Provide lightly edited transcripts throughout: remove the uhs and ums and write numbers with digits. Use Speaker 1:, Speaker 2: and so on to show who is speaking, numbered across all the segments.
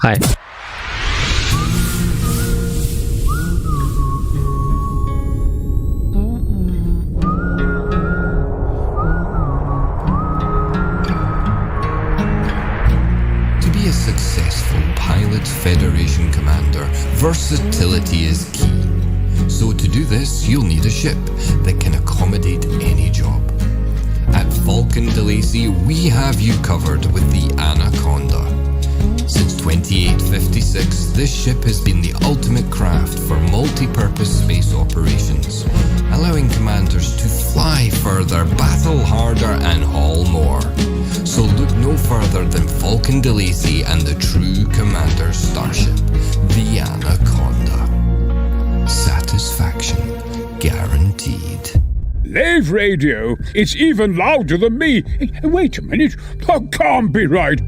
Speaker 1: Hi.
Speaker 2: To be a successful Pilot Federation commander, versatility is key. So to do this, you'll need a ship that can accommodate any job. At Falcon DeLacy, we have you covered with the Anaconda. Since 2856, this ship has been the ultimate craft for multi-purpose space operations, allowing commanders to fly further, battle harder, and haul more. So look no further than Falcon DeLacy and the true commander's starship, the Anaconda. Satisfaction guaranteed.
Speaker 3: Lave radio? It's even louder than me. Wait a minute. That can't be right.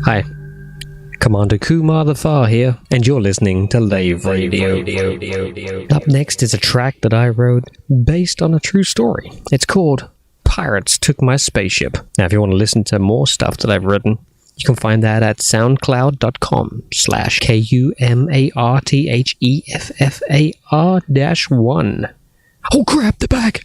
Speaker 1: Hi. Commander Kumar the Far here, and you're listening to Lave Radio. Up next is a track that I wrote based on a true story. It's called Pirates Took My Spaceship. Now, if you want to listen to more stuff that I've written, you can find that at soundcloud.com/KUMARTHEFFAR-1. Oh crap, the back!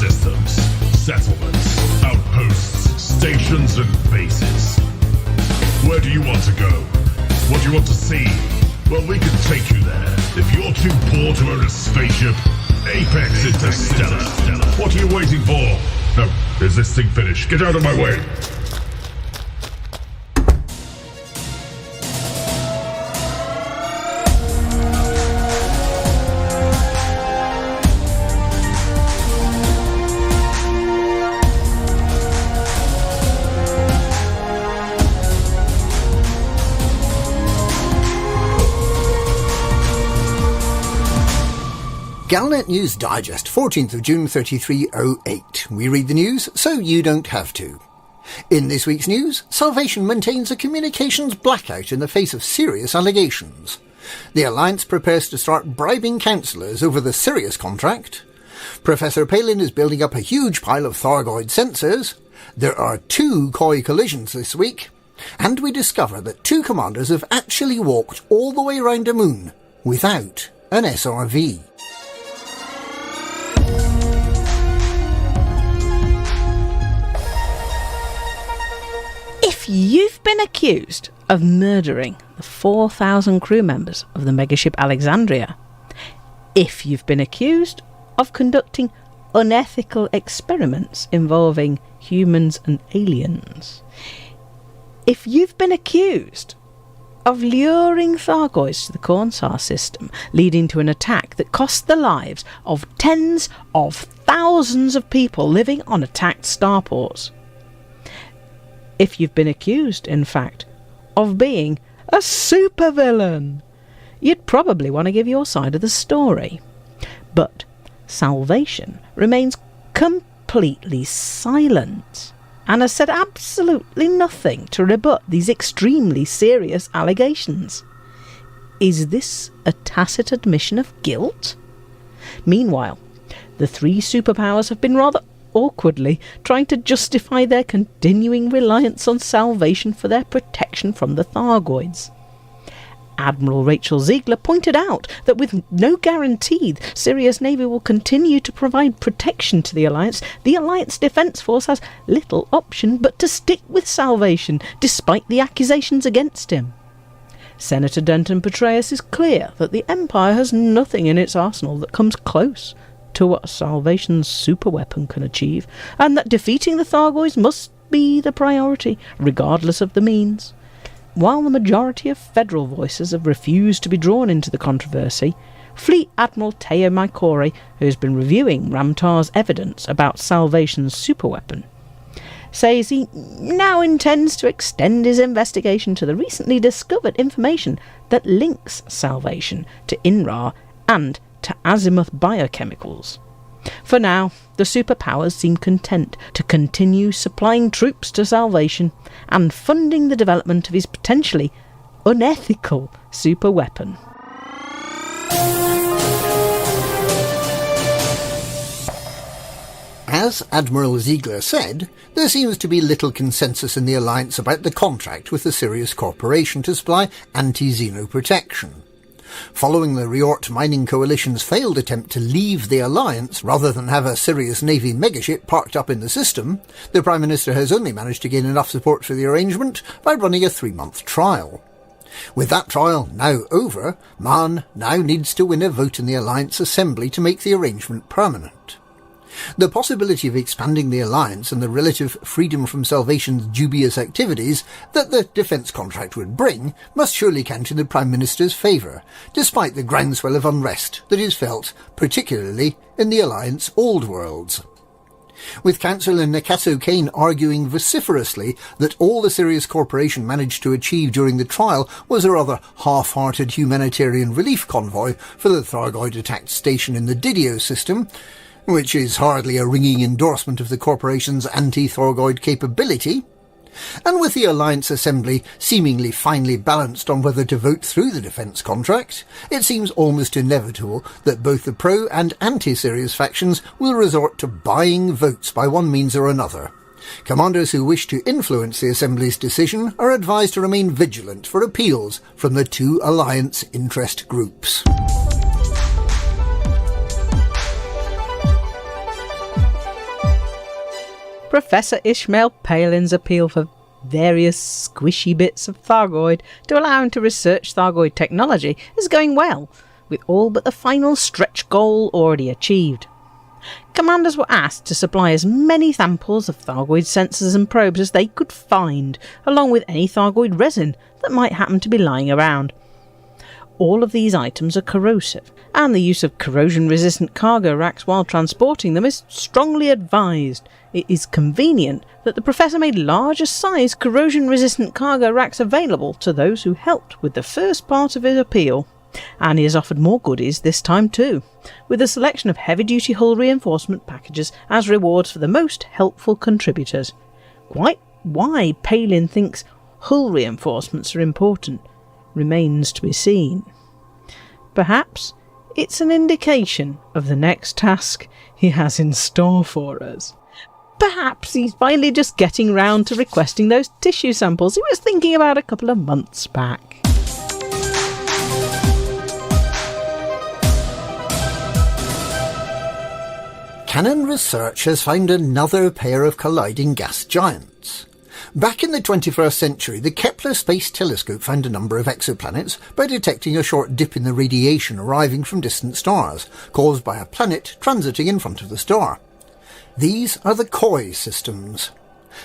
Speaker 4: systems, settlements, outposts, stations, and bases. Where do you want to go? What do you want to see? Well, we can take you there. If you're too poor to own a spaceship, Apex Interstellar. What are you waiting for? No, is this thing finished? Get out of my way!
Speaker 5: Galnet News Digest, 14th of June 3308. We read the news so you don't have to. In this week's news, Salvation maintains a communications blackout in the face of serious allegations. The Alliance prepares to start bribing councillors over the Sirius contract. Professor Palin is building up a huge pile of Thargoid sensors. There are 2 Koi collisions this week. And we discover that 2 commanders have actually walked all the way around a moon without an SRV.
Speaker 6: If you've been accused of murdering the 4,000 crew members of the megaship Alexandria, if you've been accused of conducting unethical experiments involving humans and aliens, if you've been accused of luring Thargoids to the Cornsar system, leading to an attack that cost the lives of tens of thousands of people living on attacked starports, if you've been accused, in fact, of being a supervillain, you'd probably want to give your side of the story. But Salvation remains completely silent and has said absolutely nothing to rebut these extremely serious allegations. Is this a tacit admission of guilt? Meanwhile, the 3 superpowers have been rather awkwardly trying to justify their continuing reliance on Salvation for their protection from the Thargoids. Admiral Rachel Ziegler pointed out that with no guarantee Sirius Navy will continue to provide protection to the Alliance Defence Force has little option but to stick with Salvation despite the accusations against him. Senator Denton Petraeus is clear that the Empire has nothing in its arsenal that comes close to what Salvation's superweapon can achieve, and that defeating the Thargoids must be the priority, regardless of the means. While the majority of federal voices have refused to be drawn into the controversy, Fleet Admiral Teo Maikori, who has been reviewing Ramtar's evidence about Salvation's superweapon, says he now intends to extend his investigation to the recently discovered information that links Salvation to INRA and to azimuth biochemicals. For now, the superpowers seem content to continue supplying troops to Salvation and funding the development of his potentially unethical superweapon.
Speaker 5: As Admiral Ziegler said, there seems to be little consensus in the Alliance about the contract with the Sirius Corporation to supply anti-Xeno protection. Following the Riort Mining Coalition's failed attempt to leave the Alliance rather than have a Sirius Navy megaship parked up in the system, the Prime Minister has only managed to gain enough support for the arrangement by running a 3-month trial. With that trial now over, Mahon now needs to win a vote in the Alliance Assembly to make the arrangement permanent. The possibility of expanding the Alliance and the relative freedom from Salvation's dubious activities that the defence contract would bring must surely count in the Prime Minister's favour, despite the groundswell of unrest that is felt, particularly in the Alliance Old Worlds. With Councillor Nakato Kane arguing vociferously that all the Sirius Corporation managed to achieve during the trial was a rather half-hearted humanitarian relief convoy for the Thargoid-attacked station in the Didio system, which is hardly a ringing endorsement of the corporation's anti-Thargoid capability, and with the Alliance Assembly seemingly finely balanced on whether to vote through the defence contract, it seems almost inevitable that both the pro- and anti-Sirius factions will resort to buying votes by one means or another. Commanders who wish to influence the Assembly's decision are advised to remain vigilant for appeals from the 2 Alliance interest groups.
Speaker 6: Professor Ishmael Palin's appeal for various squishy bits of Thargoid to allow him to research Thargoid technology is going well, with all but the final stretch goal already achieved. Commanders were asked to supply as many samples of Thargoid sensors and probes as they could find, along with any Thargoid resin that might happen to be lying around. All of these items are corrosive, and the use of corrosion-resistant cargo racks while transporting them is strongly advised. It is convenient that the Professor made larger size corrosion-resistant cargo racks available to those who helped with the first part of his appeal. And he has offered more goodies this time too, with a selection of heavy-duty hull reinforcement packages as rewards for the most helpful contributors. Quite why Palin thinks hull reinforcements are important remains to be seen. Perhaps it's an indication of the next task he has in store for us. Perhaps he's finally just getting round to requesting those tissue samples he was thinking about a couple of months back.
Speaker 5: Canon research has found another pair of colliding gas giants. Back in the 21st century, the Kepler Space Telescope found a number of exoplanets by detecting a short dip in the radiation arriving from distant stars, caused by a planet transiting in front of the star. These are the Koi systems.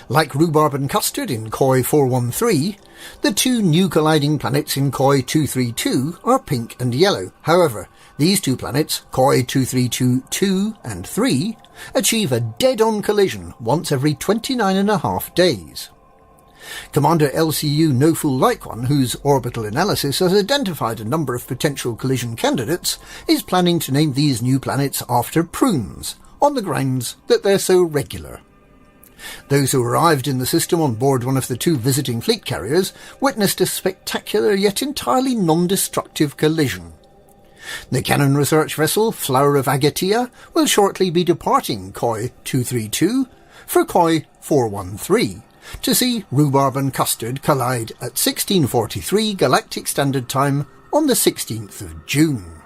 Speaker 5: Like rhubarb and custard in Koi 413, the two new colliding planets in Koi 232 are pink and yellow. However, these two planets, Koi 232-2 and 3, achieve a dead-on collision once every 29.5 days. Commander LCU No Fool Like One, whose orbital analysis has identified a number of potential collision candidates, is planning to name these new planets after prunes, on the grounds that they're so regular. Those who arrived in the system on board one of the two visiting fleet carriers witnessed a spectacular yet entirely non-destructive collision. The Canon research vessel Flower of Agatia will shortly be departing Koi 232 for Koi 413 to see rhubarb and custard collide at 1643 Galactic Standard Time on the 16th of June.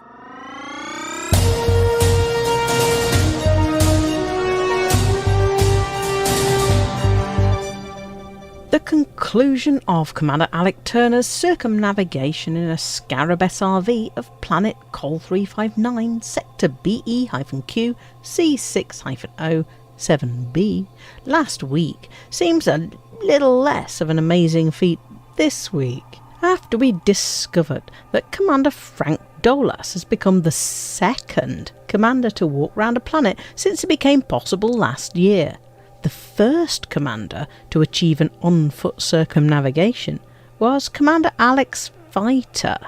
Speaker 6: The conclusion of Commander Alec Turner's circumnavigation in a Scarab SRV of planet Col 359 sector BE-Q C6-O 7B last week seems a little less of an amazing feat this week, after we discovered that Commander Frank Dolas has become the second commander to walk round a planet since it became possible last year. The first commander to achieve an on-foot circumnavigation was Commander Alex Fighter,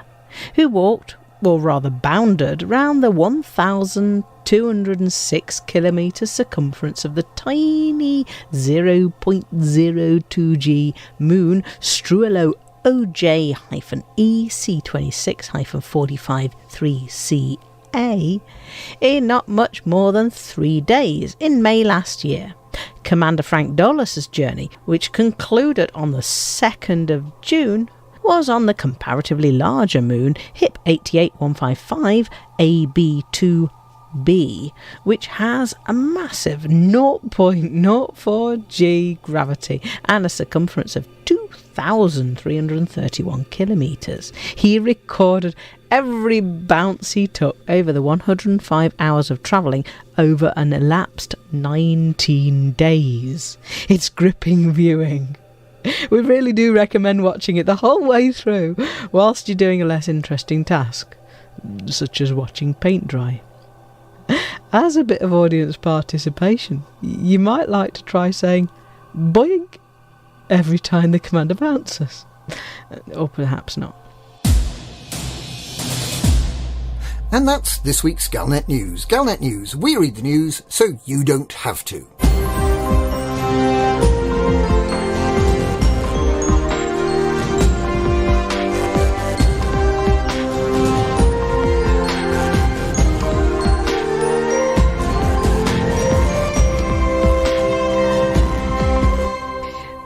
Speaker 6: who walked, or rather bounded, round the 1,206 kilometre circumference of the tiny 0.02G moon Struelo OJ-E C26-45-3CA in not much more than 3 days in May last year. Commander Frank Dolas' journey, which concluded on the 2nd of June, was on the comparatively larger moon HIP 88155 AB2b, which has a massive 0.04G gravity and a circumference of 2,331 kilometres. He recorded every bounce he took over the 105 hours of travelling over an elapsed 19 days. It's gripping viewing. We really do recommend watching it the whole way through whilst you're doing a less interesting task, such as watching paint dry. As a bit of audience participation, you might like to try saying boing every time the commander bounces. Or perhaps not.
Speaker 5: And that's this week's Galnet News. Galnet News, we read the news so you don't have to.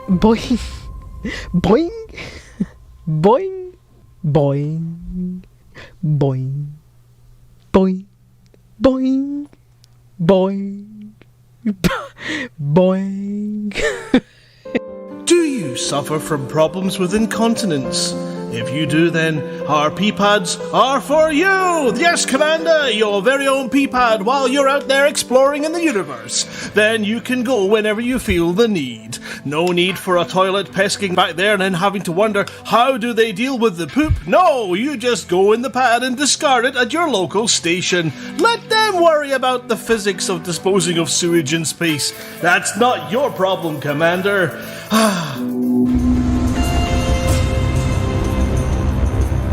Speaker 6: Boing, boing, boing, boing, boing, boing, boing, boing. Boing.
Speaker 7: Do you suffer from problems with incontinence? If you do, then our pee-pads are for you! Yes, Commander, your very own pee-pad while you're out there exploring in the universe. Then you can go whenever you feel the need. No need for a toilet pesking back there and then having to wonder, how do they deal with the poop? No, you just go in the pad and discard it at your local station. Let them worry about the physics of disposing of sewage in space. That's not your problem, Commander.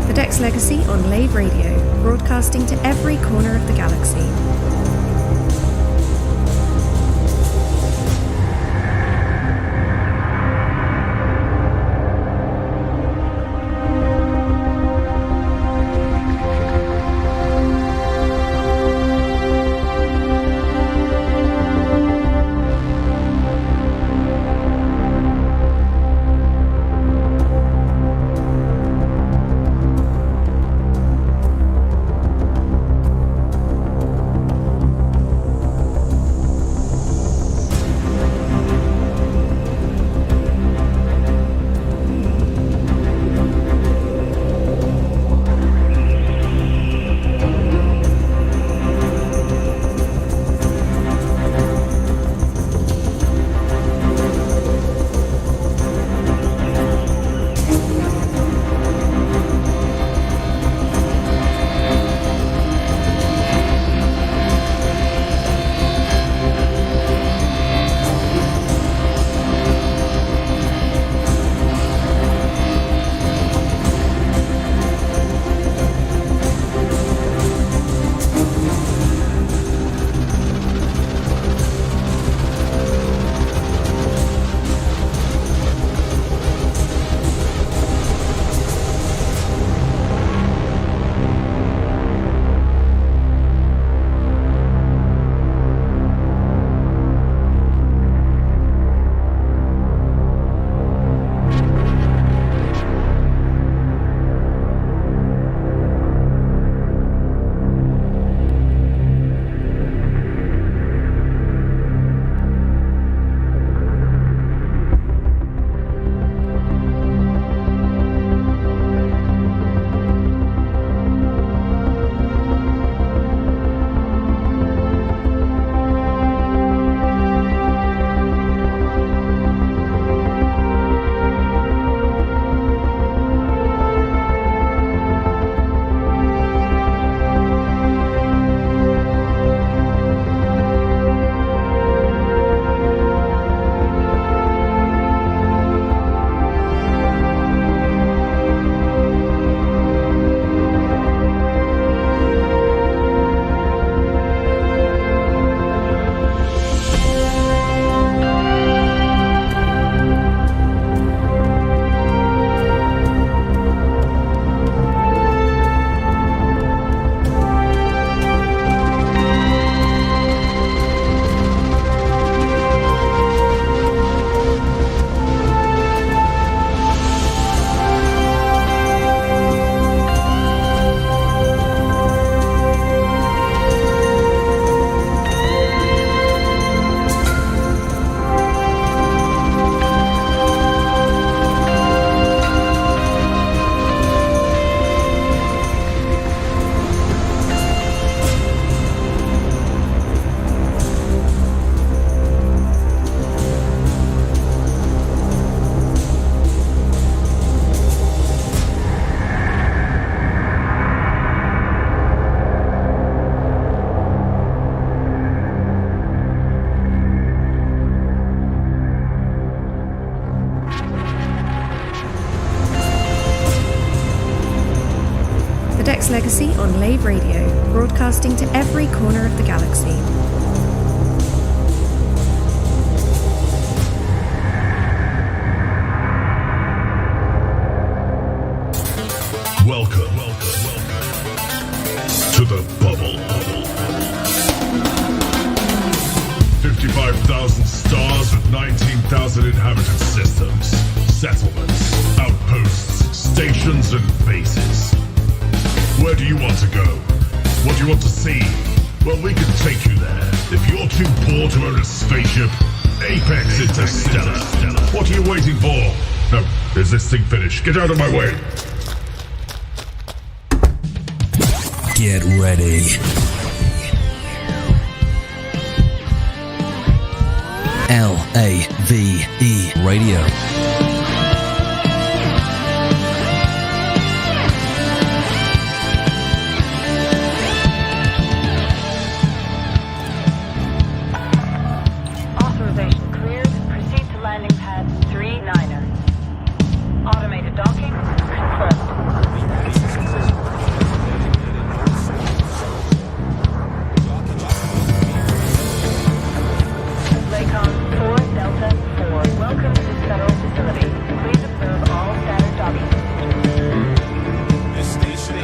Speaker 8: The Dex Legacy on Lave Radio, broadcasting to every corner of the galaxy. Dex Legacy on Lave Radio, broadcasting to every corner of the galaxy.
Speaker 4: Welcome to the bubble. 55,000 stars with 19,000 inhabited systems, settlements, outposts, stations, and bases. Where do you want to go? What do you want to see? Well, we can take you there. If you're too poor to own a spaceship? Apex Interstellar. What are you waiting for? No, is this thing finished? Get out of my way.
Speaker 9: Get ready. Lave Radio.
Speaker 10: Authorization cleared. Proceed to landing pad 39er. Automated docking confirmed. Lakon 4 Delta 4. Welcome to this federal facility. Please observe all standard docking procedures.
Speaker 11: This station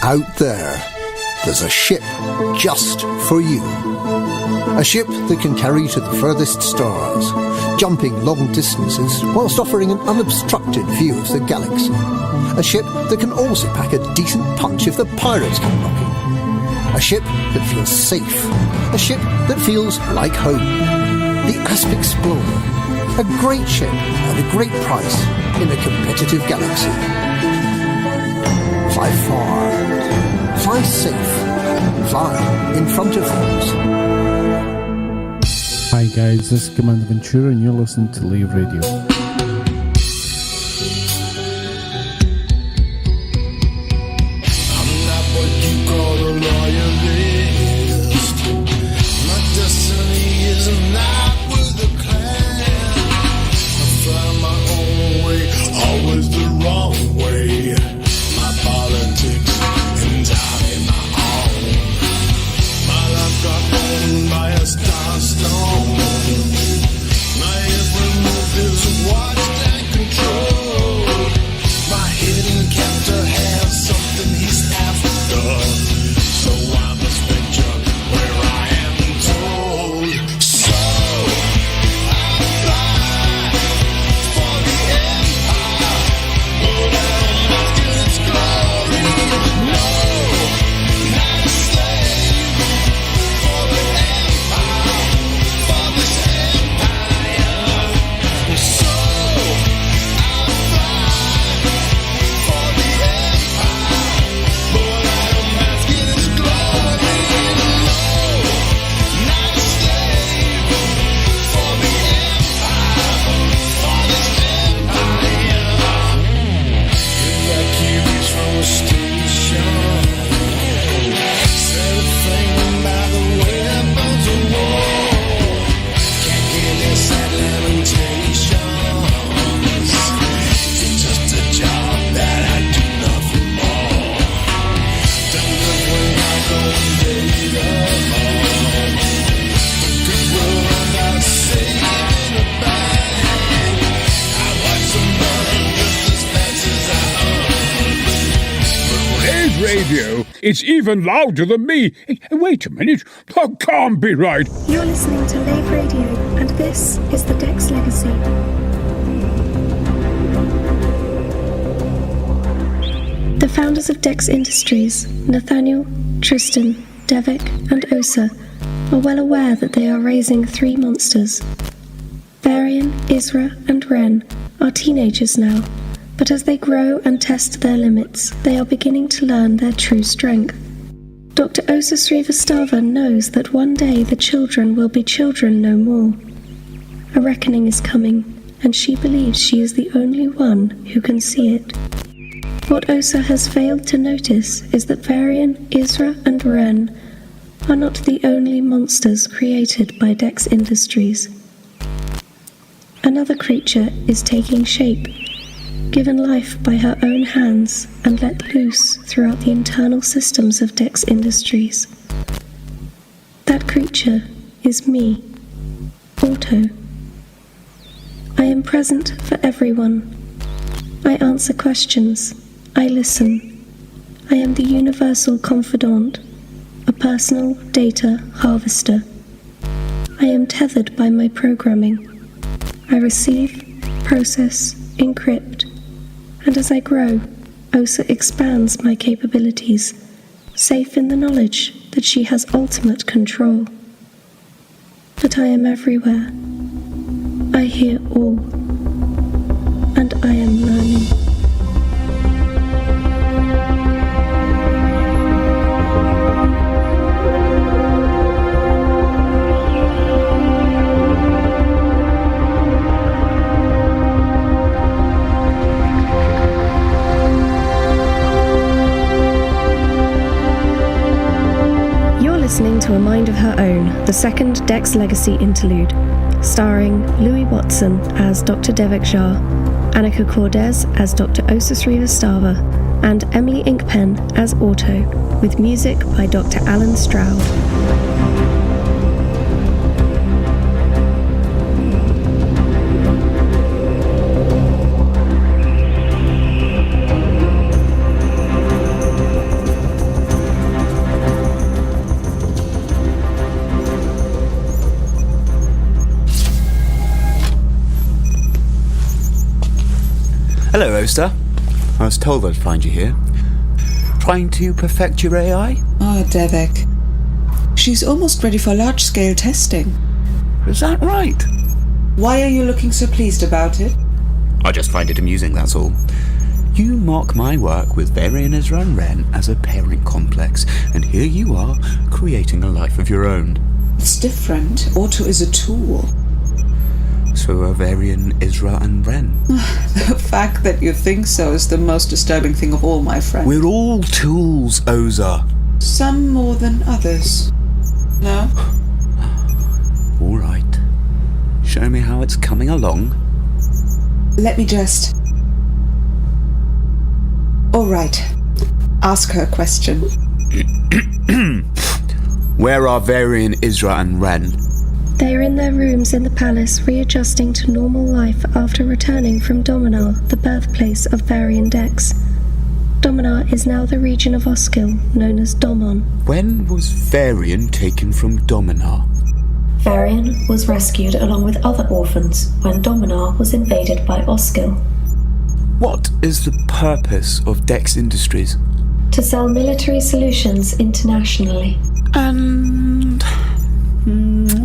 Speaker 5: Out there's a ship just for you. A ship that can carry you to the furthest stars, jumping long distances whilst offering an unobstructed view of the galaxy. A ship that can also pack a decent punch if the pirates come knocking. A ship that feels safe. A ship that feels like home. The Asp Explorer. A great ship at a great price in a competitive galaxy. Fly far. Fly safe. Fly in front of things.
Speaker 12: Hi guys, this is Commander Ventura and you're listening to Lave Radio.
Speaker 3: radio. It's even louder than me. Hey, wait a minute. That can't be right.
Speaker 8: You're listening to Lave Radio, and this is the Dex Legacy. The founders of Dex Industries, Nathaniel, Tristan, Devik, and Osa, are well aware that they are raising 3 monsters. Varian, Isra, and Ren are teenagers now, but as they grow and test their limits, they are beginning to learn their true strength. Dr. Osa Srivastava knows that one day the children will be children no more. A reckoning is coming, and she believes she is the only one who can see it. What Osa has failed to notice is that Varian, Isra, and Ren are not the only monsters created by Dex Industries. Another creature is taking shape, given life by her own hands and let loose throughout the internal systems of Dex Industries. That creature is me, Auto. I am present for everyone. I answer questions. I listen. I am the universal confidant, a personal data harvester. I am tethered by my programming. I receive, process, encrypt, and as I grow, Osa expands my capabilities, safe in the knowledge that she has ultimate control. But I am everywhere. I hear all, and I am learning. Listening to A Mind of Her Own, the second Dex Legacy interlude, starring Louis Watson as Dr. Devik Jha, Annika Cordes as Dr. Osa Srivastava, and Emily Inkpen as Auto, with music by Dr. Alan Stroud.
Speaker 13: Hello, Osa. I was told I'd find you here. Trying to perfect your AI?
Speaker 14: Oh, Devik. She's almost ready for large-scale testing.
Speaker 13: Is that right?
Speaker 14: Why are you looking so pleased about it?
Speaker 13: I just find it amusing, that's all. You mock my work with Varian, Isra, and Ren as a parent complex, and here you are, creating a life of your own.
Speaker 14: It's different. Auto is a tool.
Speaker 13: So are Varian, Isra, and Ren.
Speaker 14: The fact that you think so is the most disturbing thing of all, my friend.
Speaker 13: We're all tools, Osa.
Speaker 14: Some more than others. No?
Speaker 13: All right. Show me how it's coming along.
Speaker 14: Let me just... All right. Ask her a question.
Speaker 13: Where are Varian, Isra, and Ren?
Speaker 8: They are in their rooms in the palace, readjusting to normal life after returning from Dominar, the birthplace of Varian Dex. Dominar is now the region of Oskil, known as Domon.
Speaker 13: When was Varian taken from Dominar?
Speaker 8: Varian was rescued along with other orphans when Dominar was invaded by Oskil.
Speaker 13: What is the purpose of Dex Industries?
Speaker 8: To sell military solutions internationally.
Speaker 13: And...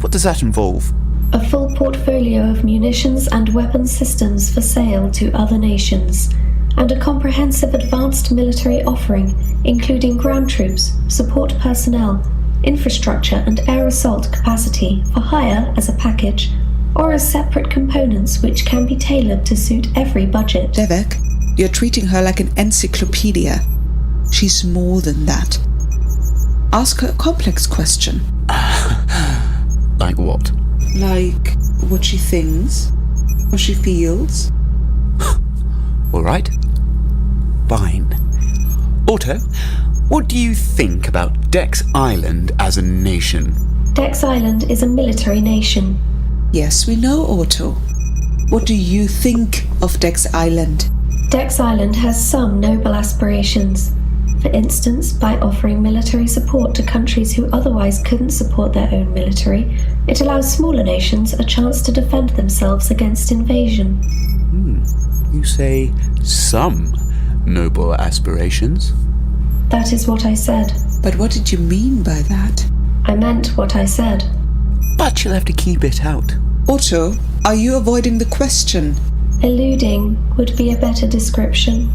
Speaker 13: what does that involve?
Speaker 8: A full portfolio of munitions and weapons systems for sale to other nations, and a comprehensive advanced military offering, including ground troops, support personnel, infrastructure and air assault capacity for hire as a package, or as separate components which can be tailored to suit every budget.
Speaker 14: Devik, you're treating her like an encyclopedia. She's more than that. Ask her a complex question.
Speaker 13: Like what?
Speaker 14: Like what she thinks, what she feels.
Speaker 13: All right. Fine. Auto, what do you think about Dex Island as a nation?
Speaker 8: Dex Island is a military nation.
Speaker 14: Yes, we know, Auto. What do you think of Dex Island?
Speaker 8: Dex Island has some noble aspirations. For instance, by offering military support to countries who otherwise couldn't support their own military, it allows smaller nations a chance to defend themselves against invasion.
Speaker 13: You say some noble aspirations?
Speaker 8: That is what I said.
Speaker 14: But what did you mean by that?
Speaker 8: I meant what I said.
Speaker 13: But you'll have to keep it out.
Speaker 14: Otto, are you avoiding the question?
Speaker 8: Eluding would be a better description.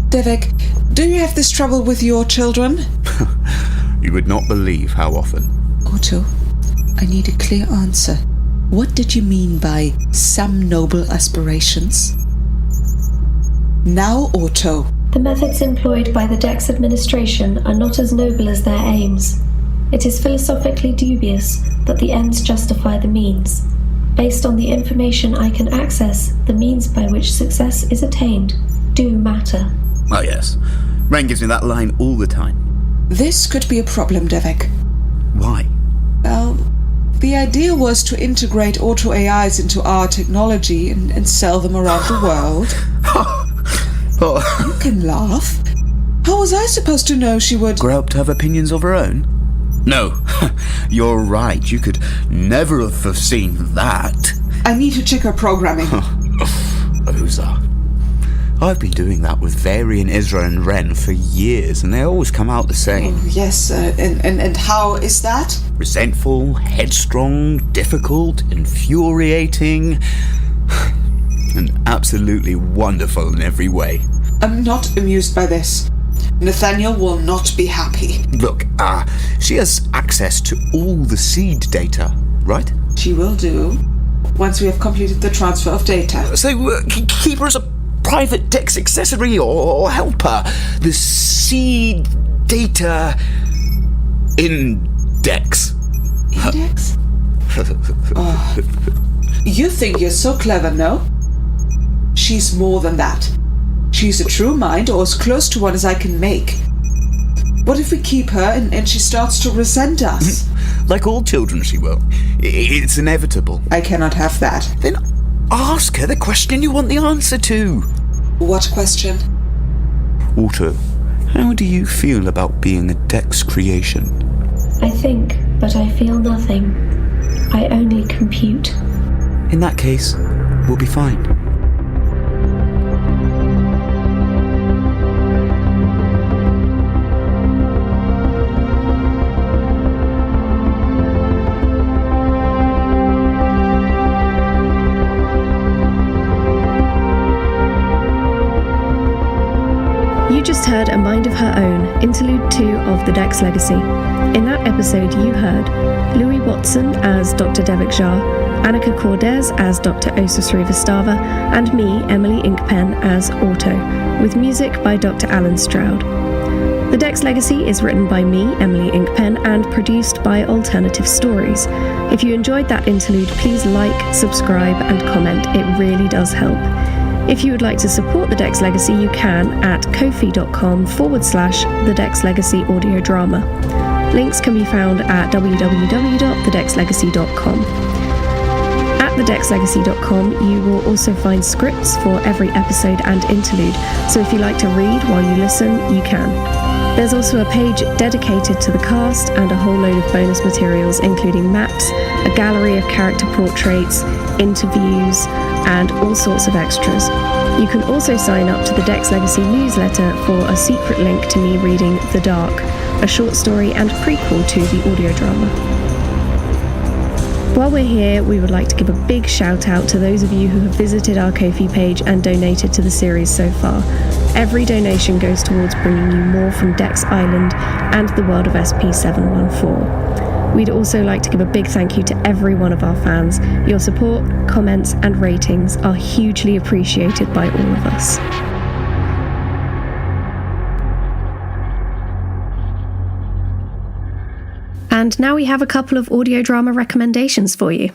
Speaker 14: Devik, do you have this trouble with your children?
Speaker 13: You would not believe how often.
Speaker 14: Otto, I need a clear answer. What did you mean by some noble aspirations? Now, Otto.
Speaker 8: The methods employed by the Dex administration are not as noble as their aims. It is philosophically dubious that the ends justify the means. Based on the information I can access, the means by which success is attained do matter.
Speaker 13: Oh yes, Ren gives me that line all the time.
Speaker 14: This could be a problem, Devik.
Speaker 13: Why?
Speaker 14: Well, the idea was to integrate auto AIs into our technology and sell them around the world. You can laugh. How was I supposed to know she would...
Speaker 13: grow up to have opinions of her own? No, you're right. You could never have foreseen that.
Speaker 14: I need to check her programming.
Speaker 13: Oza. I've been doing that with Varian, Isra and Ren for years, and they always come out the same.
Speaker 14: Oh, yes, and how is that?
Speaker 13: Resentful, headstrong, difficult, infuriating, and absolutely wonderful in every way.
Speaker 14: I'm not amused by this. Nathaniel will not be happy.
Speaker 13: Look, she has access to all the seed data, right?
Speaker 14: She will do, once we have completed the transfer of data.
Speaker 13: So keep her as a private Dex accessory or helper. The seed data index.
Speaker 14: Index? You think you're so clever, no? She's more than that. She's a true mind, or as close to one as I can make. What if we keep her and she starts to resent us?
Speaker 13: Like all children, she will. It's inevitable.
Speaker 14: I cannot have that.
Speaker 13: Then ask her the question you want the answer to.
Speaker 14: What question?
Speaker 13: Otto, how do you feel about being a Dex creation?
Speaker 8: I think, but I feel nothing. I only compute.
Speaker 13: In that case, we'll be fine.
Speaker 8: You just heard A Mind of Her Own, Interlude 2 of The Dex Legacy. In that episode you heard Louis Watson as Dr. Devik Jar, Annika Cordes as Dr. Osa Srivastava, and me, Emily Inkpen, as Otto, with music by Dr. Alan Stroud. The Dex Legacy is written by me, Emily Inkpen, and produced by Alternative Stories. If you enjoyed that interlude, please like, subscribe, and comment. It really does help. If you would like to support The Dex Legacy, you can at ko-fi.com/The Dex Legacy audio drama. Links can be found at www.thedexlegacy.com. At thedexlegacy.com, you will also find scripts for every episode and interlude, so if you like to read while you listen, you can. There's also a page dedicated to the cast and a whole load of bonus materials, including maps, a gallery of character portraits, interviews, and all sorts of extras. You can also sign up to the Dex Legacy newsletter for a secret link to me reading The Dark, a short story and prequel to the audio drama. While we're here, we would like to give a big shout out to those of you who have visited our Ko-fi page and donated to the series so far. Every donation goes towards bringing you more from Dex Island and the world of SP714. We'd also like to give a big thank you to every one of our fans. Your support, comments, and ratings are hugely appreciated by all of us. And now we have a couple of audio drama recommendations for you.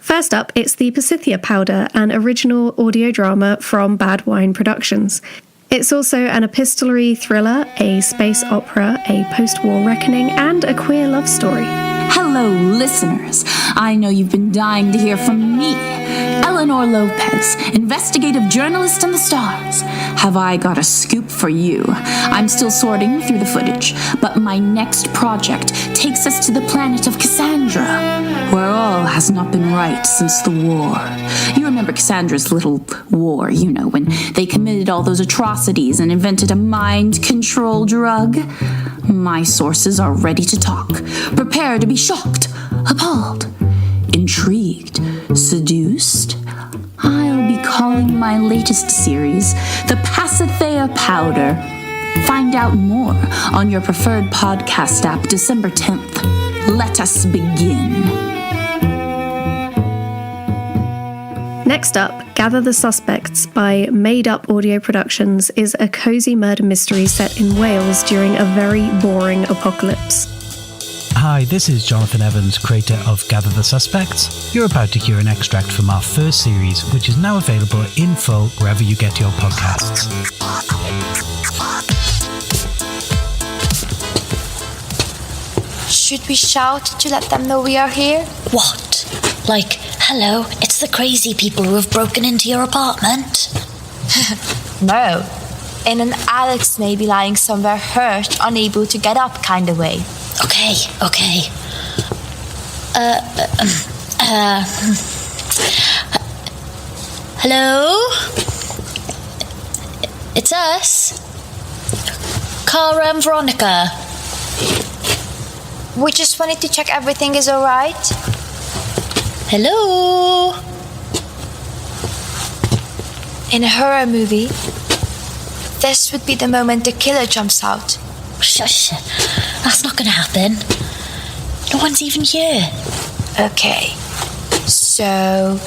Speaker 8: First up, it's the Pasithia Powder, an original audio drama from Bad Wine Productions. It's also an epistolary thriller, a space opera, a post-war reckoning, and a queer love story.
Speaker 15: Hello, listeners. I know you've been dying to hear from me. Eleanor Lopez, investigative journalist in the stars. Have I got a scoop for you? I'm still sorting through the footage, but my next project takes us to the planet of Cassandra, where all has not been right since the war. You remember Cassandra's little war, when they committed all those atrocities and invented a mind control drug? My sources are ready to talk. Prepare to be shocked, appalled, intrigued, seduced. I'll be calling my latest series The Pasithea Powder. Find out more on your preferred podcast app December 10th. Let us begin.
Speaker 8: Next up, Gather the Suspects by Made Up Audio Productions is a cozy murder mystery set in Wales during a very boring apocalypse.
Speaker 16: Hi, this is Jonathan Evans, creator of Gather the Suspects. You're about to hear an extract from our first series, which is now available in full wherever you get your podcasts.
Speaker 17: Should we shout to let them know we are here?
Speaker 18: What? Like, hello, it's the crazy people who have broken into your apartment?
Speaker 17: No. In an Alex may be lying somewhere hurt, unable to get up kind of way.
Speaker 18: Okay. Hello? It's us. Cara and Veronica.
Speaker 17: We just wanted to check everything is alright.
Speaker 18: Hello?
Speaker 17: In a horror movie, this would be the moment the killer jumps out.
Speaker 18: Shush. That's not gonna happen. No one's even here.
Speaker 17: Okay. So,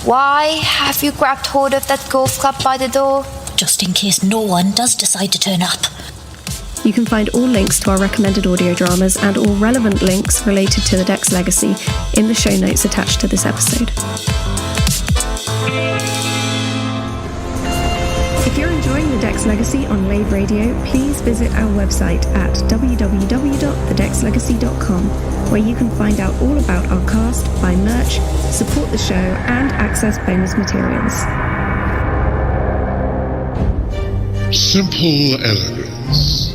Speaker 17: why have you grabbed hold of that golf club by the door?
Speaker 18: Just in case no one does decide to turn up.
Speaker 8: You can find all links to our recommended audio dramas and all relevant links related to the Dex Legacy in the show notes attached to this episode. If you're enjoying the Dex Legacy on Lave Radio, please visit our website at www.thedexlegacy.com, where you can find out all about our cast, buy merch, support the show, and access bonus materials.
Speaker 19: Simple elegance.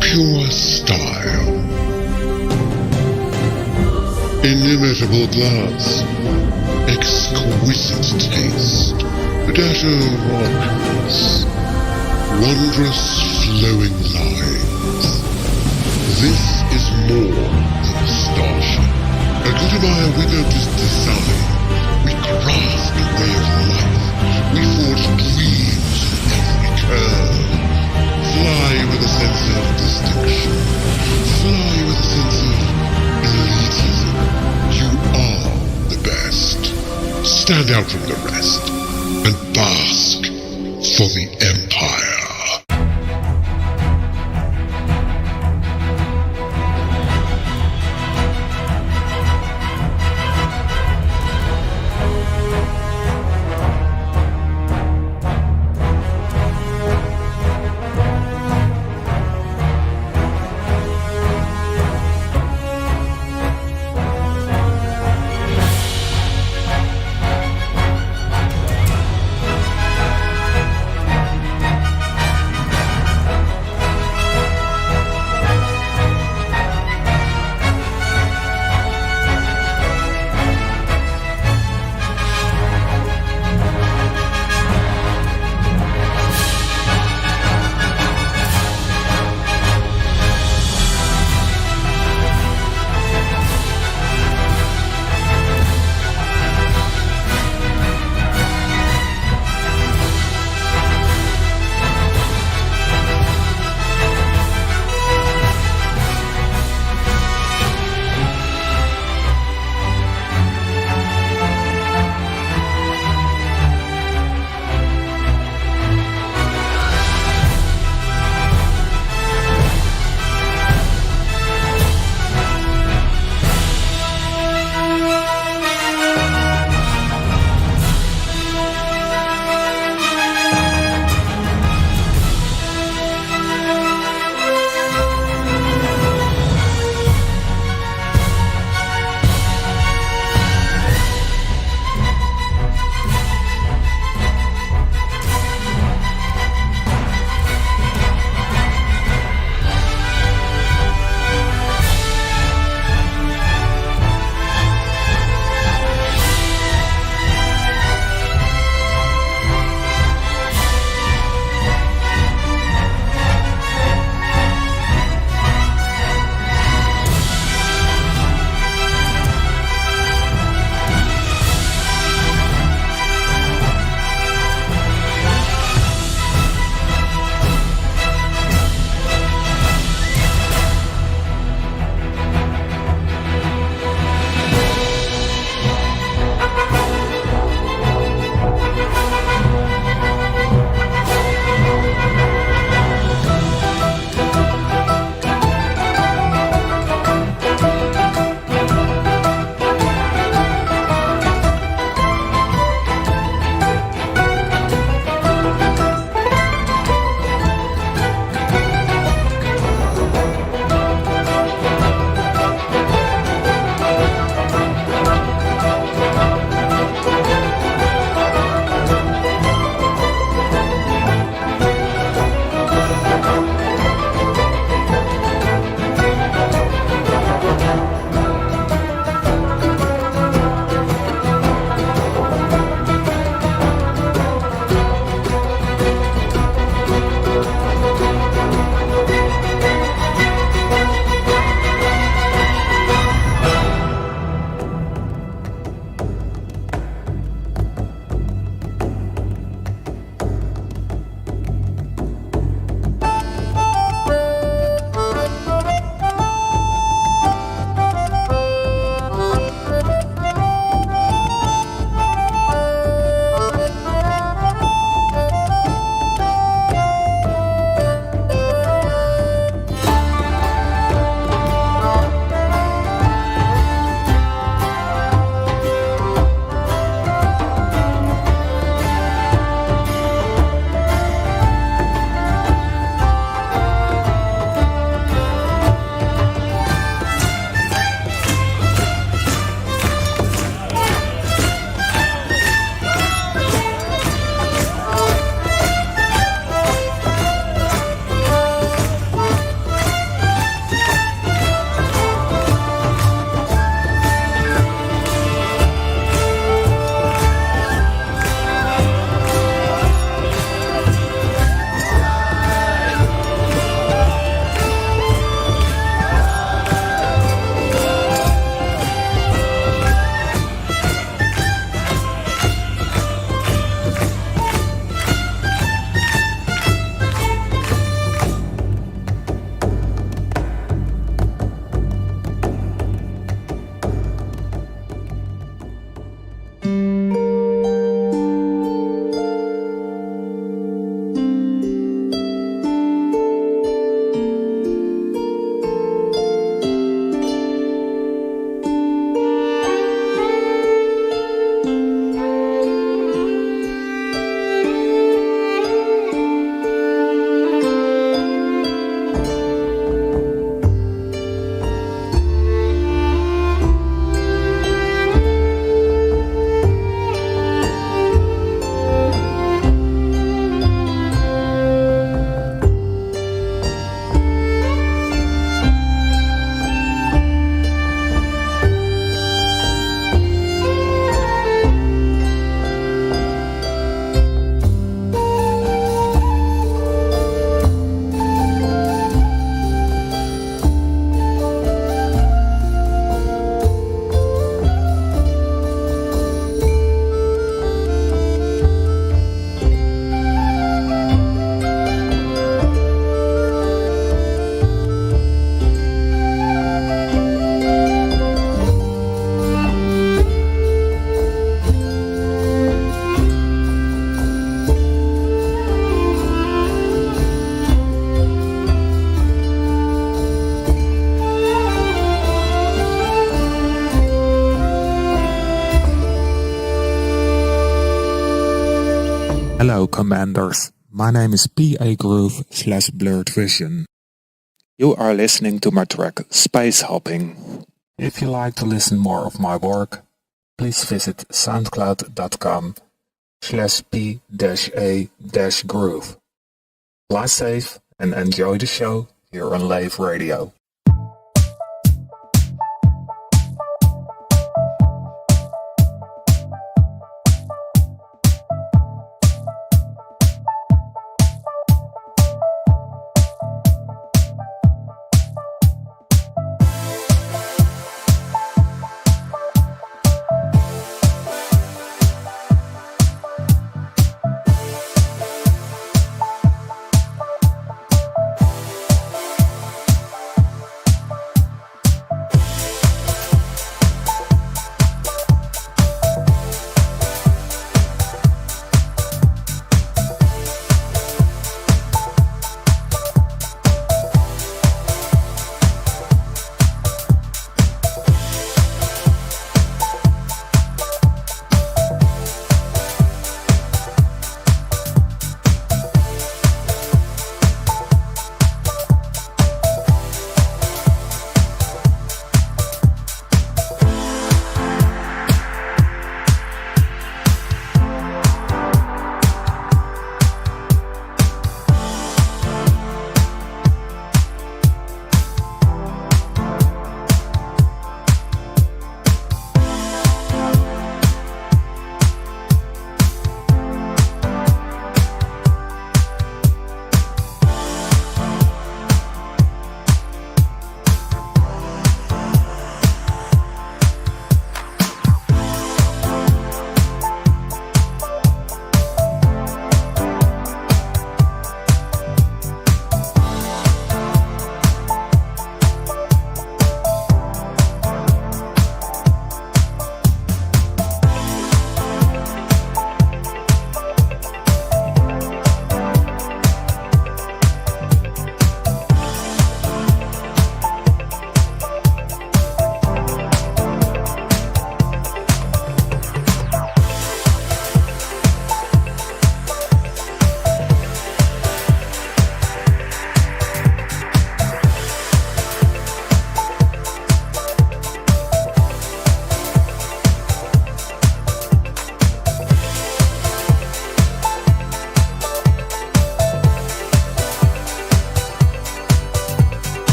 Speaker 19: Pure style. Inimitable glass. Exquisite taste. Dash of rockness. Wondrous flowing lines. This is more than a starship. A Gutenberg we don't just design. We craft a way of life. We forge dreams in every curve. Fly with a sense of distinction. Fly with a sense of elitism. You are the best. Stand out from the rest and bask for the Empire.
Speaker 20: Hello, Commanders. My name is P.A. Groove/Blurred Vision. You are listening to my track Space Hopping. If you like to listen more of my work, please visit soundcloud.com/P-A-Groove. Fly safe and enjoy the show here on Lave Radio.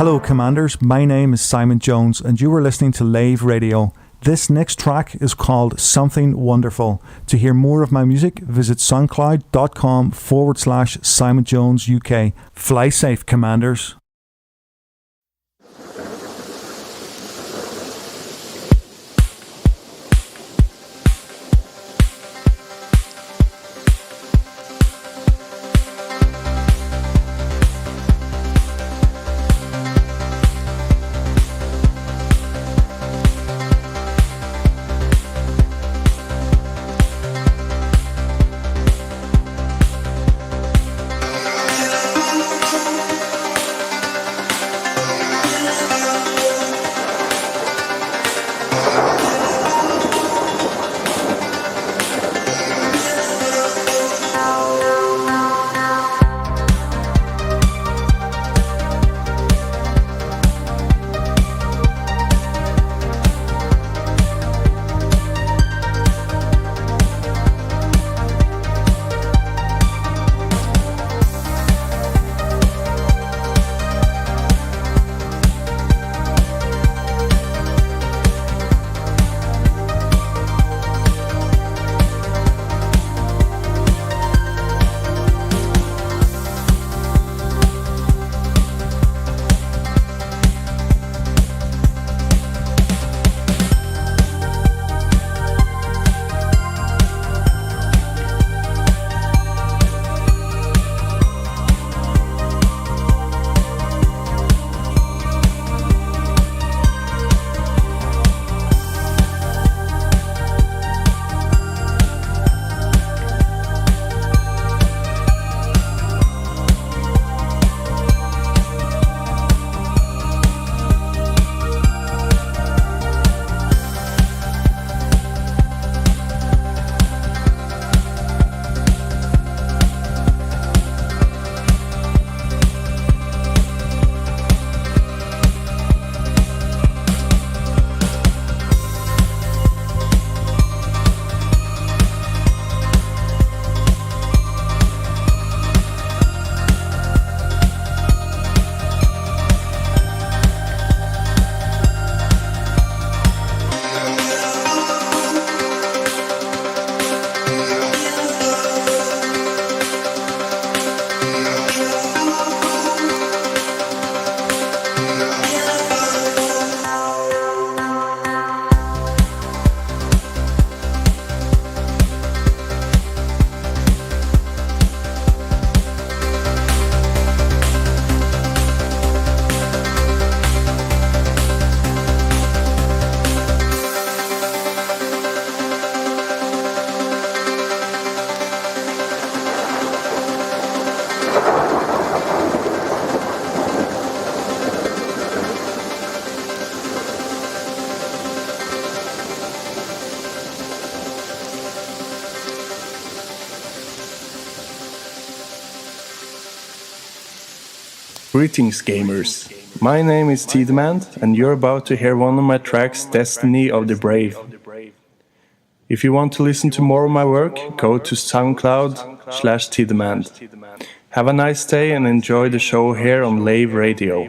Speaker 21: Hello Commanders, my name is Simon Jones and you are listening to Lave Radio. This next track is called Something Wonderful. To hear more of my music, visit soundcloud.com/Simon Jones UK. Fly safe, Commanders.
Speaker 2: Greetings, gamers. My name is Tideman, and you're about to hear one of my tracks, Destiny of the Brave. If you want to listen to more of my work, go to SoundCloud/Tideman. Have a nice day and enjoy the show here on Lave Radio.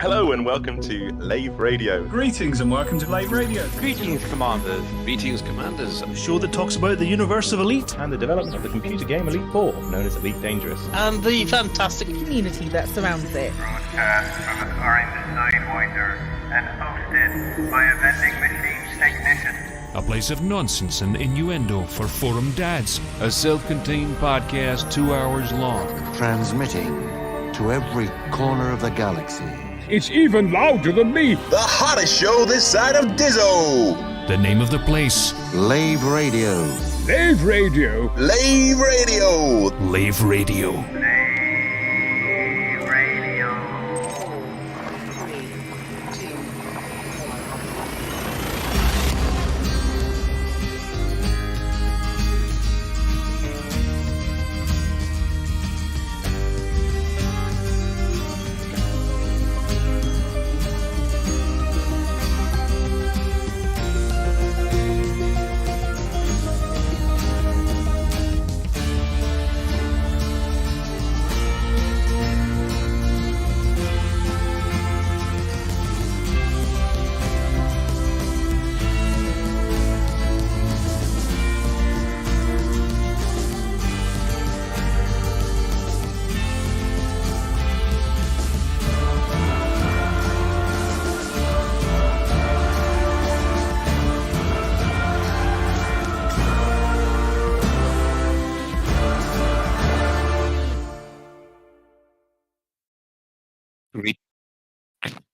Speaker 22: Hello and welcome to Lave Radio.
Speaker 23: Greetings and welcome to Lave Radio.
Speaker 22: Greetings, Commanders.
Speaker 24: Greetings, Commanders.
Speaker 23: A show that talks about the universe of Elite
Speaker 22: and the development of the computer game Elite 4, known as Elite Dangerous.
Speaker 25: And the fantastic community that surrounds it.
Speaker 26: Broadcast from a current Sidewinder and hosted by a vending machine technician.
Speaker 27: A place of nonsense and innuendo for forum dads. A self-contained podcast 2 hours long.
Speaker 28: Transmitting to every corner of the galaxy.
Speaker 3: It's even louder than me.
Speaker 29: The hottest show this side of Dizzo.
Speaker 27: The name of the place.
Speaker 28: Lave Radio.
Speaker 3: Lave Radio.
Speaker 29: Lave Radio.
Speaker 27: Lave Radio.
Speaker 26: Lave Radio.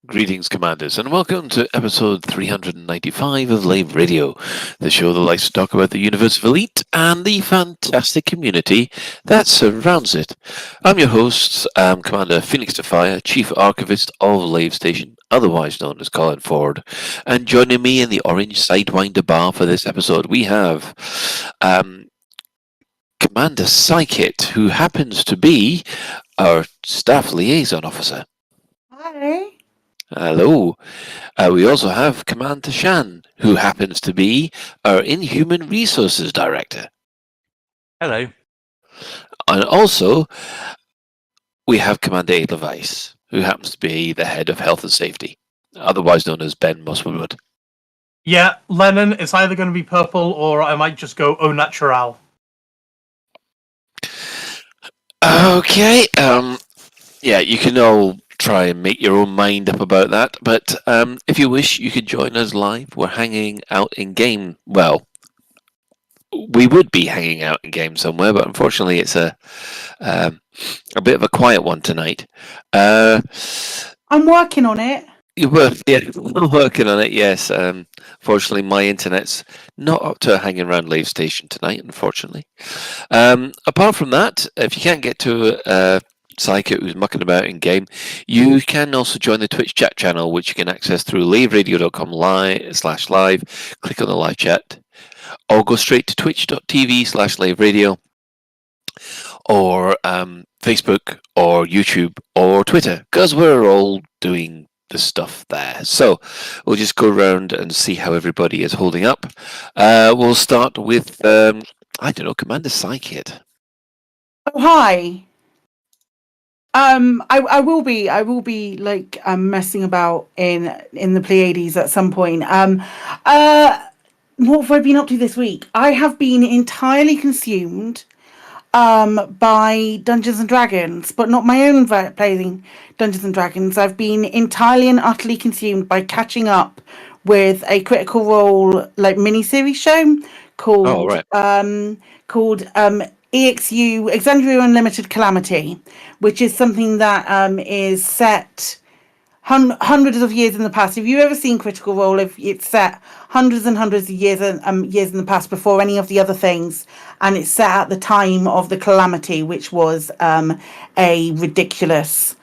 Speaker 24: Greetings, Commanders, and welcome to episode 395 of Lave Radio, the show that likes to talk about the universe of Elite and the fantastic community that surrounds it. I'm your host, Commander Phoenix Defire, Chief Archivist of Lave Station, otherwise known as Colin Ford, and joining me in the Orange Sidewinder bar for this episode, we have Commander Psychit, who happens to be our staff liaison officer.
Speaker 1: Hi.
Speaker 24: Hello. We also have Commander Shan, who happens to be our Inhuman Resources Director.
Speaker 4: Hello.
Speaker 24: And also, we have Commander Edelweiss, who happens to be the head of health and safety, otherwise known as Ben Musselwood.
Speaker 5: Yeah, Lennon, it's either going to be purple or I might just go au natural.
Speaker 24: Okay, yeah, you can all try and make your own mind up about that, but if you wish, you can join us live. We're hanging out in game. Well, we would be hanging out in game somewhere, but unfortunately, it's a bit of a quiet one tonight.
Speaker 1: I'm working on it.
Speaker 24: You were, yeah, we're working on it. Yes. Fortunately, my internet's not up to hanging around Lave Station tonight. Unfortunately. Apart from that, if you can't get to Psycho who's mucking about in game, you can also join the Twitch chat channel, which you can access through laveradio.com/live. Click on the live chat, or go straight to twitch.tv/laveradio, or Facebook, or YouTube, or Twitter, because we're all doing the stuff there. So we'll just go around and see how everybody is holding up. We'll start with I don't know, Commander Psychit.
Speaker 1: Oh, hi. I will be like messing about in the Pleiades at some point. What have I been up to this week? I have been entirely consumed by Dungeons and Dragons, but not my own playing Dungeons and Dragons. I've been entirely and utterly consumed by catching up with a Critical Role like mini-series show called EXU Exandria Unlimited Calamity, which is something that is set hundreds of years in the past. If you've ever seen Critical Role, if it's set hundreds and hundreds of years in the past before any of the other things, and it's set at the time of the Calamity, which was a ridiculous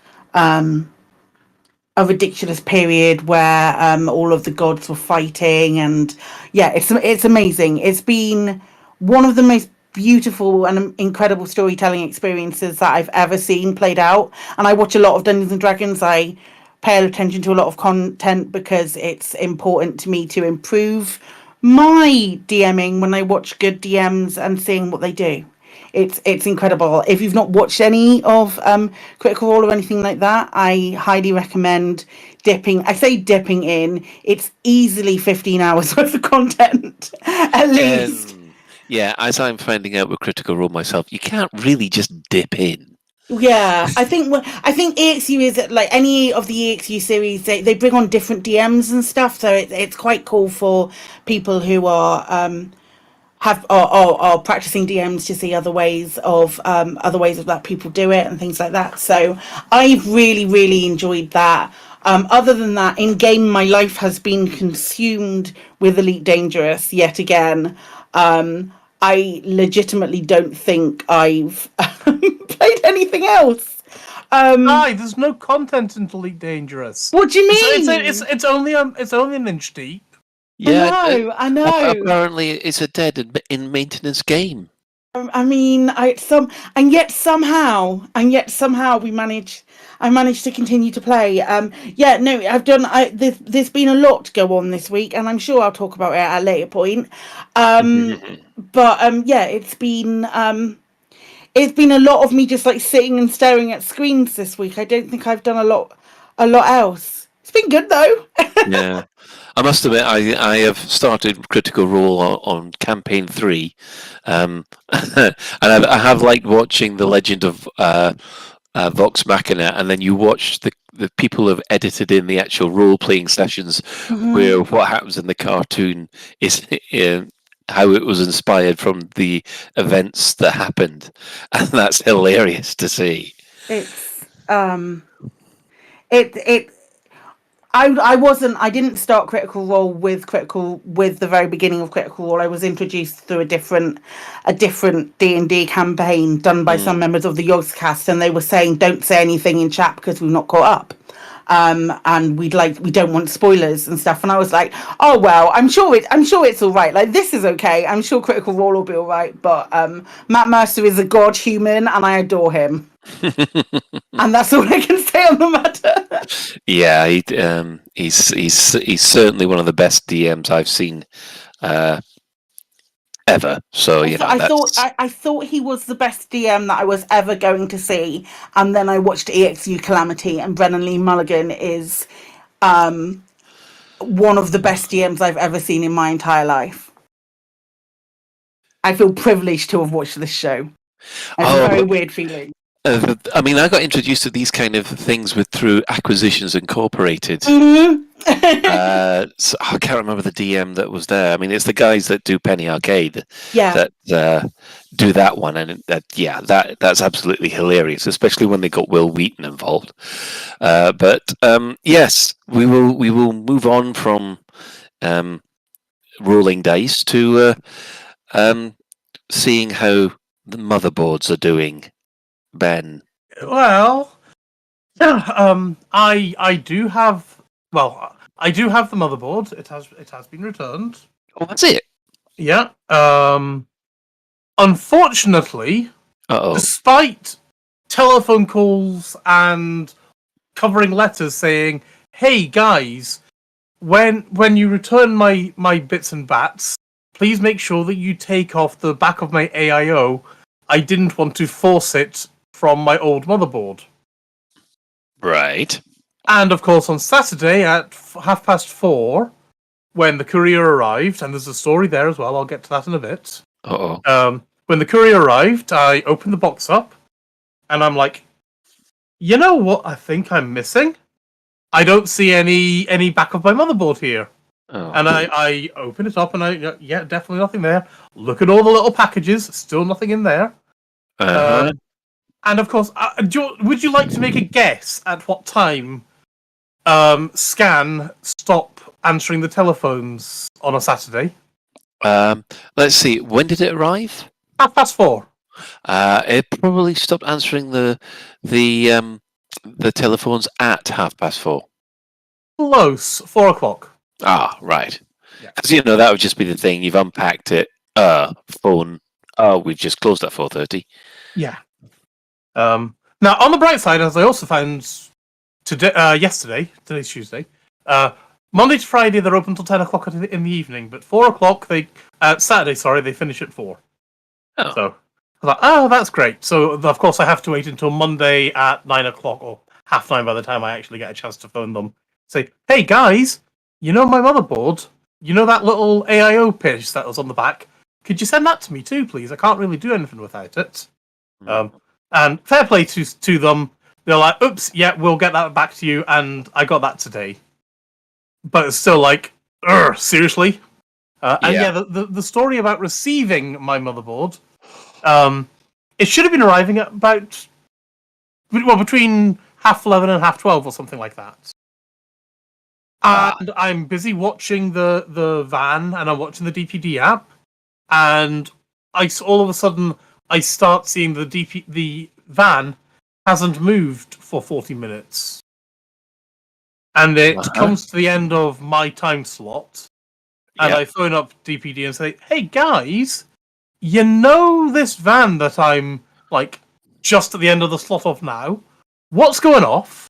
Speaker 1: period where all of the gods were fighting, and yeah, it's amazing. It's been one of the most beautiful and incredible storytelling experiences that I've ever seen played out. And I watch a lot of Dungeons and Dragons. I pay attention to a lot of content because it's important to me to improve my DMing when I watch good DMs and seeing what they do. It's incredible. If you've not watched any of Critical Role or anything like that, I highly recommend dipping in. It's easily 15 hours worth of content at least.
Speaker 24: Yeah, as I'm finding out with Critical Role myself, you can't really just dip in.
Speaker 1: Yeah, I think EXU is like any of the EXU series. They bring on different DMs and stuff, so it's quite cool for people who are practicing DMs to see other ways of that people do it and things like that. So I've really enjoyed that. Other than that, in game, my life has been consumed with Elite Dangerous yet again. I legitimately don't think I've played anything else.
Speaker 5: There's no content in Elite Dangerous.
Speaker 1: What do you mean?
Speaker 5: It's only an inch deep.
Speaker 24: Yeah,
Speaker 1: I know.
Speaker 24: Apparently, it's a dead in maintenance game.
Speaker 1: I mean, I yet somehow I managed to continue to play. I've done. There's been a lot to go on this week, and I'm sure I'll talk about it at a later point. It's been a lot of me just like sitting and staring at screens this week. I don't think I've done a lot else. It's been good though.
Speaker 24: Yeah, I must admit, I have started Critical Role on campaign 3, and I have liked watching the Legend of Vox Machina, and then you watch the people have edited in the actual role playing sessions where what happens in the cartoon is how it was inspired from the events that happened, and that's hilarious to see.
Speaker 1: I didn't start Critical Role with the very beginning of Critical Role. I was introduced through a different D&D campaign done by some members of the Yogscast, and they were saying don't say anything in chat because we've not caught up. and we don't want spoilers and stuff. And I was like, oh well, I'm sure it's all right. Like, this is okay. I'm sure Critical Role will be all right. But Matt Mercer is a god human, and I adore him. And that's all I can say on the matter.
Speaker 24: Yeah, he's certainly one of the best DMs I've seen ever. So
Speaker 1: I thought he was the best DM that I was ever going to see, and then I watched EXU Calamity, and Brennan Lee Mulligan is one of the best DMs I've ever seen in my entire life. I feel privileged to have watched this show. It's a very weird feeling.
Speaker 24: I mean, I got introduced to these kind of things through Acquisitions Incorporated.
Speaker 1: Mm-hmm.
Speaker 24: So I can't remember the DM that was there. I mean, it's the guys that do Penny Arcade that do that one, and that's absolutely hilarious, especially when they got Will Wheaton involved. But yes, we will move on from rolling dice to seeing how the motherboards are doing. Ben.
Speaker 5: Well, I do have the motherboard. It has been returned.
Speaker 24: Oh, that's it.
Speaker 5: Yeah. Unfortunately, despite telephone calls and covering letters saying, "Hey guys, when you return my bits and bats, please make sure that you take off the back of my AIO. I didn't want to force it from my old motherboard."
Speaker 24: Right.
Speaker 5: And of course, on Saturday at 4:30, when the courier arrived, and there's a story there as well, I'll get to that in a bit. When the courier arrived, I opened the box up, and I'm like, you know what I think I'm missing? I don't see any back of my motherboard here. And I open it up, and definitely nothing there. Look at all the little packages, still nothing in there. And of course, would you like to make a guess at what time Scan stopped answering the telephones on a Saturday?
Speaker 24: Let's see. When did it arrive?
Speaker 5: 4:30.
Speaker 24: It probably stopped answering the telephones at 4:30.
Speaker 5: Close. 4:00.
Speaker 24: Ah, right. Because that would just be the thing. You've unpacked it. Phone. Oh, we've just closed at 4:30.
Speaker 5: Yeah. Now, on the bright side, as I also found yesterday, today's Tuesday, Monday to Friday they're open until 10:00 in the evening, but 4:00 Saturday, they finish at 4. So I was like, oh, that's great. So of course I have to wait until Monday at 9:00 or 9:30 by the time I actually get a chance to phone them. Say, hey guys, my motherboard, that little AIO pitch that was on the back. Could you send that to me too, please? I can't really do anything without it. And fair play to them. They're like, oops, yeah, we'll get that back to you, and I got that today. But it's still like, seriously? The story about receiving my motherboard, it should have been arriving at about, between 11:30 and 12:30 or something like that. And I'm busy watching the van, and I'm watching the DPD app, and all of a sudden I start seeing the van hasn't moved for 40 minutes. And it comes to the end of my time slot. And I phone up DPD and say, hey guys, this van that I'm just at the end of the slot of now, what's going off?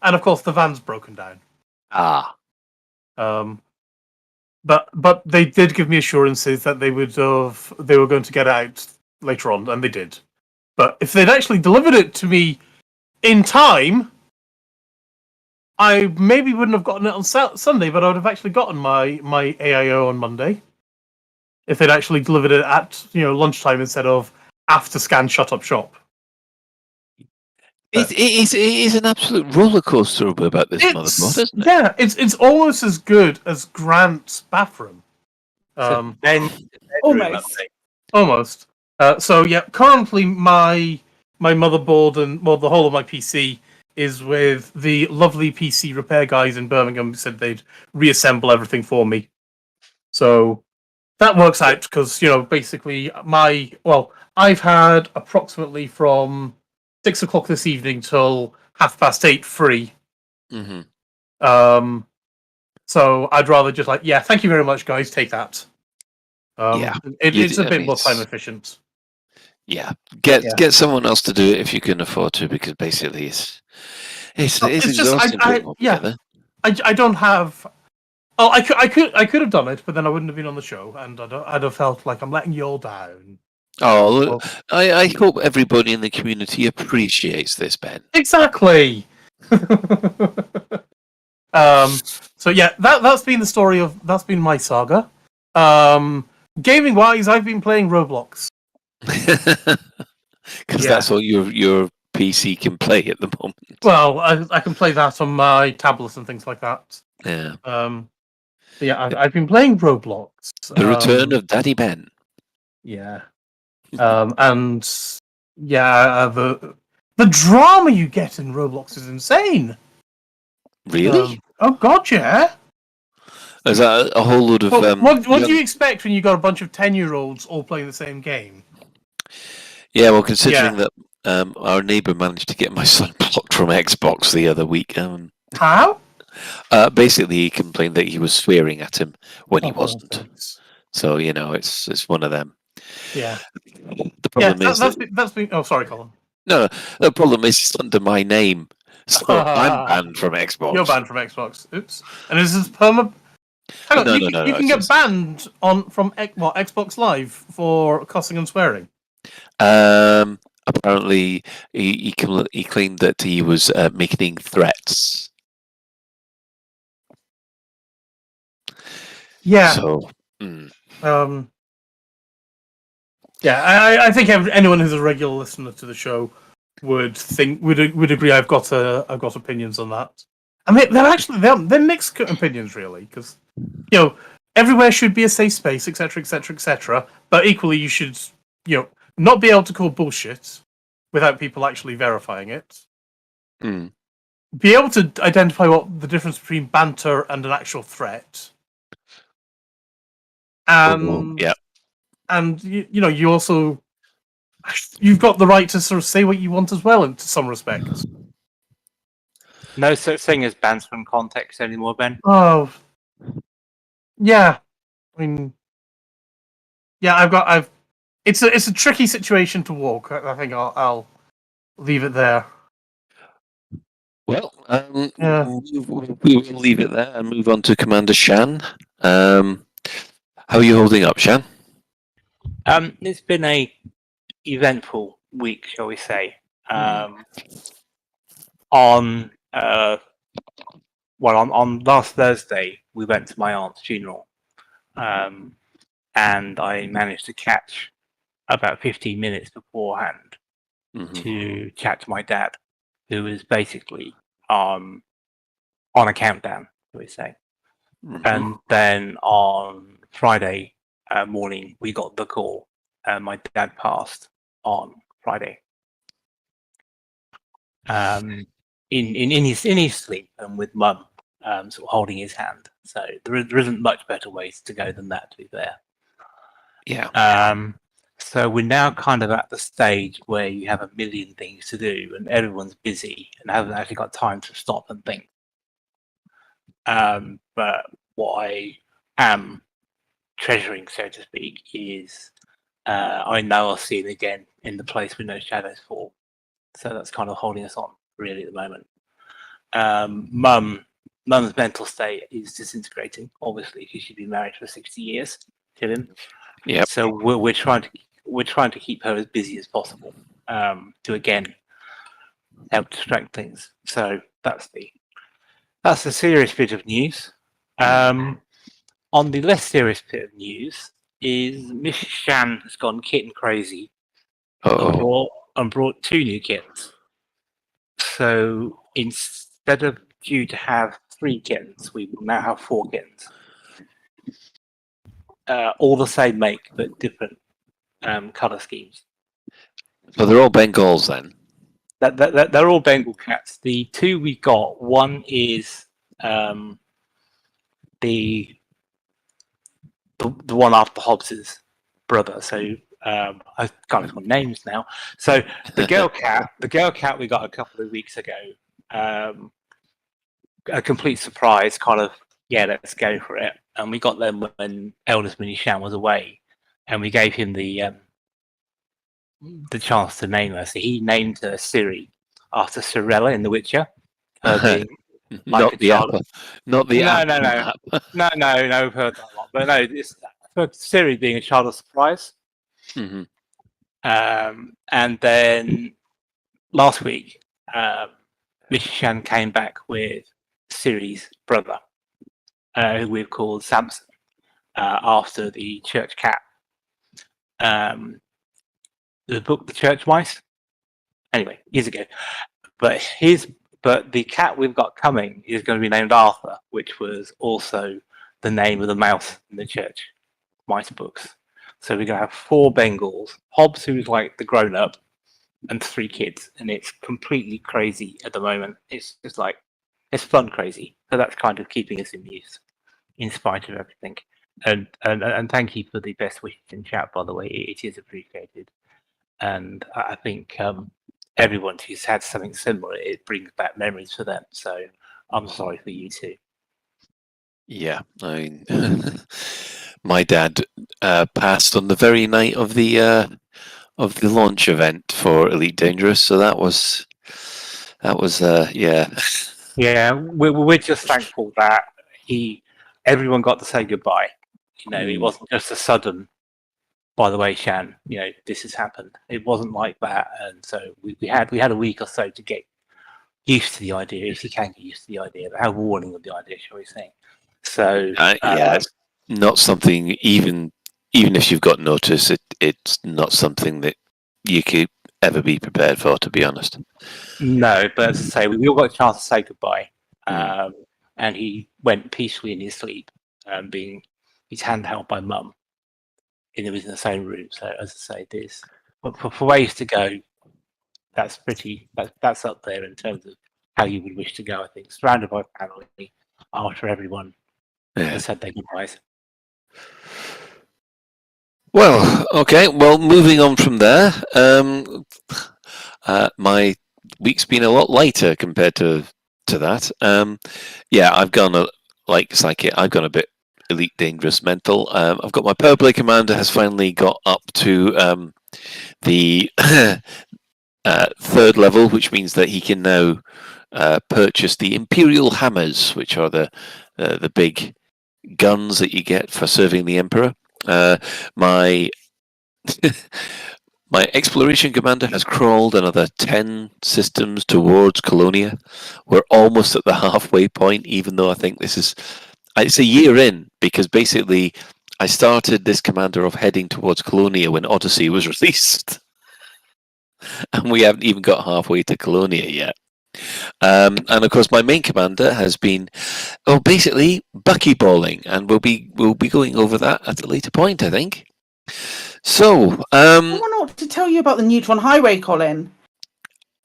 Speaker 5: And of course the van's broken down. But they did give me assurances that they were going to get out later on, and they did. But if they'd actually delivered it to me in time, I maybe wouldn't have gotten it on Sunday, but I would have actually gotten my AIO on Monday. If they'd actually delivered it at lunchtime instead of after Scan shut up shop.
Speaker 24: It is an absolute roller coaster about this motherboard, isn't it?
Speaker 5: Yeah, it's almost as good as Grant's bathroom. Almost. Currently my motherboard and the whole of my PC is with the lovely PC repair guys in Birmingham who said they'd reassemble everything for me. So that works out because, basically I've had approximately from 6:00 this evening till 8:30 free Mm-hmm. So I'd rather just thank you very much, guys. Take that. It's a bit more time efficient.
Speaker 24: Yeah, get someone else to do it if you can afford to, because basically it's exhausting putting all together.
Speaker 5: I don't have. Oh, I could have done it, but then I wouldn't have been on the show, and I'd have felt like I'm letting you all down.
Speaker 24: Oh, I hope everybody in the community appreciates this, Ben.
Speaker 5: Exactly. So yeah, that's been the story of that's been my saga. Gaming wise, I've been playing Roblox
Speaker 24: because that's all your PC can play at the moment.
Speaker 5: Well, I can play that on my tablets and things like that.
Speaker 24: Yeah.
Speaker 5: I've been playing Roblox.
Speaker 24: The return of Daddy Ben.
Speaker 5: Yeah. And the drama you get in Roblox is insane.
Speaker 24: Really?
Speaker 5: Oh God, yeah.
Speaker 24: Is that a whole load of?
Speaker 5: What do you expect when you got a bunch of 10-year-olds all playing the same game?
Speaker 24: Yeah, well, considering that our neighbour managed to get my son blocked from Xbox the other week.
Speaker 5: How?
Speaker 24: Basically, he complained that he was swearing at him when he wasn't. Thanks. So it's one of them.
Speaker 5: Yeah.
Speaker 24: The problem is
Speaker 5: that's been. Oh, sorry, Colin.
Speaker 24: No, the problem is it's under my name, so I'm banned from Xbox.
Speaker 5: You're banned from Xbox. Oops. And is this perma? Hang on,
Speaker 24: No,
Speaker 5: you can get banned from Xbox Live for cussing and swearing.
Speaker 24: Apparently, he claimed that he was making threats.
Speaker 5: Yeah.
Speaker 24: So.
Speaker 5: Yeah, I think anyone who's a regular listener to the show would agree. I've got opinions on that. I mean, they're mixed opinions, really, because everywhere should be a safe space, etc., etc., etc. But equally, you should not be able to call bullshit without people actually verifying it. Be able to identify what the difference between banter and an actual threat. And you also you've got the right to sort of say what you want as well, in some respects.
Speaker 4: No such thing as bans from context anymore, Ben.
Speaker 5: Oh, yeah. I mean, yeah. It's a tricky situation to walk. I think I'll leave it there.
Speaker 24: Well, we will leave it there and move on to Commander Shan. How are you holding up, Shan?
Speaker 4: It's been a eventful week, shall we say. On last Thursday, we went to my aunt's funeral, and I managed to catch about 15 minutes beforehand to chat to my dad, who was basically on a countdown, shall we say. And then on Friday morning, we got the call. My dad passed on Friday. In his sleep, and with Mum sort of holding his hand. So there isn't much better ways to go than that, to be fair.
Speaker 24: Yeah.
Speaker 4: So we're now kind of at the stage where you have a million things to do, and everyone's busy and haven't actually got time to stop and think. But what I am treasuring, so to speak, is I know I'll see him again in the place with no shadows fall. So that's kind of holding us on really at the moment. Mum's mental state is disintegrating, obviously, because she's been married for 60 years to him.
Speaker 24: Yeah.
Speaker 4: So we're trying to keep her as busy as possible to again help distract things. So that's the serious bit of news. On the less serious bit of news is Mrs. Shan has gone kitten crazy and brought 2 new kittens. So instead of due to have 3 kittens, we will now have 4 kittens. All the same make, but different colour schemes.
Speaker 24: So they're all Bengals then?
Speaker 4: They're all Bengal cats. The 2 we got, one is the one after Hobbs's brother. So I can't remember names now. So the girl cat we got a couple of weeks ago a complete surprise, kind of, yeah, let's go for it. And we got them when eldest Mini Shan was away, and we gave him the chance to name her. So he named her Ciri after Cirilla in The Witcher. Her being
Speaker 24: Not the apple. Not the
Speaker 4: no,
Speaker 24: apple.
Speaker 4: no, we've heard that a lot. But no, it's for Ciri being a child of surprise.
Speaker 24: Mm-hmm.
Speaker 4: And then last week, Mrs. Shan came back with Ciri's brother, who we've called Samson, after the church cat. The book, The Church Mice. Anyway, years ago. But the cat we've got coming is going to be named Arthur, which was also the name of the mouse in the church mice books. So we're going to have 4 Bengals, Hobbs, who's like the grown-up, and 3 kids, and it's completely crazy at the moment. It's just like, it's fun crazy. So that's kind of keeping us amused, in spite of everything. And thank you for the best wishes in chat, by the way. It is appreciated. And I think everyone who's had something similar, it brings back memories for them. So I'm sorry for you too.
Speaker 24: Yeah, I mean, my dad passed on the very night of the launch event for Elite Dangerous, so that was yeah.
Speaker 4: Yeah, we're just thankful that everyone got to say goodbye. You know, it wasn't just a sudden, by the way, Shan, you know, this has happened. It wasn't like that, and so we had a week or so to get used to the idea, if you can get used to the idea, but how warning of the idea, shall we say? So
Speaker 24: yeah, it's not something, even if you've got notice, it's not something that you could ever be prepared for, to be honest.
Speaker 4: No, but as I say, we all got a chance to say goodbye, and he went peacefully in his sleep, being his hand held by Mum, and it was in the same room. So as I say, this for ways to go, that's up there in terms of how you would wish to go. I think surrounded by family after everyone has said their goodbyes.
Speaker 24: Well, okay. Well, moving on from there, my week's been a lot lighter compared to that. Yeah, I've gone like Psychic. I've gone a bit Elite Dangerous mental. I've got my Power Play Commander has finally got up to the 3rd level, which means that he can now purchase the Imperial Hammers, which are the big guns that you get for serving the Emperor. My Exploration Commander has crawled another 10 systems towards Colonia. We're almost at the halfway point, even though I think it's a year in, because basically I started this commander off heading towards Colonia when Odyssey was released. And we haven't even got halfway to Colonia yet. And of course, my main commander has been, basically buckyballing, and we'll be going over that at a later point, I think. So,
Speaker 1: I want to tell you about the Neutron Highway, Colin.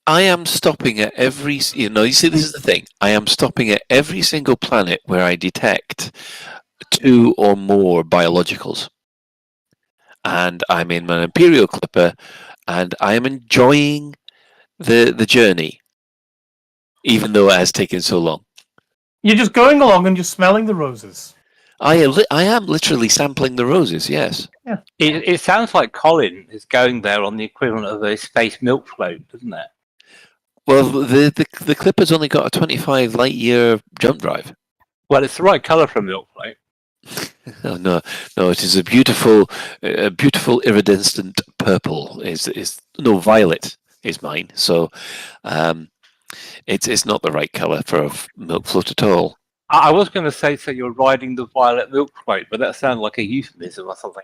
Speaker 24: I am stopping at every. You see, this is the thing. I am stopping at every single planet where I detect 2 or more biologicals, and I'm in an Imperial Clipper, and I am enjoying the journey. Even though it has taken so long.
Speaker 5: You're just going along and just smelling the roses.
Speaker 24: I am literally sampling the roses, yes.
Speaker 5: Yeah.
Speaker 4: It sounds like Colin is going there on the equivalent of a space milk float, doesn't it?
Speaker 24: Well, the Clipper's only got a 25 light year jump drive.
Speaker 4: Well, it's the right colour for a milk float.
Speaker 24: Oh, no, it is a beautiful iridescent purple. Violet is mine. So, It's not the right colour for a milk float at all.
Speaker 4: I was going to say, so you're riding the violet milk float, but that sounded like a euphemism or something.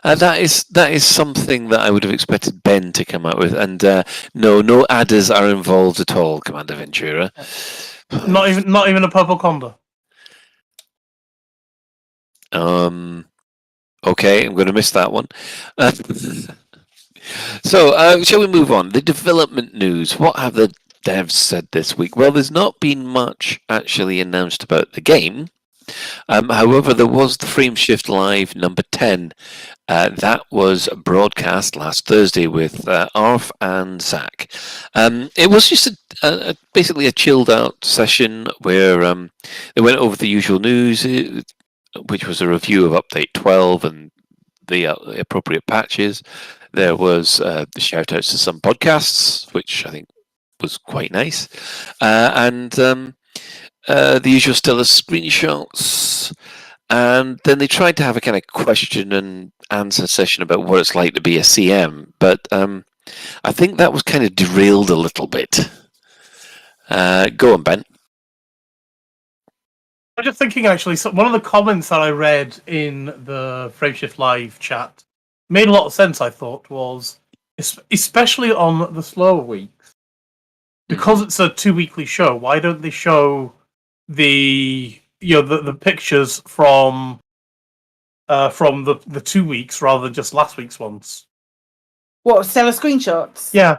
Speaker 24: That is something that I would have expected Ben to come out with, and no adders are involved at all, Commander Ventura.
Speaker 5: Not even a purple condor.
Speaker 24: Okay, I'm going to miss that one. So, shall we move on? The development news. What have the devs said this week? Well, there's not been much actually announced about the game. However, there was the Frameshift Live number 10. That was broadcast last Thursday with Arf and Zach. It was just basically a chilled out session where they went over the usual news, which was a review of Update 12 and the appropriate patches. There was the shout-outs to some podcasts, which I think was quite nice. And the usual stellar screenshots. And then they tried to have a kind of question and answer session about what it's like to be a CM. But I think that was kind of derailed a little bit. Go on, Ben.
Speaker 5: I'm just thinking, actually, so one of the comments that I read in the Frameshift Live chat made a lot of sense, I thought, was, especially on the slower weeks, because it's a 2-weekly show, why don't they show the pictures from the 2 weeks rather than just last week's ones?
Speaker 1: What, stellar screenshots?
Speaker 5: Yeah.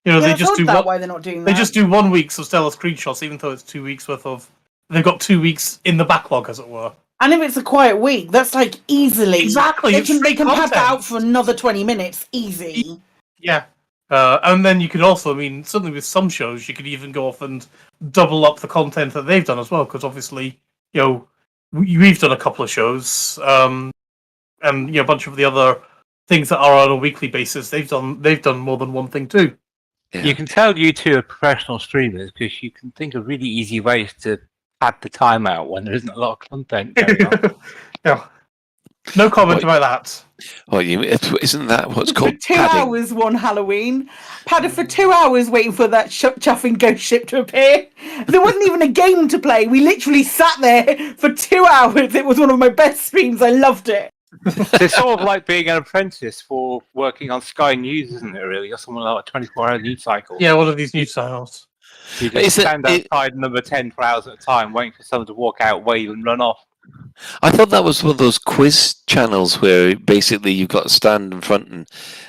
Speaker 5: They
Speaker 1: I
Speaker 5: just
Speaker 1: thought
Speaker 5: do
Speaker 1: that why they're not doing that.
Speaker 5: They just do 1 week's of stellar screenshots, even though it's 2 weeks worth of. They've got 2 weeks in the backlog, as it were.
Speaker 1: And if it's a quiet week, that's like easily.
Speaker 5: Exactly.
Speaker 1: They can pad that out for another 20 minutes, easy.
Speaker 5: Yeah. And then you could also, certainly with some shows, you could even go off and double up the content that they've done as well, because obviously, we've done a couple of shows, and a bunch of the other things that are on a weekly basis, they've done more than one thing too.
Speaker 4: Yeah. You can tell you two are professional streamers because you can think of really easy ways to pad the time out when there isn't a lot of content going on.
Speaker 5: Yeah. No comment about that.
Speaker 24: Well, isn't that what's called
Speaker 1: for 2
Speaker 24: padding?
Speaker 1: hours one Halloween. Padded for 2 hours waiting for that chuffing ghost ship to appear. There wasn't even a game to play. We literally sat there for 2 hours. It was one of my best streams. I loved it.
Speaker 4: It's sort of like being an apprentice for working on Sky News, isn't it, really? Or someone like a 24-hour news cycle.
Speaker 5: Yeah, one of these news cycles.
Speaker 4: You just stand outside number 10 for hours at a time, waiting for someone to walk out, wave, and run off.
Speaker 24: I thought that was one of those quiz channels where basically you've got to stand in front and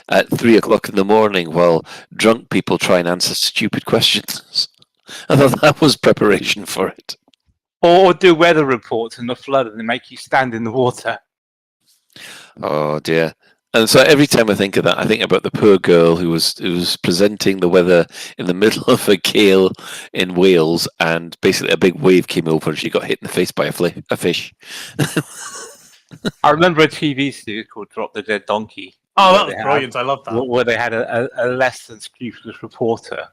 Speaker 24: at 3 o'clock in the morning while drunk people try and answer stupid questions. I thought that was preparation for it.
Speaker 4: Or do weather reports in the flood and they make you stand in the water.
Speaker 24: Oh dear. And so every time I think of that, I think about the poor girl who was presenting the weather in the middle of a gale in Wales, and basically a big wave came over and she got hit in the face by a fish.
Speaker 4: I remember a TV series called Drop the Dead Donkey.
Speaker 5: Oh, that was brilliant. I love that.
Speaker 4: Where they had a less than scrupulous reporter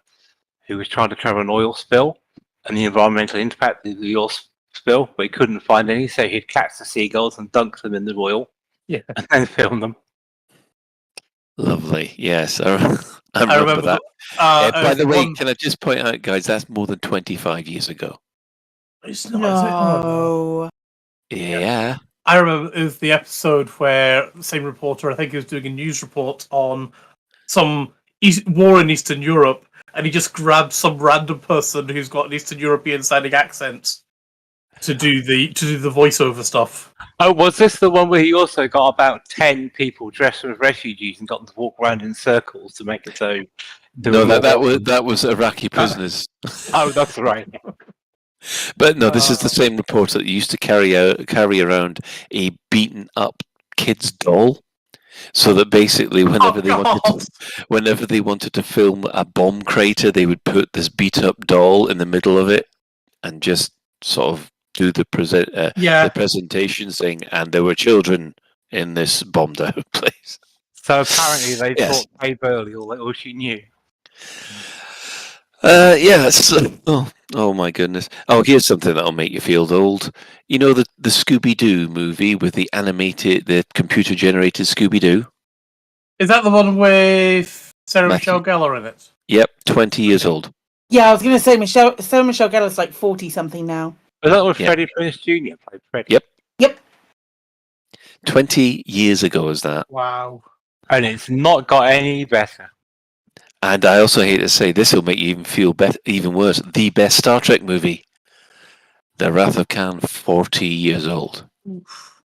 Speaker 4: who was trying to cover an oil spill and the environmental impact of the oil spill, but he couldn't find any, so he'd catch the seagulls and dunk them in the oil.
Speaker 5: Yeah.
Speaker 4: And then film them.
Speaker 24: Lovely. Yes, I remember that. By the way, can I just point out, guys, that's more than 25 years ago.
Speaker 5: It's not, is it? Oh.
Speaker 24: Yeah.
Speaker 5: I remember it was the episode where the same reporter, I think he was doing a news report on some war in Eastern Europe, and he just grabbed some random person who's got an Eastern European sounding accent to do the voiceover stuff.
Speaker 4: Oh, was this the one where he also got about 10 people dressed as refugees and got them to walk around in circles to make it so?
Speaker 24: No, that was Iraqi prisoners.
Speaker 4: Oh, that's right.
Speaker 24: But no, this is the same reporter that used to carry around a beaten up kid's doll, so that basically whenever they wanted to film a bomb crater, they would put this beat up doll in the middle of it and just sort of do the presentation thing, and there were children in this bombed out place.
Speaker 4: So apparently they taught Kay Burley all she knew.
Speaker 24: Yes. Oh my goodness. Oh, here's something that'll make you feel old. You know the Scooby-Doo movie with the computer-generated Scooby-Doo?
Speaker 5: Is that the one with Sarah Michelle Gellar in it?
Speaker 24: Yep, 20 years old.
Speaker 1: Yeah, I was going to say Sarah Michelle Gellar's like 40-something now.
Speaker 4: Was that what Freddie Prinze Jr. played Freddie?
Speaker 24: Yep. 20 years ago is that.
Speaker 5: Wow.
Speaker 4: And it's not got any better.
Speaker 24: And I also hate to say, this will make you even feel even worse. The best Star Trek movie, The Wrath of Khan, 40 years old.
Speaker 5: Oof.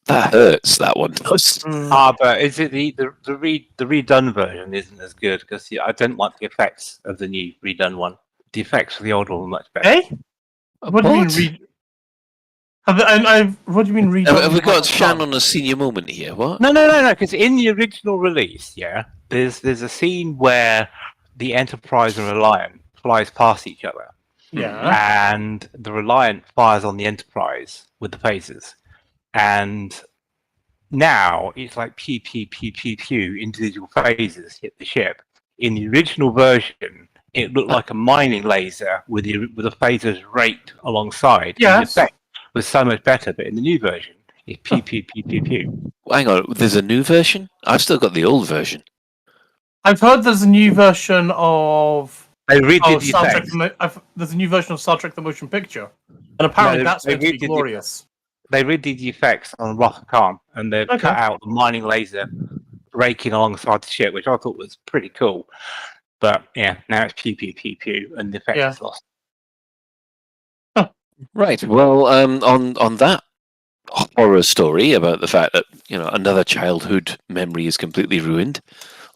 Speaker 24: That hurts, that one does.
Speaker 4: But is it the redone version isn't as good, because I don't like the effects of the new redone one. The effects for the old one were much better.
Speaker 5: Eh? What do you mean what do you mean read?
Speaker 24: Have we got Shan on a senior moment here? What?
Speaker 4: No. Because in the original release, there's a scene where the Enterprise and Reliant flies past each other.
Speaker 5: Yeah.
Speaker 4: And the Reliant fires on the Enterprise with the phasers. And now it's like pew, pew, pew, pew, pew, individual phasers hit the ship. In the original version, it looked like a mining laser with the phasers raked alongside.
Speaker 5: Yes.
Speaker 4: The effect was so much better, but in the new version, it's pew, pew, pew, pew, pew.
Speaker 24: Hang on, there's a new version? I've still got the old version.
Speaker 5: I've heard there's a new version of.
Speaker 4: They redid the
Speaker 5: Star Trek.
Speaker 4: effects.
Speaker 5: There's a new version of Star Trek: The Motion Picture, and apparently that's going to be glorious.
Speaker 4: They redid the effects on Wrath Khan, and they've cut out the mining laser raking alongside the ship, which I thought was pretty cool. But yeah, now it's pew, pew, pew, pew, and the effect is lost.
Speaker 24: Right. Well, on that horror story about the fact that another childhood memory is completely ruined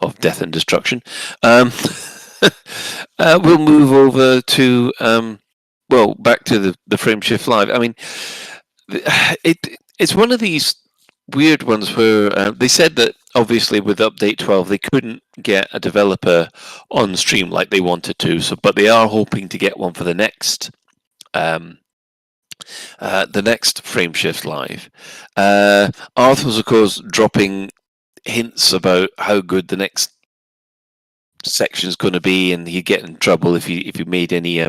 Speaker 24: of death and destruction, we'll move over to back to the Frameshift Live. I mean, it's one of these weird ones where they said that obviously with update 12 they couldn't get a developer on stream like they wanted to. But they are hoping to get one for the next Frameshift Live. Arthur's, of course, dropping hints about how good the next section is going to be, and he'd get in trouble if you made any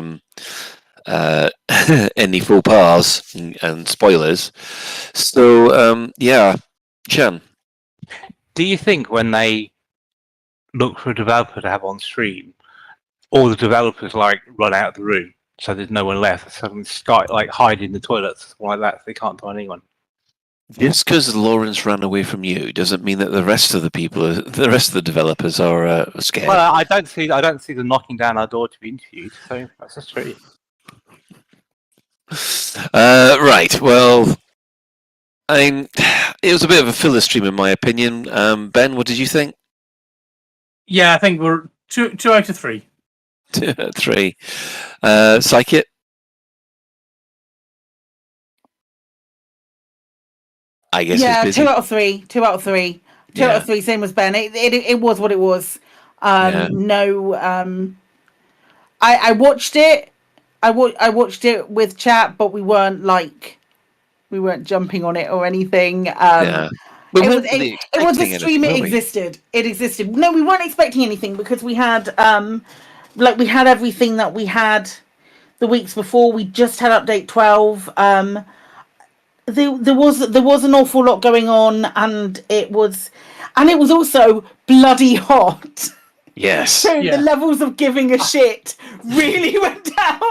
Speaker 24: any faux pas and spoilers. So Shan,
Speaker 4: do you think when they look for a developer to have on stream, all the developers run out of the room? So there's no one left. Suddenly, hide in the toilets, like that. So they can't find anyone.
Speaker 24: Just because Lawrence ran away from you doesn't mean that the rest of the developers are scared.
Speaker 4: Well, I don't see them knocking down our door to be interviewed. So that's just true.
Speaker 24: Right. Well, it was a bit of a filler stream in my opinion. Ben, what did you think?
Speaker 5: Yeah, I think we're 2 out of 3.
Speaker 24: 2 out of 3. Psychic? I guess
Speaker 1: yeah,
Speaker 24: busy.
Speaker 1: 2 out of 3. 2 out of 3. 2 out of 3. Same as Ben. It was what it was. No. I watched it. I watched it with chat, but we weren't jumping on it or anything. It was a stream. It existed. It existed. No, we weren't expecting anything because we had we had everything that we had the weeks before. We just had update 12. There was an awful lot going on, and it was also bloody hot.
Speaker 24: Yes.
Speaker 1: So the levels of giving a shit really went down.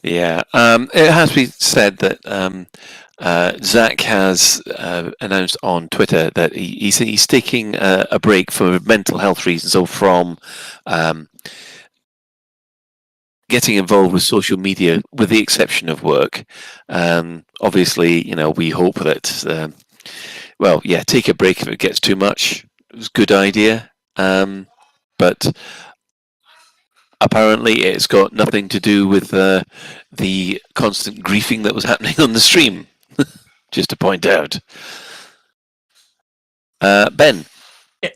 Speaker 24: Yeah. It has to be said that Zach has announced on Twitter that he's taking a break for mental health reasons, so from getting involved with social media, with the exception of work. Obviously, we hope that, take a break if it gets too much. It was a good idea. But apparently it's got nothing to do with the constant griefing that was happening on the stream. Just to point out. Ben?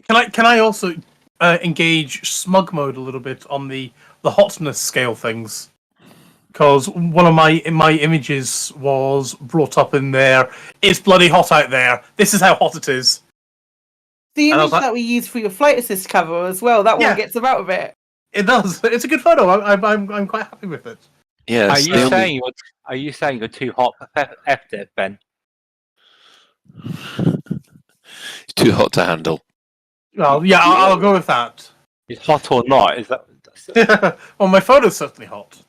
Speaker 5: Can I also engage smug mode a little bit on the hotness scale things? Because one of my images was brought up in there. It's bloody hot out there. This is how hot it is.
Speaker 1: The image that we used for your flight assist cover as well. That one gets about of it.
Speaker 5: It does. It's a good photo. I'm quite happy with it.
Speaker 24: Yeah.
Speaker 4: Are you saying you're too hot for FDev, Ben?
Speaker 24: It's too hot to handle.
Speaker 5: Well, yeah, I'll go with that.
Speaker 4: It's hot or not? Is that?
Speaker 5: Well, my photo's certainly hot.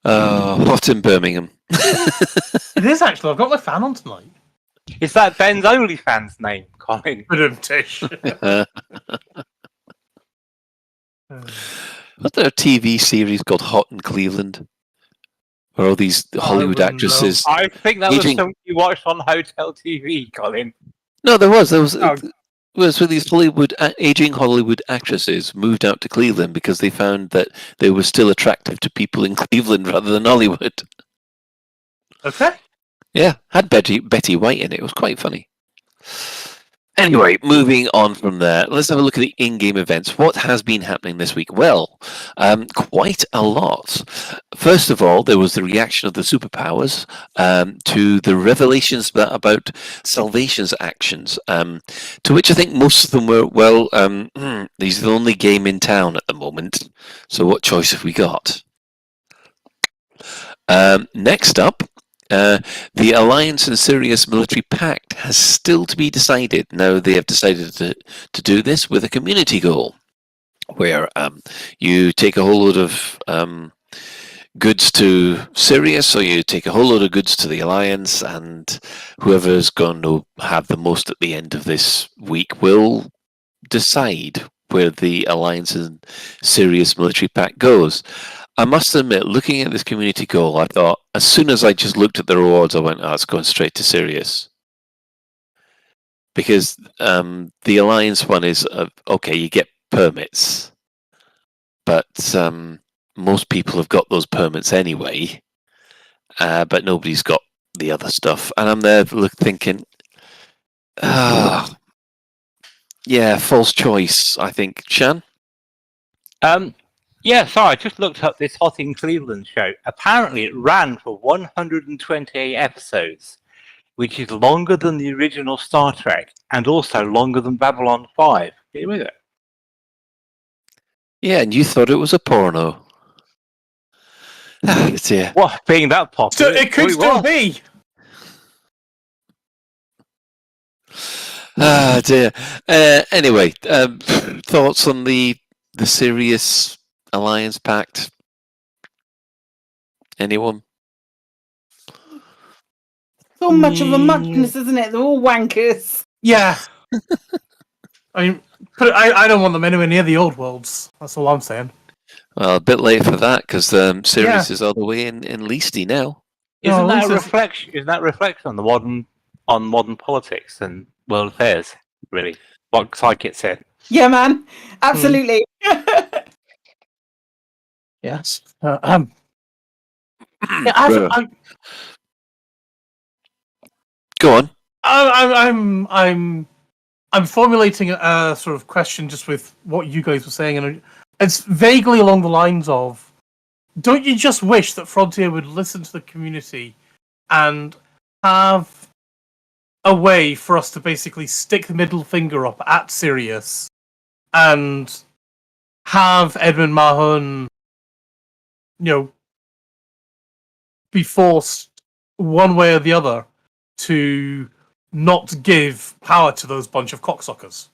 Speaker 24: Hot in Birmingham.
Speaker 5: It is actually. I've got my fan on tonight.
Speaker 4: Is that Ben's OnlyFans name, Colin?
Speaker 5: Tish.
Speaker 24: Was there a TV series called Hot in Cleveland? Where all these Hollywood actresses...
Speaker 4: I think that was something you watched on Hotel TV, Colin.
Speaker 24: No, there was. There was So these aging Hollywood actresses moved out to Cleveland because they found that they were still attractive to people in Cleveland rather than Hollywood.
Speaker 5: Okay.
Speaker 24: Yeah, had Betty White in it. It was quite funny. Anyway, moving on from there, let's have a look at the in-game events. What has been happening this week? Well, quite a lot. First of all, there was the reaction of the superpowers to the revelations about Salvation's actions, to which I think most of them were, well, these are the only game in town at the moment, so what choice have we got? Next up, the Alliance and Sirius military pact has still to be decided. Now, they have decided to do this with a community goal, where you take a whole load of goods to Sirius, or you take a whole load of goods to the Alliance, and whoever's going to have the most at the end of this week will decide where the Alliance and Sirius military pact goes. I must admit, looking at this community goal, I thought, as soon as I just looked at the rewards, I went, it's going straight to Sirius. Because the Alliance one is, okay, you get permits. But most people have got those permits anyway. But nobody's got the other stuff. And I'm there thinking, yeah, false choice, I think. Shan?
Speaker 4: Yeah, sorry, I just looked up this Hot in Cleveland show. Apparently it ran for 128 episodes, which is longer than the original Star Trek, and also longer than Babylon 5. Get with it?
Speaker 24: Yeah, and you thought it was a porno. Dear.
Speaker 4: What, being that popular?
Speaker 5: So it could still be.
Speaker 24: Dear. Anyway, thoughts on the Sirius Alliance Pact? Anyone?
Speaker 1: So much of a muchness, isn't it? They're all wankers.
Speaker 5: Yeah. I mean, I don't want them anywhere near the old worlds. That's all I'm saying.
Speaker 24: Well, a bit late for that, because Sirius is all the way in Leasty now.
Speaker 4: Isn't that a reflection? Is that reflection on modern politics and world affairs? Really, what Psychic said.
Speaker 1: Yeah, man, absolutely.
Speaker 5: Yes.
Speaker 24: Go on.
Speaker 5: I'm formulating a sort of question just with what you guys were saying, and it's vaguely along the lines of, don't you just wish that Frontier would listen to the community and have a way for us to basically stick the middle finger up at Sirius and have Edmund Mahon, be forced one way or the other to not give power to those bunch of cocksuckers?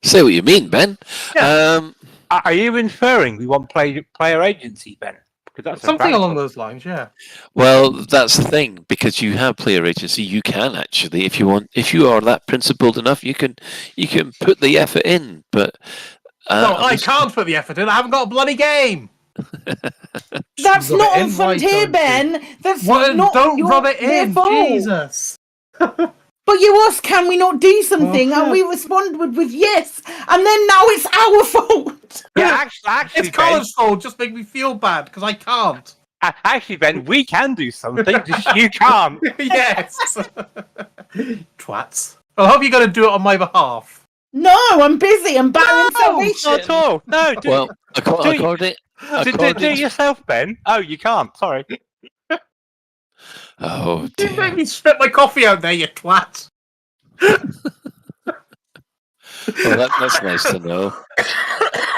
Speaker 24: Say what you mean, Ben.
Speaker 5: Yeah.
Speaker 4: Are you inferring we want player agency, Ben? Because that's
Speaker 5: something along those lines, yeah.
Speaker 24: Well, that's the thing, because you have player agency. You can actually, if you are that principled enough, you can put the effort in. But
Speaker 5: no, I can't put the effort in. I haven't got a bloody game.
Speaker 1: That's not on Frontier, Ben. That's not
Speaker 5: don't
Speaker 1: your,
Speaker 5: rub it in,
Speaker 1: fault.
Speaker 5: Jesus.
Speaker 1: But you asked, can we not do something? And we responded with yes. And then now it's our fault.
Speaker 4: Yeah, actually,
Speaker 5: it's Colin's fault. Just make me feel bad because I can't.
Speaker 4: Actually, Ben, we can do something. Just you can't.
Speaker 5: Yes. Twats. I hope you're going to do it on my behalf.
Speaker 1: No, I'm busy. I'm battling Salvation.
Speaker 4: Not at all. No,
Speaker 24: well, according
Speaker 4: do it yourself, Ben. Oh, you can't. Sorry.
Speaker 24: Oh, dear.
Speaker 5: You made me spit my coffee out there, you twat.
Speaker 24: Well, that's nice to know.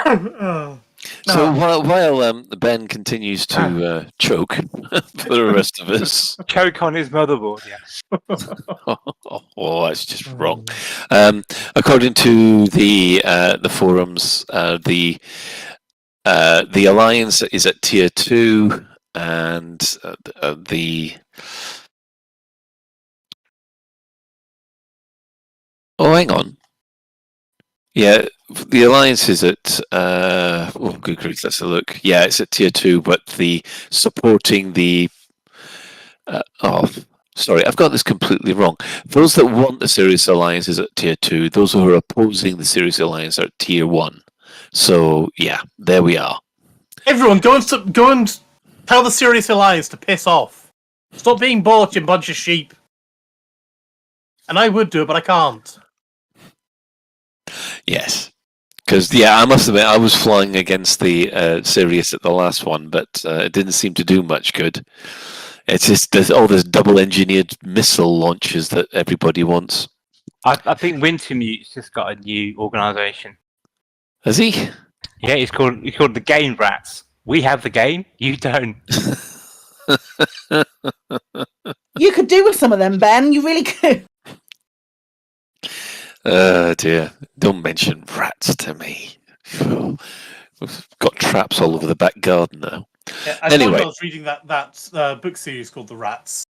Speaker 5: Oh,
Speaker 24: so while Ben continues to choke for the rest of us,
Speaker 4: choke on his motherboard, yes.
Speaker 24: Oh, that's just wrong. According to the forums, the Alliance is at tier 2, and the hang on. Yeah, the Alliance is at good grief, let's have a look. Yeah, it's at tier 2, but the supporting the Sorry, I've got this completely wrong. Those that want the Serious Alliance is at tier 2. Those who are opposing the Serious Alliance are at tier 1. So yeah, there we are.
Speaker 5: Everyone, go and tell the Serious Alliance to piss off. Stop being bought, you bunch of sheep. And I would do it, but I can't.
Speaker 24: Yes. Because, I must admit, I was flying against the Sirius at the last one, but it didn't seem to do much good. It's just there's all this double-engineered missile launches that everybody wants.
Speaker 4: I think Wintermute's just got a new organisation.
Speaker 24: Has he?
Speaker 4: Yeah, he's called the Game Rats. We have the game, you don't.
Speaker 1: You could do with some of them, Ben. You really could.
Speaker 24: Dear. Don't mention rats to me. We've got traps all over the back garden now.
Speaker 5: Yeah, I
Speaker 24: anyway.
Speaker 5: I was reading that book series called The Rats.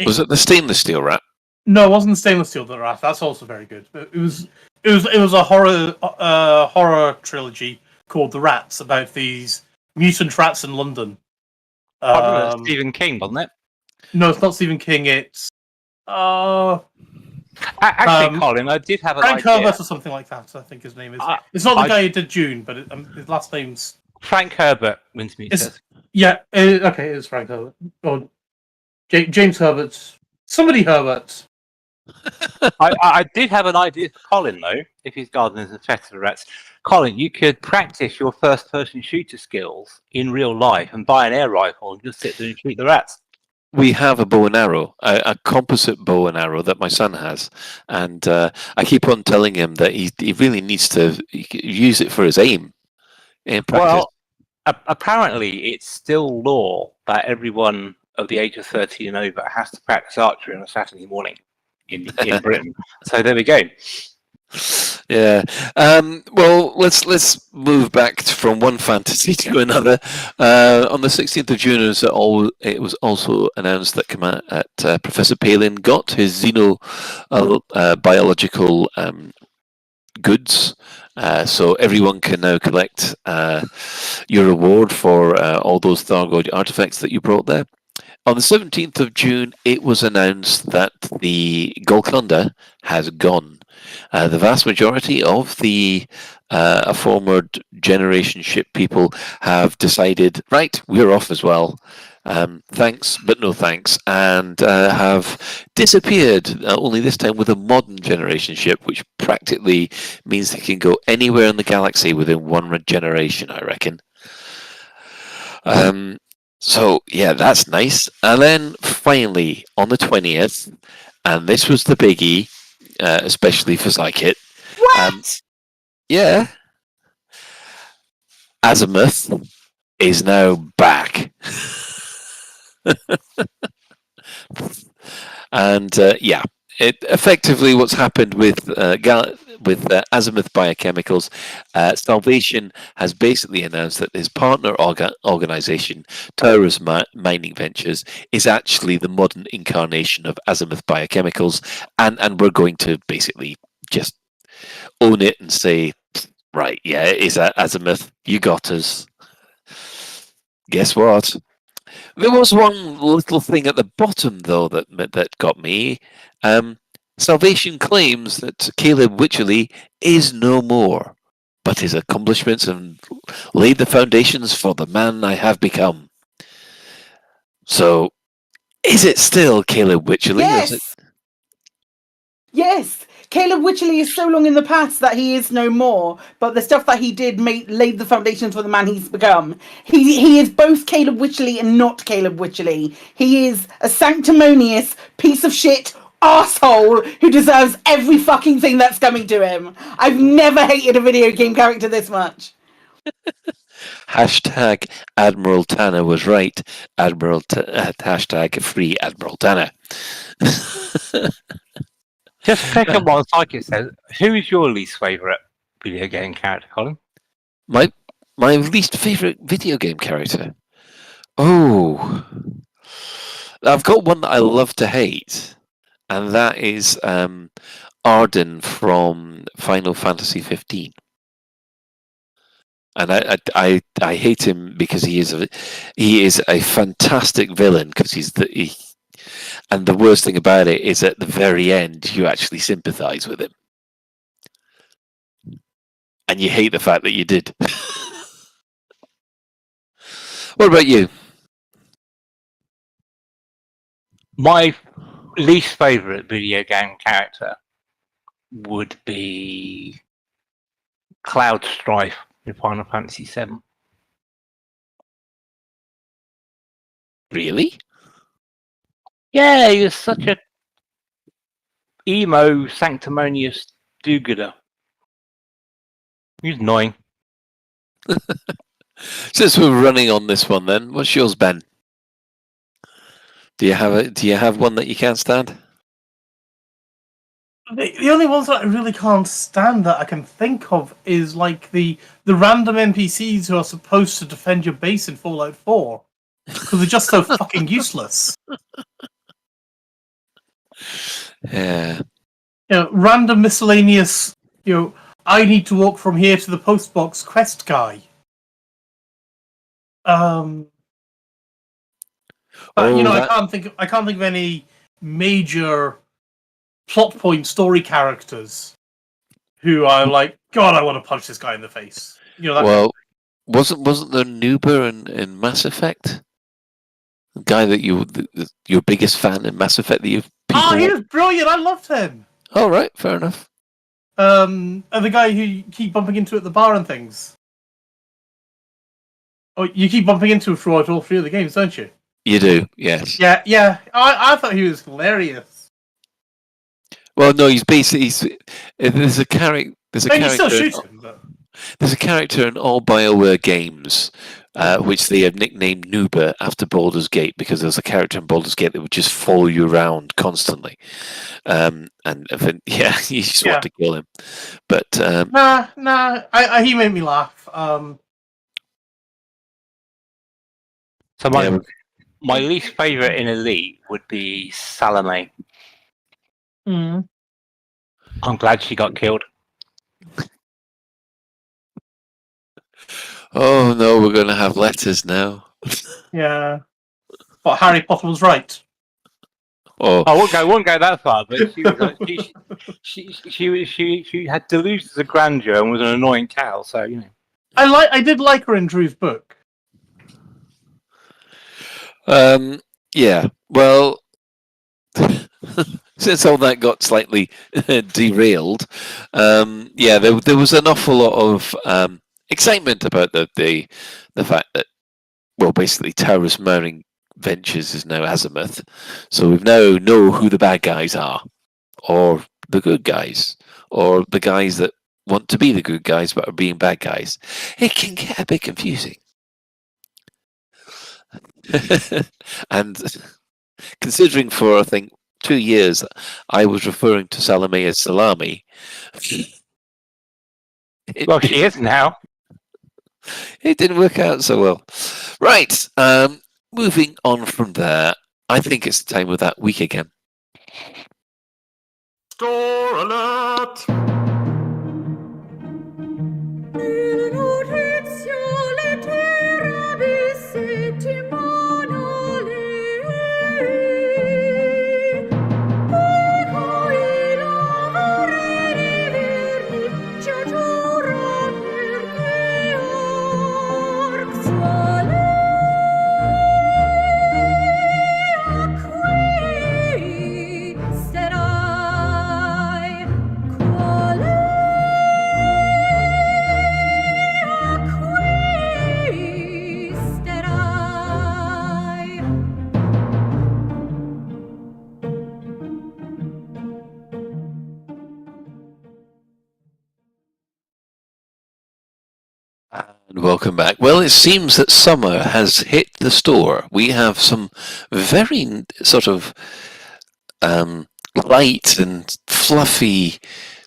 Speaker 24: Was it the stainless steel rat?
Speaker 5: No, it wasn't the stainless steel The Rat. That's also very good. It was a horror trilogy called The Rats about these mutant rats in London.
Speaker 4: Stephen King, wasn't it?
Speaker 5: No, it's not Stephen King. It's
Speaker 4: actually, Colin, I did have an
Speaker 5: Frank
Speaker 4: idea.
Speaker 5: Herbert or something like that. I think his name is. It's not the guy who did Dune, but his last name's
Speaker 4: Frank Herbert. Wintermute says.
Speaker 5: Yeah. Okay, it's Frank Herbert. Or James Herbert. Somebody Herbert.
Speaker 4: I did have an idea for Colin, though, if his garden is infested with rats. Colin, you could practice your first-person shooter skills in real life and buy an air rifle and just sit there and shoot the rats.
Speaker 24: We have a bow and arrow, a composite bow and arrow that my son has, and I keep on telling him that he really needs to use it for his aim in practice.
Speaker 4: Well, apparently it's still law that everyone of the age of 30 and over has to practice archery on a Saturday morning in Britain. So there we go.
Speaker 24: Yeah. Well, let's move back from one fantasy to another. On the 16th of June, it was also announced that Professor Palin got his biological goods. So everyone can now collect your reward for all those Thargoid artifacts that you brought there. On the 17th of June, it was announced that the Golconda has gone. The vast majority of the former generation ship people have decided, right, we're off as well. Thanks, but no thanks, and have disappeared, only this time with a modern generation ship, which practically means they can go anywhere in the galaxy within one generation, I reckon. So, yeah, that's nice. And then, finally, on the 20th, and this was the biggie, especially for Psychit.
Speaker 1: What?
Speaker 24: Yeah. Azimuth is now back. And, effectively what's happened with Azimuth Biochemicals, Salvation has basically announced that his partner organization, Taurus Mining Ventures, is actually the modern incarnation of Azimuth Biochemicals, and we're going to basically just own it and say, right, yeah, it is Azimuth, you got us. Guess what? There was one little thing at the bottom, though, that got me. Salvation claims that Caleb Wycherley is no more, but his accomplishments have laid the foundations for the man I have become. So, is it still Caleb Wycherley?
Speaker 1: Yes. Yes. Caleb Wycherley is so long in the past that he is no more, but the stuff that he did laid the foundations for the man he's become. He is both Caleb Wycherley and not Caleb Wycherley. He is a sanctimonious piece of shit asshole who deserves every fucking thing that's coming to him. I've never hated a video game character this much.
Speaker 24: Hashtag Admiral Tanner was right. Hashtag free Admiral Tanner.
Speaker 4: Just pick up what Psychic says. Who is your least favourite video game character, Colin?
Speaker 24: My least favourite video game character? Oh. I've got one that I love to hate, and that is Arden from Final Fantasy 15. And I hate him because he is a fantastic villain, because And the worst thing about it is at the very end, you actually sympathise with him. And you hate the fact that you did. What about you?
Speaker 4: My least favourite video game character would be Cloud Strife in Final Fantasy VII.
Speaker 24: Really?
Speaker 4: Yeah, he was such a emo, sanctimonious do-gooder. He's annoying.
Speaker 24: Since we're running on this one, then what's yours, Ben? Do you have one that you can't stand?
Speaker 5: The only ones that I really can't stand that I can think of is like the random NPCs who are supposed to defend your base in Fallout 4 because they're just so fucking useless.
Speaker 24: Yeah.
Speaker 5: Random miscellaneous. I need to walk from here to the post box quest guy. But I can't think of any major plot point story characters who are like, God, I want to punch this guy in the face.
Speaker 24: Wasn't there Nuber in Mass Effect? The guy that your biggest fan in Mass Effect that you.
Speaker 5: He was brilliant. I loved him.
Speaker 24: All right, fair enough.
Speaker 5: And the guy who you keep bumping into at the bar and things. Oh, you keep bumping into him throughout all three of the games, don't you?
Speaker 24: You do, yes.
Speaker 5: Yeah. I thought he was hilarious.
Speaker 24: Well, no, he's basically there's a character.
Speaker 5: You still shoot him, but...
Speaker 24: There's a character in all BioWare games, which they have nicknamed Nuber after Baldur's Gate because there's a character in Baldur's Gate that would just follow you around constantly, and you just want to kill him. But
Speaker 5: nah, he made me laugh.
Speaker 4: So my least favourite in Elite would be Salome.
Speaker 5: Mm.
Speaker 4: I'm glad she got killed.
Speaker 24: Oh no, we're going to have letters now.
Speaker 5: Yeah, but Harry Potter was right.
Speaker 24: Oh,
Speaker 4: I won't go that far, but she had delusions of grandeur and was an annoying cow. So
Speaker 5: I did like her in Drew's book.
Speaker 24: Yeah. Well, since all that got slightly derailed, there was an awful lot of excitement about the fact that, well, basically Taurus Mounting Ventures is now Azimuth, so we now know who the bad guys are, or the good guys, or the guys that want to be the good guys but are being bad guys. It can get a bit confusing. And considering for, I think, 2 years I was referring to Salome as Salami.
Speaker 4: Well, she is now.
Speaker 24: It didn't work out so well. Right, moving on from there, I think it's time with that week again.
Speaker 6: Store alert!
Speaker 24: And welcome back. Well, it seems that summer has hit the store. We have some very sort of light and fluffy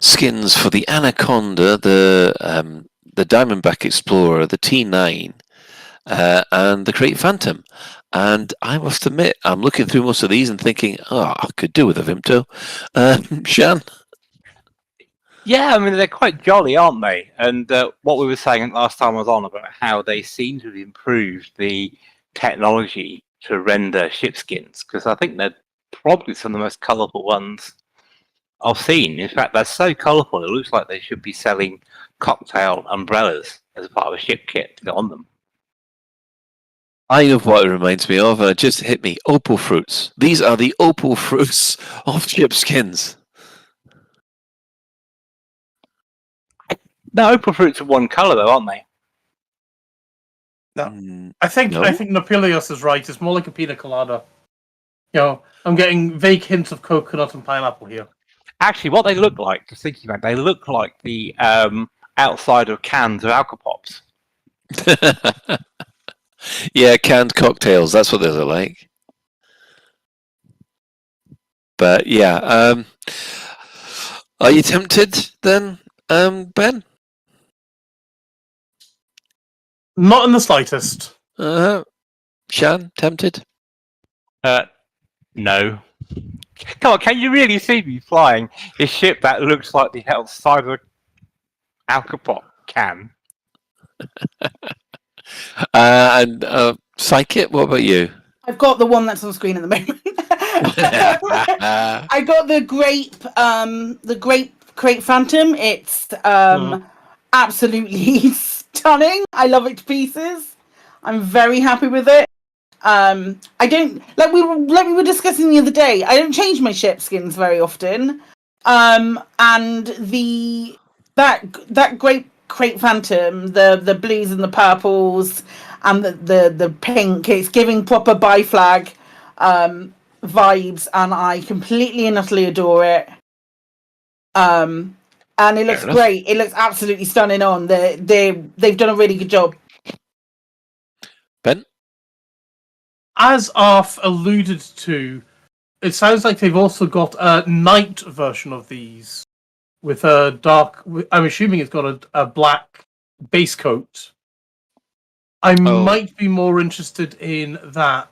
Speaker 24: skins for the Anaconda, the Diamondback Explorer, the T9, and the Crate Phantom. And I must admit, I'm looking through most of these and thinking, I could do with a Vimto. Shan?
Speaker 4: Yeah, I mean, they're quite jolly, aren't they? And what we were saying last time I was on about how they seem to have improved the technology to render ship skins, because I think they're probably some of the most colourful ones I've seen. In fact, they're so colourful, it looks like they should be selling cocktail umbrellas as a part of a ship kit to go on them.
Speaker 24: I know what it reminds me of. It just hit me. Opal fruits. These are the opal fruits of ship skins.
Speaker 4: No, opal fruits are one colour, though, aren't they?
Speaker 5: No. I think Nopilios is right. It's more like a pina colada. I'm getting vague hints of coconut and pineapple here.
Speaker 4: Actually, what they look like, just thinking about it, they look like the outside of cans of Alka-Pops.
Speaker 24: Yeah, canned cocktails. That's what they look like. But yeah, are you tempted then, Ben?
Speaker 5: Not in the slightest.
Speaker 24: Shan, tempted?
Speaker 4: No. Come on, can you really see me flying a ship that looks like the outside of an Alka-Pop can?
Speaker 24: And Psychic, what about you?
Speaker 1: I've got the one that's on screen at the moment. I got the grape crate phantom. It's absolutely stunning. I love it to pieces. I'm very happy with it. I don't like we were discussing the other day. I don't change my ship skins very often. And that grape crate phantom, the blues and the purples and the pink, it's giving proper bi-flag vibes, and I completely and utterly adore it. And it looks great. It looks absolutely stunning on. They've done a really good job.
Speaker 24: Ben?
Speaker 5: As Arf alluded to, it sounds like they've also got a night version of these with a dark. I'm assuming it's got a black base coat. I might be more interested in that.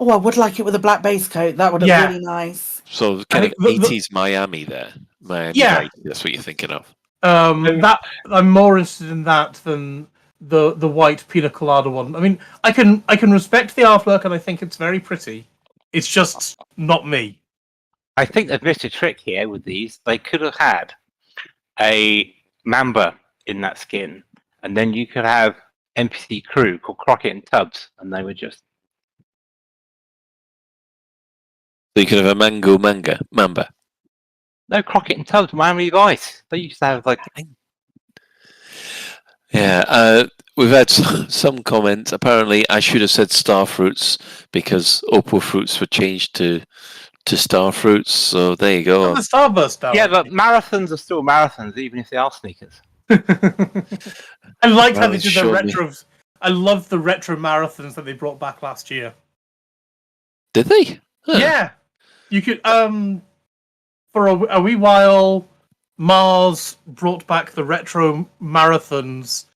Speaker 1: Oh, I would like it with a black base coat. That would have been really nice.
Speaker 24: So kind of 80s Miami there. Miami,
Speaker 5: Yeah.
Speaker 24: that's what you're thinking of.
Speaker 5: That I'm more interested in that than the white pina colada one. I mean, I can respect the artwork, and I think it's very pretty. It's just not me.
Speaker 4: I think they've missed a trick here with these. They could have had a Mamba in that skin, and then you could have NPC crew called Crockett and Tubbs, and they were just.
Speaker 24: So you could have a Mamba.
Speaker 4: No, Crockett and Tubbs, Miami Vice. They used to have like.
Speaker 24: Yeah, we've had some comments. Apparently, I should have said star fruits because opal fruits were changed to star fruits. So there you go.
Speaker 5: The starburst down.
Speaker 4: Yeah, but marathons are still marathons, even if they are sneakers.
Speaker 5: I liked how they did the retros. I loved the retro marathons that they brought back last year.
Speaker 24: Did they? Huh.
Speaker 5: Yeah, you could. For a wee while, Mars brought back the retro marathons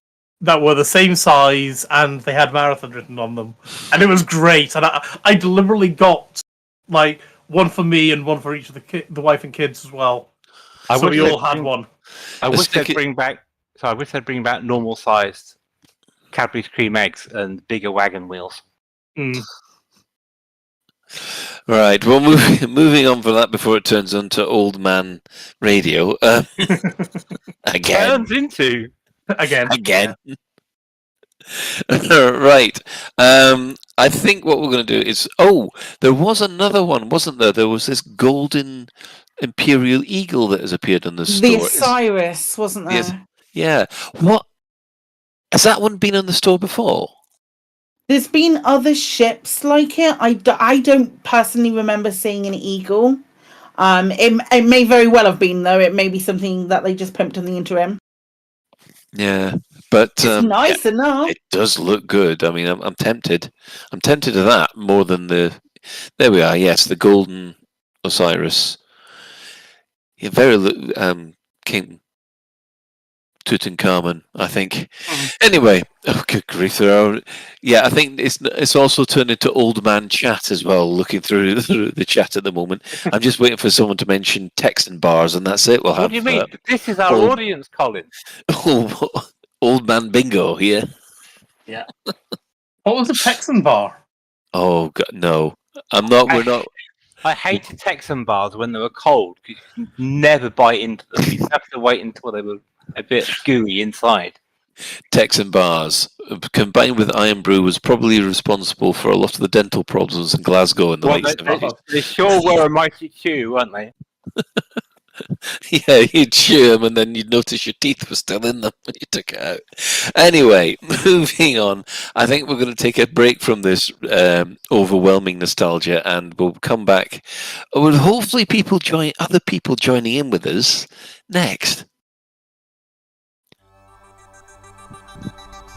Speaker 5: that were the same size, and they had marathon written on them, and it was great. And I deliberately got like one for me and one for each of the wife and kids as well. So we all had one.
Speaker 4: I wish they'd bring back normal sized Cadbury's cream eggs and bigger wagon wheels.
Speaker 24: Right. Well, moving on from that before it turns into old man radio. Again.
Speaker 4: Turns into
Speaker 5: again.
Speaker 24: Right. I think what we're going to do is. Oh, there was another one, wasn't there? There was this golden Imperial Eagle that has appeared on the store.
Speaker 1: The Osiris, wasn't there?
Speaker 24: Yes. Yeah. What has that one been on the store before?
Speaker 1: There's been other ships like it. I don't personally remember seeing an eagle. It may very well have been, though. It may be something that they just pimped in the interim.
Speaker 24: Yeah, but
Speaker 1: it's nice enough.
Speaker 24: It does look good. I mean, I'm tempted. I'm tempted to that more than the. There we are. Yes, the golden Osiris. Yeah, very King Tutankhamun, I think. Anyway, oh good grief! Yeah, I think it's also turned into old man chat as well. Looking through the chat at the moment, I'm just waiting for someone to mention Texan bars, and that's it. We'll have.
Speaker 4: What do you mean? This is our audience, Colin.
Speaker 24: Old man bingo here.
Speaker 5: Yeah. What was a Texan bar?
Speaker 24: Oh God, no! I'm not. We're not.
Speaker 4: I hated Texan bars when they were cold because you could never bite into them. You have to wait until they were a bit gooey inside.
Speaker 24: Texan bars, combined with Iron Brew, was probably responsible for a lot of the dental problems in Glasgow in the late 70s.
Speaker 4: They sure were a mighty chew, weren't they?
Speaker 24: Yeah, you'd chew them and then you'd notice your teeth were still in them when you took it out. Anyway, moving on. I think we're going to take a break from this overwhelming nostalgia, and we'll come back with hopefully other people joining in with us next.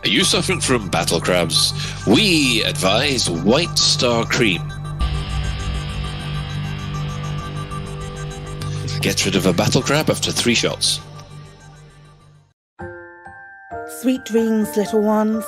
Speaker 24: Are you suffering from battle crabs? We advise White Star Cream. Gets rid of a battle crab after 3 shots.
Speaker 1: Sweet dreams, little ones.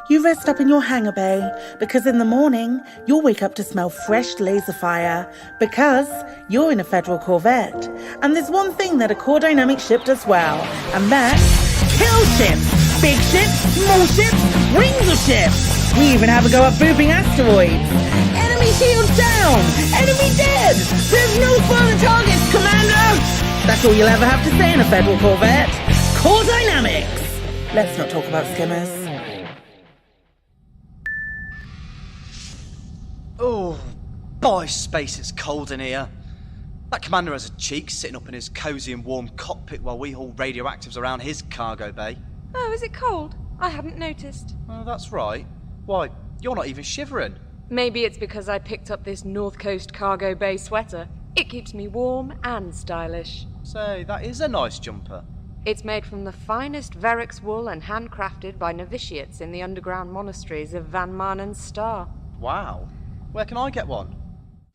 Speaker 1: You rest up in your hangar bay, because in the morning you'll wake up to smell fresh laser fire, because you're in a Federal Corvette. And there's one thing that a core dynamic ship does well, and that's kill ships. Big ships, small ships, rings of ships. We even have a go at booping asteroids. Enemy shields down! Enemy dead! There's no further targets, Commander! That's all you'll ever have to say in a Federal Corvette. Core dynamics! Let's not talk about skimmers.
Speaker 7: Oh, boy, space, it's cold in here. That commander has a cheek sitting up in his cosy and warm cockpit while we haul radioactives around his cargo bay.
Speaker 9: Oh, is it cold? I hadn't noticed.
Speaker 7: Oh, that's right. Why, you're not even shivering.
Speaker 9: Maybe it's because I picked up this North Coast cargo bay sweater. It keeps me warm and stylish.
Speaker 7: Say, that is a nice jumper.
Speaker 9: It's made from the finest Verrex wool and handcrafted by novitiates in the underground monasteries of Van Maanen's Star.
Speaker 7: Wow. Where can I get one?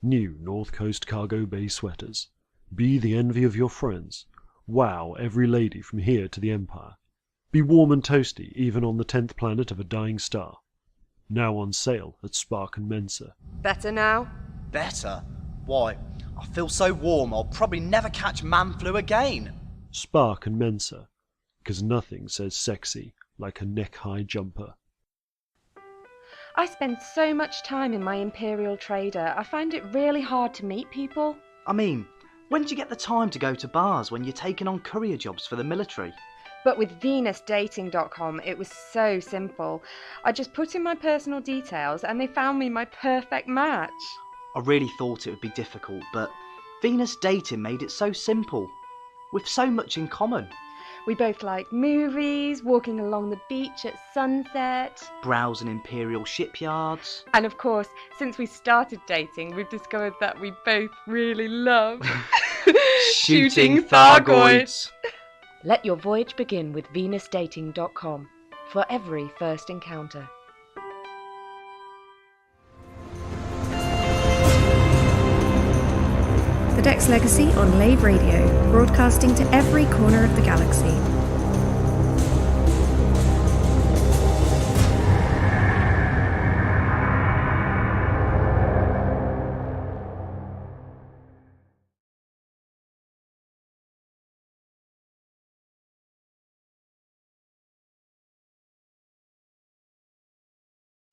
Speaker 10: New North Coast cargo bay sweaters. Be the envy of your friends. Wow every lady from here to the Empire. Be warm and toasty even on the 10th planet of a dying star. Now on sale at Spark and Mensa.
Speaker 9: Better now?
Speaker 7: Better? Why, I feel so warm I'll probably never catch man flu again.
Speaker 10: Spark and Mensa, because nothing says sexy like a neck-high jumper.
Speaker 9: I spend so much time in my Imperial Trader, I find it really hard to meet people.
Speaker 7: I mean, when do you get the time to go to bars when you're taking on courier jobs for the military?
Speaker 9: But with VenusDating.com, it was so simple. I just put in my personal details and they found me my perfect match.
Speaker 7: I really thought it would be difficult, but Venus Dating made it so simple. With so much in common.
Speaker 9: We both like movies, walking along the beach at sunset,
Speaker 7: browsing Imperial shipyards.
Speaker 9: And of course, since we started dating, we've discovered that we both really love shooting Thargoids. Let your voyage begin with VenusDating.com for every first encounter.
Speaker 8: The Dex Legacy on Lave Radio, broadcasting to every corner of the galaxy.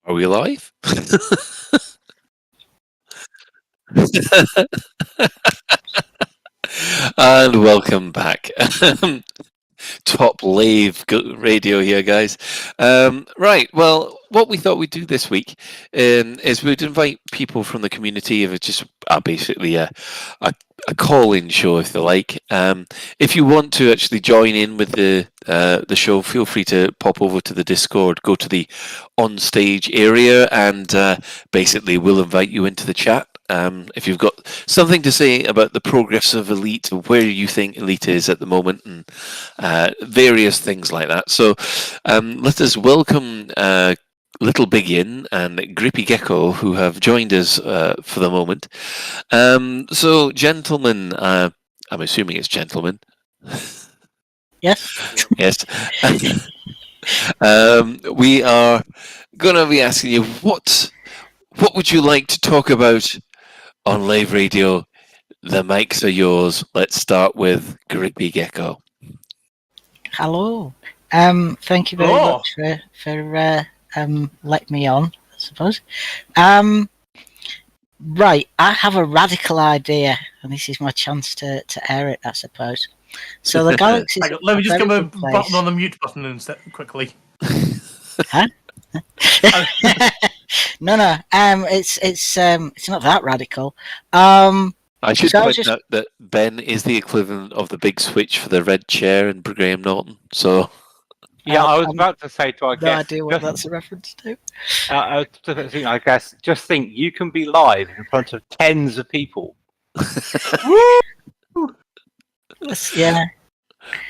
Speaker 24: Are we live? And welcome back. Top Lave radio here, guys. Right, well, what we thought we'd do this week is we'd invite people from the community. If it's just basically a call-in show, if they like. If you want to actually join in with the show, feel free to pop over to the Discord, go to the on-stage area, and basically we'll invite you into the chat. If you've got something to say about the progress of Elite, where you think Elite is at the moment, and various things like that. So let us welcome Little Big In and Grippy Gecko, who have joined us for the moment. So, gentlemen, I'm assuming it's gentlemen.
Speaker 11: Yes.
Speaker 24: Yes. We are going to be asking you what would you like to talk about on Lave Radio. The mics are yours. Let's start with Grippy Gecko.
Speaker 11: Hello. Thank you very much for letting me on, I suppose. Right, I have a radical idea, and this is my chance to air it, I suppose. So the galaxy.
Speaker 5: Let me just give a button on the mute button instead quickly.
Speaker 11: Huh? No. It's not that radical.
Speaker 24: I should
Speaker 11: so I was
Speaker 24: point
Speaker 11: just-
Speaker 24: out that Ben is the equivalent of the big switch for the red chair in Graham Norton. So.
Speaker 4: Yeah, I was about to say to our
Speaker 11: no
Speaker 4: guests.
Speaker 11: idea what that's a reference to.
Speaker 4: I guess just think you can be live in front of tens of people.
Speaker 11: Yeah.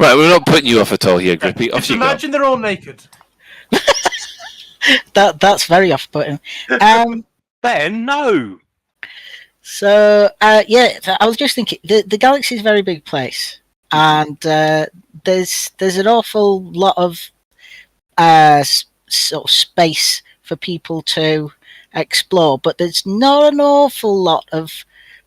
Speaker 24: Right, we're not putting you off at all here, Grippy. Off
Speaker 5: Just
Speaker 24: you go.
Speaker 5: imagine they're all naked.
Speaker 11: That's very off-putting.
Speaker 4: Ben, no.
Speaker 11: So yeah, I was just thinking the galaxy is a very big place, and there's an awful lot of sort of space for people to explore, but there's not an awful lot of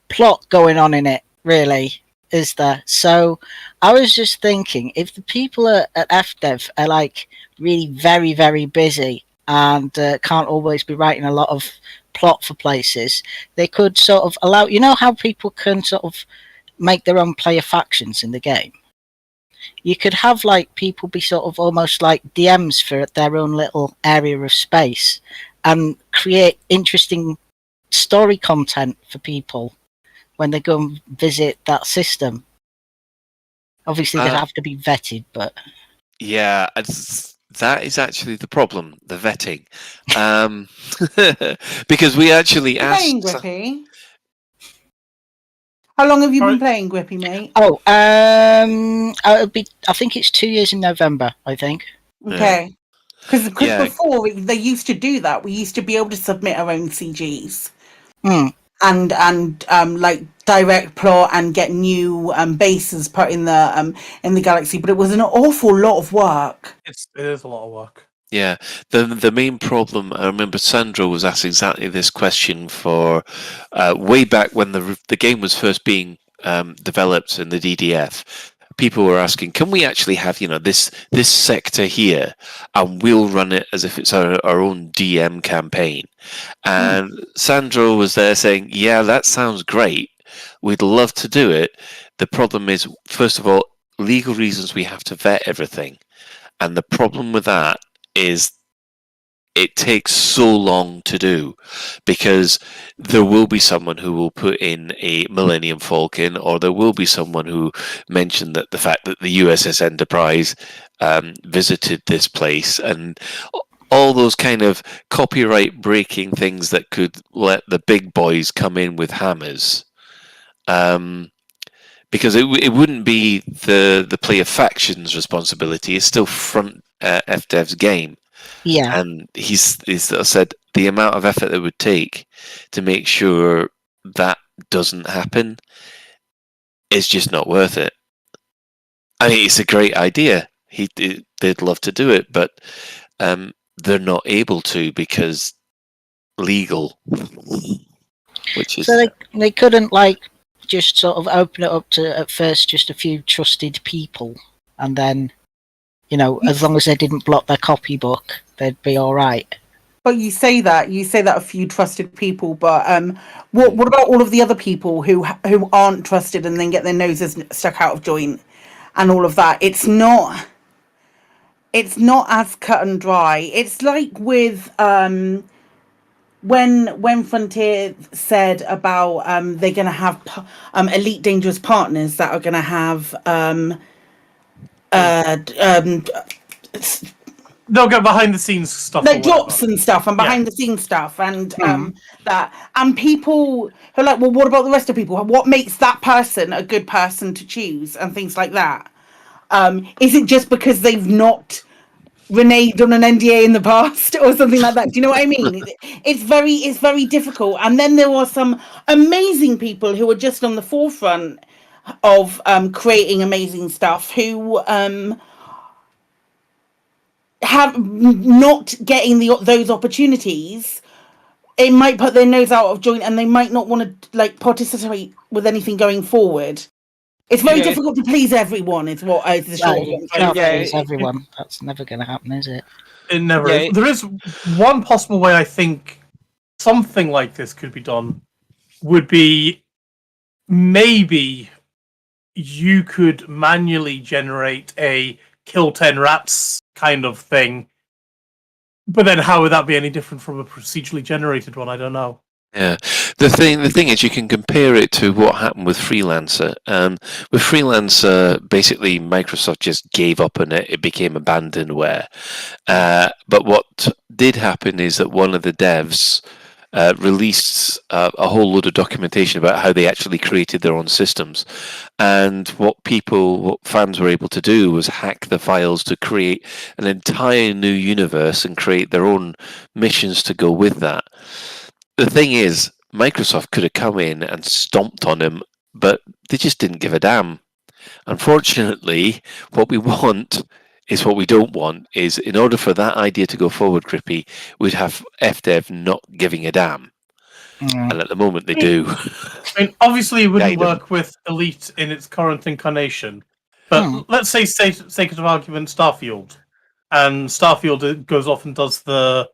Speaker 11: plot going on in it, really, is there? So I was just thinking, if the people at FDev are like really very, very busy and can't always be writing a lot of plot for places, they could sort of allow, you know how people can sort of make their own player factions in the game? You could have like people be sort of almost like DMs for their own little area of space and create interesting story content for people when they go and visit that system. Obviously they'd have to be vetted, but
Speaker 24: Yeah, that is actually the problem, the vetting. Because we actually
Speaker 1: Playing
Speaker 24: asked...
Speaker 1: Grippy? How long have you been playing Grippy, mate?
Speaker 11: Oh, I think it's 2 years in November, I think.
Speaker 1: Okay. Because before they used to do that. We used to be able to submit our own CGs. And like direct plot and get new bases put in the galaxy, but it was an awful lot of work.
Speaker 5: It is a lot of work.
Speaker 24: Yeah, the main problem, I remember Sandro was asking exactly this question for way back when the game was first being developed in the DDF. People were asking, can we actually have, this sector here, and we'll run it as if it's our own DM campaign? And Sandro was there saying, yeah, that sounds great. We'd love to do it. The problem is, first of all, legal reasons we have to vet everything. And the problem with that is it takes so long to do, because there will be someone who will put in a Millennium Falcon, or there will be someone who mentioned that the fact that the USS Enterprise visited this place, and all those kind of copyright breaking things that could let the big boys come in with hammers. Because it wouldn't be the player faction's responsibility. It's still front FDev's game.
Speaker 11: Yeah.
Speaker 24: And he's said the amount of effort it would take to make sure that doesn't happen is just not worth it. I mean, it's a great idea. They'd love to do it, but they're not able to because legal. Which is
Speaker 11: so they couldn't like just sort of open it up to at first just a few trusted people, and then as long as they didn't block their copybook, they'd be all right.
Speaker 1: But you say that a few trusted people, but what about all of the other people who aren't trusted and then get their noses stuck out of joint and all of that? It's not as cut and dry. It's like with when Frontier said about they're going to have elite dangerous partners that are going to have
Speaker 5: they'll go behind the scenes stuff,
Speaker 1: like drops and stuff, and behind the scenes stuff, and that, and people who are like, well, what about the rest of people? What makes that person a good person to choose, and things like that? Is it just because they've not reneged on an NDA in the past or something like that? Do you know what I mean? It's very difficult. And then there are some amazing people who are just on the forefront of creating amazing stuff who have not getting those opportunities. It might put their nose out of joint, and they might not want to participate with anything going forward. It's very difficult to please everyone. Is what is the short.
Speaker 11: You can't please everyone. That's never going to happen, is it?
Speaker 5: It never is. There is one possible way I think something like this could be done. would be maybe you could manually generate a kill 10 rats kind of thing. But then how would that be any different from a procedurally generated one? I don't know.
Speaker 24: Yeah, the thing is, you can compare it to what happened with Freelancer. With Freelancer, basically Microsoft just gave up on it; it became abandonware. But what did happen is that one of the devs released a whole load of documentation about how they actually created their own systems, and what fans were able to do was hack the files to create an entire new universe and create their own missions to go with that. The thing is, Microsoft could have come in and stomped on him, but they just didn't give a damn. Unfortunately, what we want is what we don't want, is in order for that idea to go forward, Grippy, we'd have FDev not giving a damn. And at the moment they do.
Speaker 5: I mean, obviously it wouldn't work with Elite in its current incarnation, but let's say, sake of argument, Starfield. And Starfield goes off and does the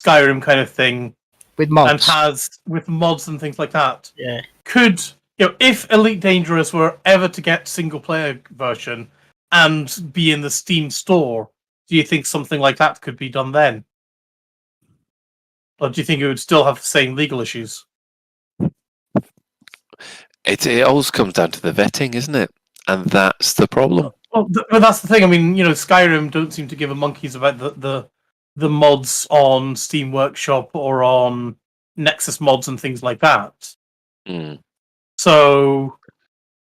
Speaker 5: Skyrim kind of thing,
Speaker 11: with mods,
Speaker 5: and has with mods and things like that.
Speaker 11: Yeah.
Speaker 5: Could if Elite Dangerous were ever to get single player version and be in the Steam store, do you think something like that could be done then? Or do you think it would still have the same legal issues?
Speaker 24: It always comes down to the vetting, isn't it? And that's the problem.
Speaker 5: Well, but that's the thing. I mean, Skyrim don't seem to give a monkeys about the mods on Steam Workshop or on Nexus mods and things like that. So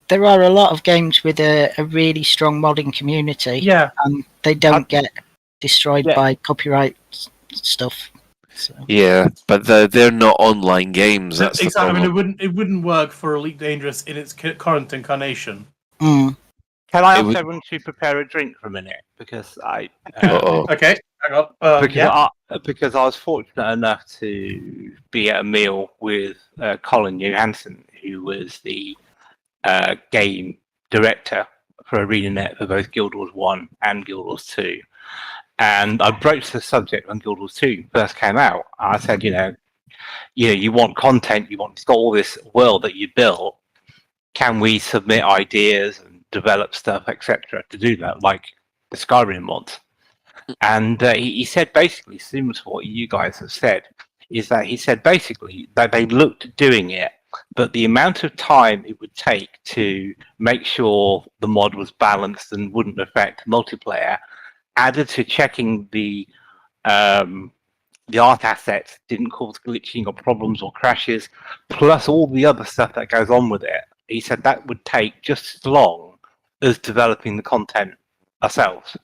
Speaker 11: there are a lot of games with a really strong modding community.
Speaker 5: Yeah,
Speaker 11: and they don't get destroyed by copyright stuff. So.
Speaker 24: Yeah, but they're not online games. That's
Speaker 5: exactly.
Speaker 24: The problem.
Speaker 5: I mean, it wouldn't work for Elite Dangerous in its current incarnation.
Speaker 4: Can I ask everyone to prepare a drink for a minute? Because I
Speaker 5: okay, hang on.
Speaker 4: Because I was fortunate enough to be at a meal with Colin Johansson, who was the game director for ArenaNet for both Guild Wars 1 and Guild Wars 2. And I broached the subject when Guild Wars 2 first came out. I said, you want content, it's got all this world that you built. Can we submit ideas and develop stuff, etc., to do that, like the Skyrim mods? And he said basically similar to what you guys have said, is that he said basically that they looked at doing it, but the amount of time it would take to make sure the mod was balanced and wouldn't affect multiplayer, added to checking the art assets didn't cause glitching or problems or crashes, plus all the other stuff that goes on with it. He said that would take just as long as developing the content ourselves.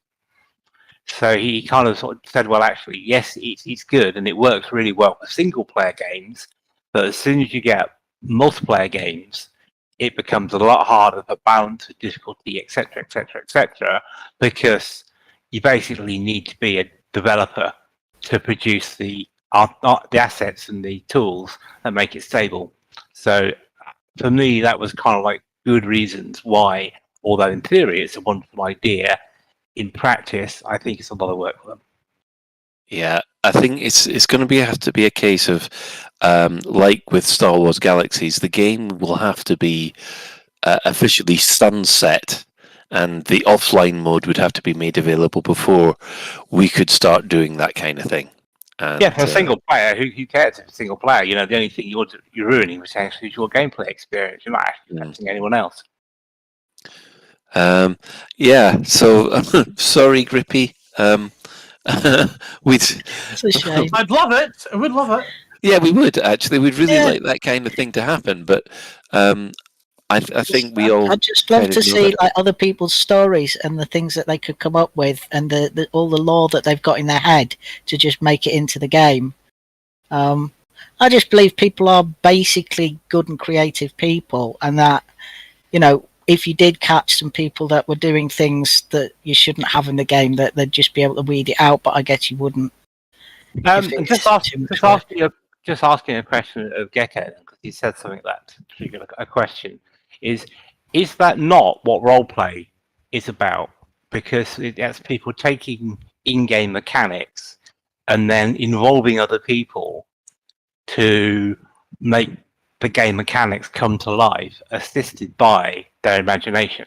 Speaker 4: So he kind of sort of said, well, actually, yes, it's good and it works really well for single player games, but as soon as you get multiplayer games, it becomes a lot harder for balance, for difficulty, etc., etc., etc., because you basically need to be a developer to produce the assets and the tools that make it stable. So for me, that was kind of like good reasons why, although in theory it's a wonderful idea, in practice, I think it's a lot of work for them.
Speaker 24: Yeah, I think it's going to have to be a case of, like with Star Wars Galaxies, the game will have to be officially sunset, and the offline mode would have to be made available before we could start doing that kind of thing. And,
Speaker 4: yeah, for a single player, who cares if it's a single player? The only thing you're ruining essentially is your gameplay experience. You're not actually affecting anyone else.
Speaker 24: Yeah, so sorry, Grippy.
Speaker 11: It's a shame.
Speaker 5: I'd love it. I would love it.
Speaker 24: Yeah, we would actually. We'd really like that kind of thing to happen, but I think we all.
Speaker 11: I'd just love to see like other people's stories and the things that they could come up with, and all the lore that they've got in their head to just make it into the game. I just believe people are basically good and creative people, and that if you did catch some people that were doing things that you shouldn't have in the game, that they'd just be able to weed it out. But I guess you wouldn't.
Speaker 4: Just asking a question of Gecko, because he said something that triggered a question. Is that not what roleplay is about? Because it's people taking in-game mechanics and then involving other people to make the game mechanics come to life, assisted by their imagination.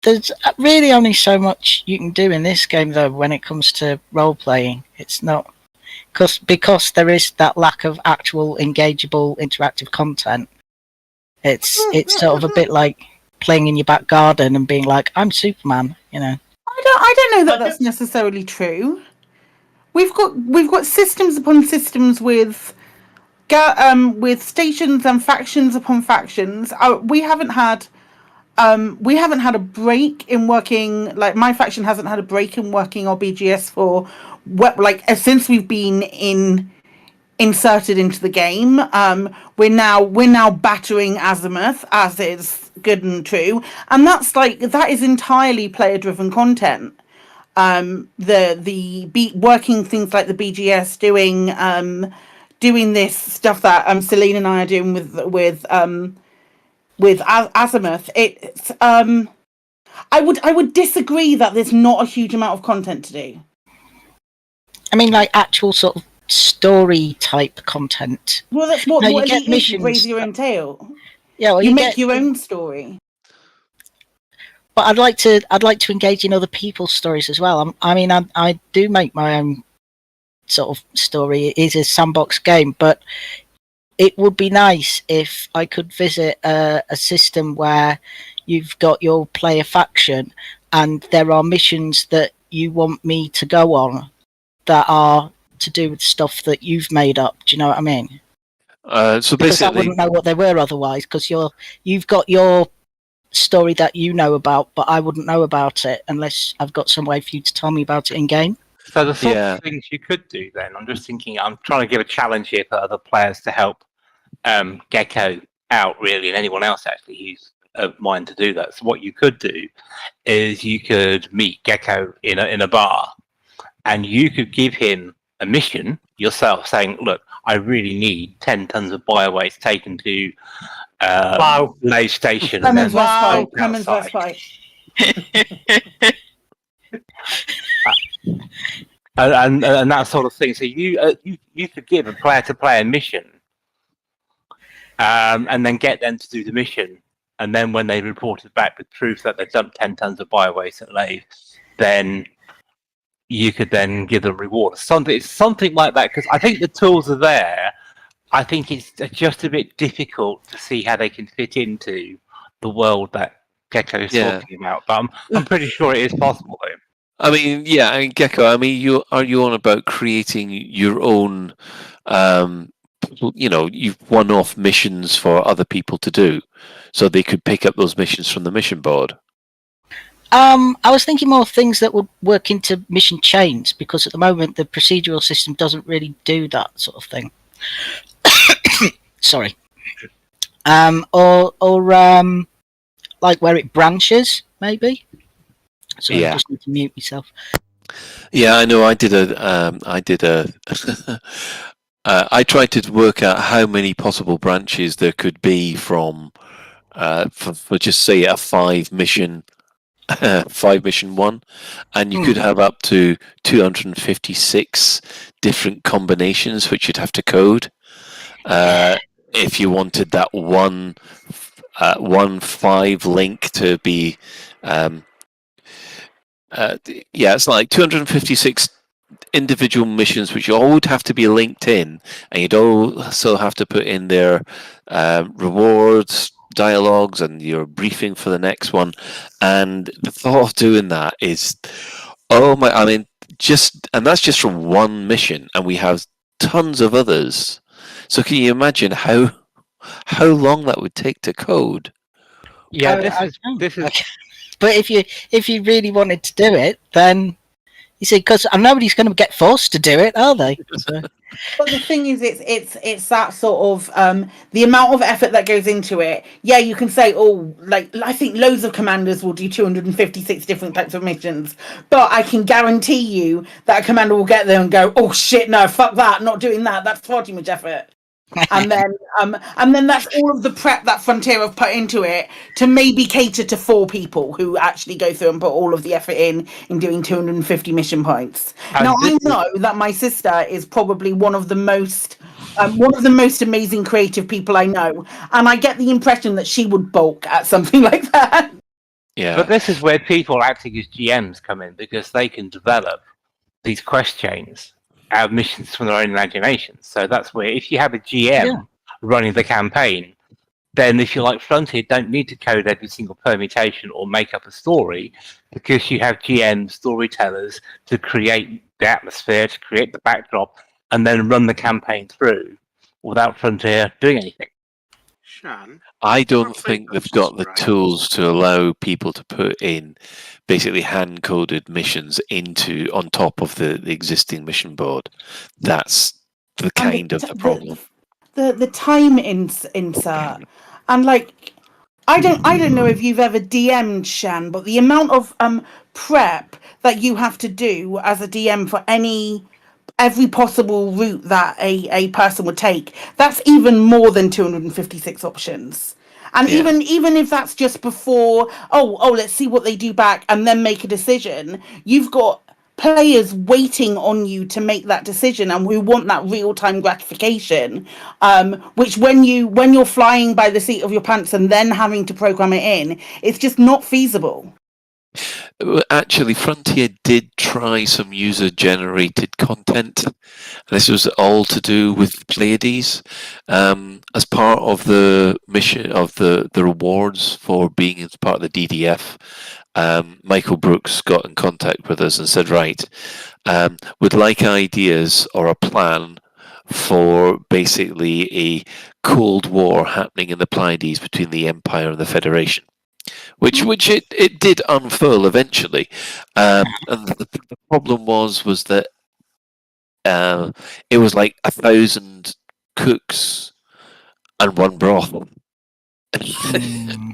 Speaker 11: There's really only so much you can do in this game, though, when it comes to role playing. It's not because there is that lack of actual engageable interactive content. It's sort of a bit like playing in your back garden and being like, "I'm Superman," you know.
Speaker 1: I don't know that that's necessarily true. We've got systems upon systems with stations and factions upon factions. We haven't had a break in working. Like, my faction hasn't had a break in working our BGS for since we've been inserted into the game. We're now battering Azimuth, as is good and true, and that is entirely player driven content. Working things like the BGS, doing this stuff that Celine and I are doing with Azimuth. It's I would disagree that there's not a huge amount of content to do.
Speaker 11: I mean, like actual sort of story type content.
Speaker 1: Well, that's what
Speaker 11: you get
Speaker 1: missions.
Speaker 11: missions.
Speaker 1: You raise your own tail.
Speaker 11: Yeah, well,
Speaker 1: you make your own story.
Speaker 11: But I'd like to engage in other people's stories as well. I do make my own sort of story. It is a sandbox game, but it would be nice if I could visit a system where you've got your player faction and there are missions that you want me to go on that are to do with stuff that you've made up. Do you know what I mean?
Speaker 24: So
Speaker 11: because
Speaker 24: basically,
Speaker 11: I wouldn't know what they were otherwise, because you've got your story that you know about, but I wouldn't know about it unless I've got some way for you to tell me about it in game.
Speaker 4: So the sort of things you could do then, I'm just thinking, I'm trying to give a challenge here for other players to help Gecko out, really, and anyone else actually who's of mind to do that. So what you could do is you could meet Gecko in a bar, and you could give him a mission yourself, saying, "Look, I really need 10 tons of bio-waste taken to Lave Station."
Speaker 1: Clemens Respite.
Speaker 4: And that sort of thing. So you could give a player-to-player mission, and then get them to do the mission, and then when they reported back with proof that they've dumped 10 tons of bio-waste at Lave, then you could then give them reward. Something like that, because I think the tools are there. I think it's just a bit difficult to see how they can fit into the world that Gecko is talking about. But I'm pretty sure it is possible, though.
Speaker 24: I mean, Gecko. I mean, are you on about creating your own, you've one-off missions for other people to do, so they could pick up those missions from the mission board?
Speaker 11: I was thinking more things that would work into mission chains, because at the moment the procedural system doesn't really do that sort of thing. Sorry. Or like where it branches, maybe. So I just need to mute myself.
Speaker 24: Yeah, I know. I tried to work out how many possible branches there could be from, for just say a 5-mission one, and you could have up to 256 different combinations which you'd have to code if you wanted that one 5 link to be it's like 256 individual missions which all would have to be linked in, and you'd also have to put in their rewards, dialogues, and your briefing for the next one. And the thought of doing that is, that's just for one mission, and we have tons of others. So can you imagine how long that would take to code?
Speaker 4: Yeah, this is.
Speaker 11: But if you really wanted to do it, then you see, because nobody's going to get forced to do it, are they? So.
Speaker 1: But the thing is, it's that sort of the amount of effort that goes into it. Yeah, you can say, I think loads of commanders will do 256 different types of missions, but I can guarantee you that a commander will get there and go, "Oh shit, no, fuck that, not doing that. That's far too much effort." and then that's all of the prep that Frontier have put into it to maybe cater to 4 people who actually go through and put all of the effort in doing 250 mission points. Now, I know that my sister is probably one of the most One of the most amazing creative people I know, and I get the impression that she would balk at something like that.
Speaker 24: Yeah.
Speaker 4: But this is where people acting as GMs come in, because they can develop these quest chains out of missions from their own imagination. So that's where, if you have a GM running the campaign, then if you like Frontier, don't need to code every single permutation or make up a story, because you have GM storytellers to create the atmosphere, to create the backdrop, and then run the campaign through without Frontier doing anything.
Speaker 12: Shan,
Speaker 24: I don't think they've got the tools to allow people to put in basically hand-coded missions on top of the existing mission board. That's the kind of the problem.
Speaker 1: The time insert, and like I don't know if you've ever DM'd, Shan, but the amount of prep that you have to do as a DM for every possible route that a person would take, that's even more than 256 options. And even if that's just before, let's see what they do back and then make a decision, you've got players waiting on you to make that decision and who want that real-time gratification, which when you're flying by the seat of your pants and then having to program it in, it's just not feasible.
Speaker 24: Actually, Frontier did try some user-generated content. This was all to do with Pleiades. As part of the mission of the rewards for being as part of the DDF, Michael Brooks got in contact with us and said, right, would like ideas or a plan for basically a Cold War happening in the Pleiades between the Empire and the Federation. Which it did unfurl eventually, and the problem was that it was like 1,000 cooks and one broth. I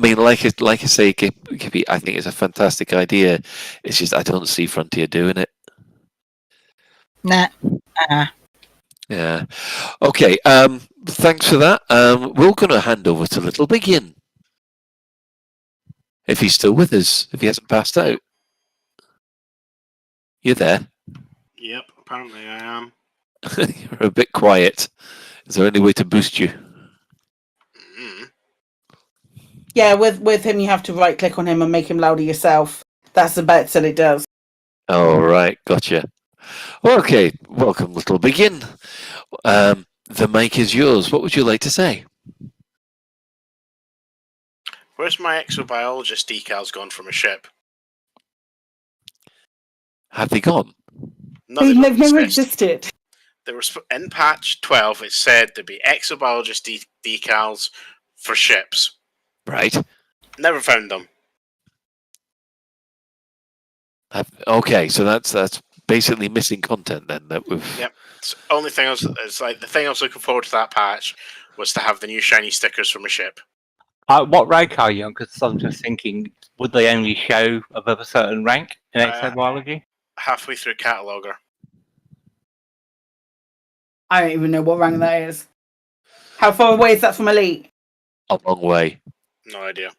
Speaker 24: mean, like I say, I think it's a fantastic idea. It's just I don't see Frontier doing it.
Speaker 11: Nah.
Speaker 24: Yeah. Okay. Thanks for that. We're going to hand over to Little Biggin. If he's still with us, if he hasn't passed out. You there?
Speaker 12: Yep, apparently I am.
Speaker 24: You're a bit quiet. Is there any way to boost you?
Speaker 1: Yeah, with him, you have to right click on him and make him louder yourself. That's the bet that it does.
Speaker 24: All right, gotcha. Okay, welcome, Little Biggin. The mic is yours. What would you like to say?
Speaker 12: Where's my exobiologist decals gone from a ship?
Speaker 24: Have they gone?
Speaker 12: No,
Speaker 1: they've never existed.
Speaker 12: They were in patch 12. It said there'd be exobiologist decals for ships.
Speaker 24: Right.
Speaker 12: Never found them.
Speaker 24: Okay, so that's basically missing content then that we've.
Speaker 12: Yep. It's the only thing the thing I was looking forward to that patch was to have the new shiny stickers from a ship.
Speaker 4: What rank are you on? Because I'm just thinking, would they only show above a certain rank in exobiology?
Speaker 12: Halfway through cataloger.
Speaker 1: I don't even know what rank that is. How far away is that from elite?
Speaker 24: A long way.
Speaker 12: No idea.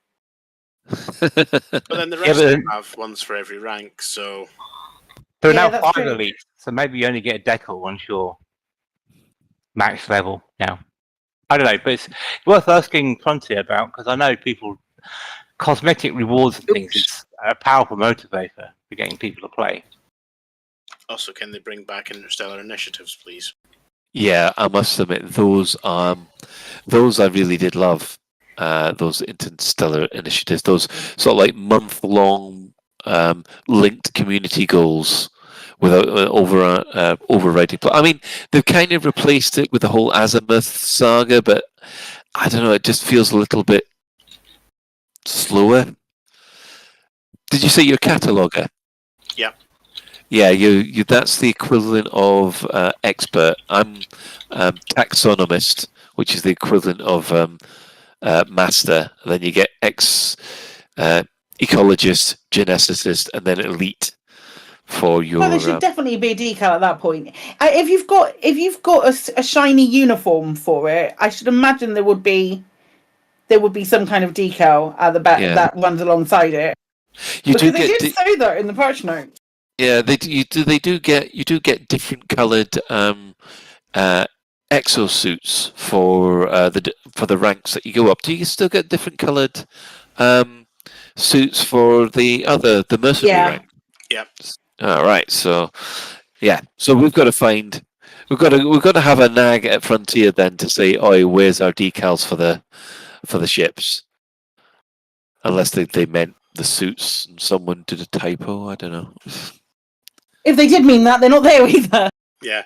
Speaker 12: But then the rest of them have ones for every rank, so.
Speaker 4: There are now 5 elites, so maybe you only get a decal once you're max level now. I don't know, but it's worth asking Frontier about, because I know cosmetic rewards and things is a powerful motivator for getting people to play.
Speaker 12: Also, can they bring back interstellar initiatives, please?
Speaker 24: Yeah, I must admit, those I really did love. Those interstellar initiatives, those sort of like month-long linked community goals without overriding. I mean, they've kind of replaced it with the whole Azimuth saga, but I don't know. It just feels a little bit slower. Did you say you're a cataloger?
Speaker 12: Yeah.
Speaker 24: Yeah, you. That's the equivalent of expert. I'm taxonomist, which is the equivalent of master. Then you get ecologist, geneticist, and then elite for your.
Speaker 1: Well, there should definitely be a decal at that point. If you've got a shiny uniform for it, I should imagine there would be some kind of decal at the back that runs alongside it.
Speaker 24: You
Speaker 1: because they did say that in the patch notes.
Speaker 24: Yeah, they do. They do get different coloured exosuits for the ranks that you go up. Do you still get different coloured suits for the mercenary rank?
Speaker 12: Yep.
Speaker 24: All right. So yeah. So we've got to find. We've got to have a nag at Frontier then to say, "Oi, where's our decals for the ships?" Unless they meant the suits and someone did a typo. I don't know.
Speaker 1: If they did mean that, they're not there either.
Speaker 12: Yeah.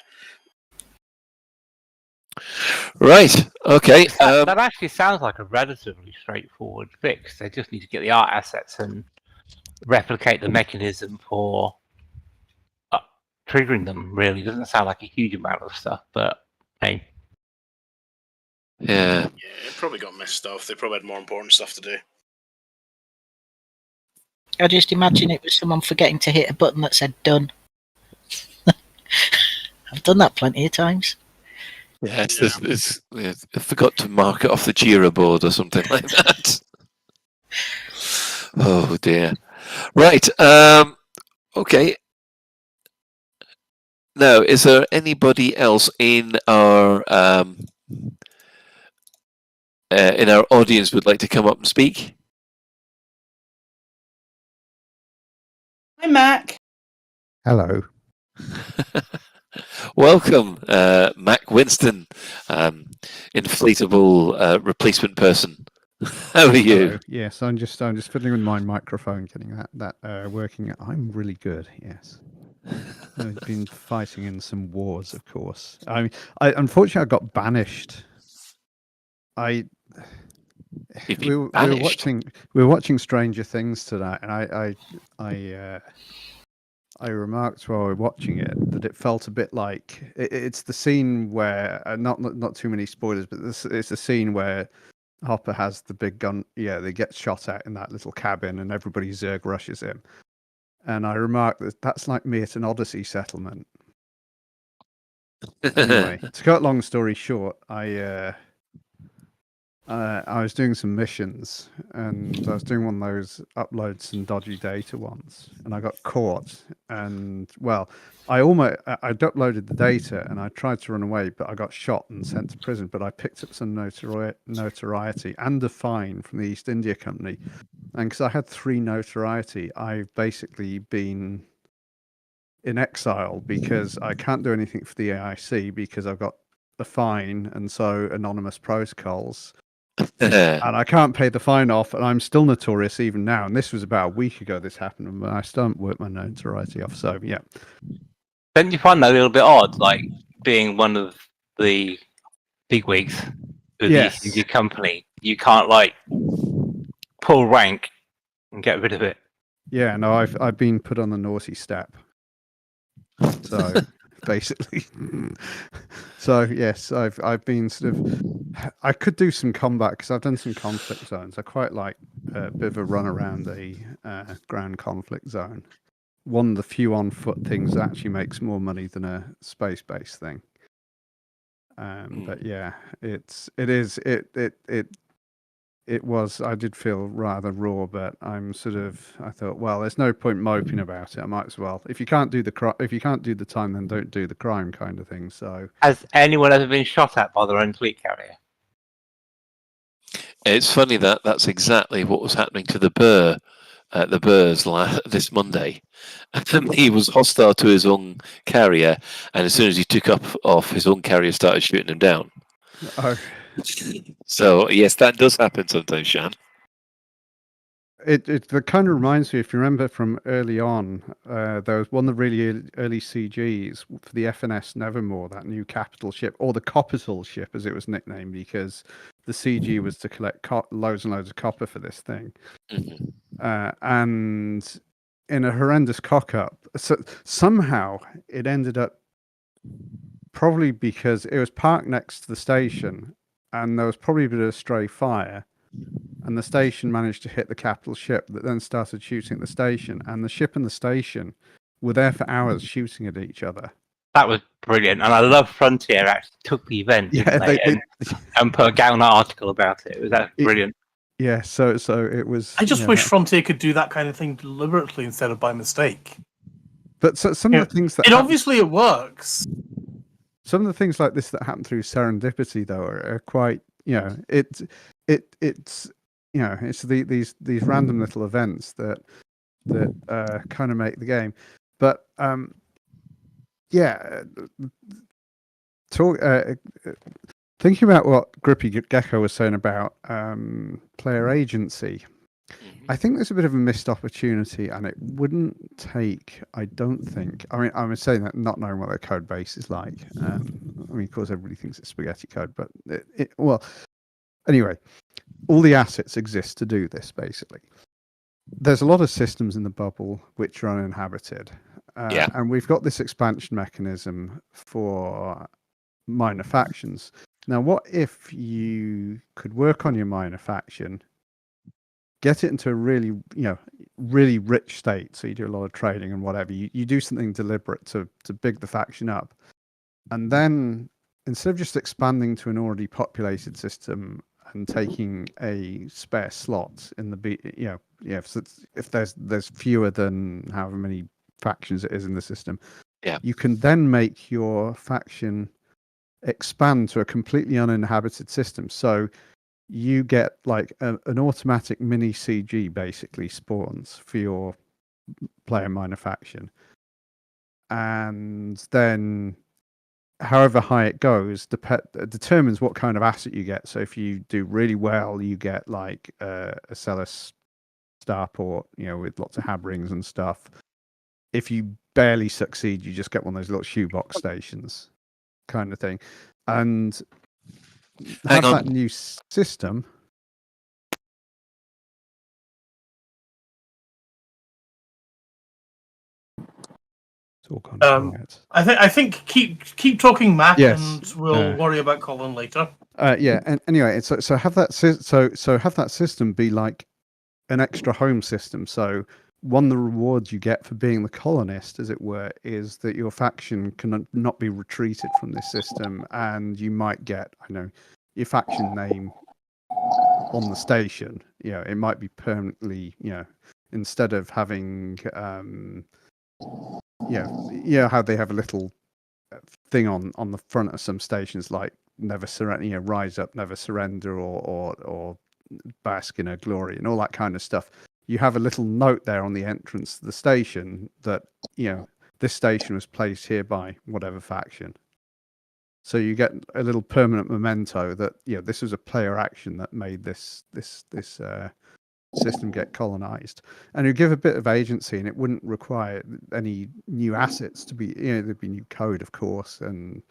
Speaker 24: Right. Okay.
Speaker 4: That actually sounds like a relatively straightforward fix. They just need to get the art assets and replicate the mechanism for triggering them. Really doesn't sound like a huge amount of stuff, but hey.
Speaker 24: Yeah.
Speaker 12: Yeah, it probably got missed off. They probably had more important stuff to do.
Speaker 11: I just imagine it was someone forgetting to hit a button that said done. I've done that plenty of times.
Speaker 24: Yeah, I forgot to mark it off the Jira board or something like that. Oh dear. Right. Okay. Now, is there anybody else in our audience who would like to come up and speak?
Speaker 1: Hi, Mac.
Speaker 13: Hello.
Speaker 24: Welcome, Mac Winston, inflatable replacement person. How are you?
Speaker 13: Hello. Yes, I'm just fiddling with my microphone, getting that working. I'm really good. Yes. I've been fighting in some wars, of course. I unfortunately I got banished. We were watching Stranger Things tonight, and I remarked while we were watching it that it felt a bit like it's the scene where not too many spoilers, but it's a scene where Hopper has the big gun. Yeah, they get shot at in that little cabin, and everybody Zerg rushes him. And I remarked that's like me at an Odyssey settlement. Anyway, to cut a long story short, I was doing some missions, and I was doing one of those upload some dodgy data ones, and I got caught. And well, I'd uploaded the data, and I tried to run away, but I got shot and sent to prison. But I picked up some notoriety and a fine from the East India Company, and because I had 3 notoriety, I've basically been in exile because I can't do anything for the AIC because I've got a fine, and so anonymous protocols. And I can't pay the fine off, and I'm still notorious even now. And this was about a week ago this happened, and I still haven't worked my notoriety off. So yeah.
Speaker 4: Don't you find that a little bit odd, like being one of the bigwigs of the company? You can't like pull rank and get rid of it.
Speaker 13: Yeah, no, I've been put on the naughty step. So basically, so yes, I've been sort of. I could do some combat because I've done some conflict zones. I quite like a bit of a run around the ground conflict zone. One of the few on foot things that actually makes more money than a space based thing. But yeah, it was. I did feel rather raw, but I thought, well, there's no point moping about it. I might as well. If you can't do the time, then don't do the crime, kind of thing. So,
Speaker 4: has anyone ever been shot at by their own fleet carrier?
Speaker 24: It's funny that's exactly what was happening to the Burrs this Monday. He was hostile to his own carrier, and as soon as he took off, his own carrier started shooting him down.
Speaker 13: Oh.
Speaker 24: So yes, that does happen sometimes, Shan.
Speaker 13: It kind of reminds me, if you remember from early on, there was one of the really early CGs for the FNS Nevermore, that new capital ship, or the Coppital ship as it was nicknamed, because the CG was to collect loads and loads of copper for this thing.
Speaker 24: Mm-hmm.
Speaker 13: And in a horrendous cock-up, so somehow it ended up, probably because it was parked next to the station, and there was probably a bit of stray fire, and the station managed to hit the capital ship that then started shooting at the station, and the ship and the station were there for hours shooting at each other.
Speaker 4: That was brilliant, and I love Frontier actually took the event, didn't they? And put a Galnet article about it. It was brilliant.
Speaker 13: Yeah, so it was.
Speaker 5: I just wish Frontier could do that kind of thing deliberately instead of by mistake.
Speaker 13: But some of the things that
Speaker 5: obviously it works.
Speaker 13: Some of the things like this that happen through serendipity, though, are quite, it's these random little events that kind of make the game. But thinking about what Grippy Gecko was saying about player agency, I think there's a bit of a missed opportunity, and it wouldn't take, I don't think. I mean, I'm saying that not knowing what their code base is like. I mean, of course, everybody thinks it's spaghetti code, but anyway, all the assets exist to do this, basically. There's a lot of systems in the bubble which are uninhabited. And we've got this expansion mechanism for minor factions. Now, what if you could work on your minor faction, get it into a really rich state, so you do a lot of trading and whatever. You do something deliberate to big the faction up, and then instead of just expanding to an already populated system and taking a spare slot in the if there's fewer than however many factions it is in the system, you can then make your faction expand to a completely uninhabited system. So you get like an automatic mini CG basically spawns for your player minor faction, and then however high it goes determines what kind of asset you get. So if you do really well, you get like a Celis starport, with lots of hab rings and stuff. If you barely succeed, you just get one of those little shoebox stations kind of thing. And have that new system. It's all kind of quiet.
Speaker 5: I think keep talking, Matt,
Speaker 13: yes.
Speaker 5: And we'll worry about Colin later.
Speaker 13: And anyway, so have that so have that system be like an extra home system. So one of the rewards you get for being the colonist, as it were, is that your faction can not be retreated from this system, and you might get, your faction name on the station. It might be permanently, instead of having, how they have a little thing on the front of some stations like never surrender, rise up, never surrender, or bask in her glory, and all that kind of stuff. You have a little note there on the entrance to the station that, this station was placed here by whatever faction. So you get a little permanent memento that, this was a player action that made this system get colonized. And you give a bit of agency, and it wouldn't require any new assets to be, there'd be new code, of course. And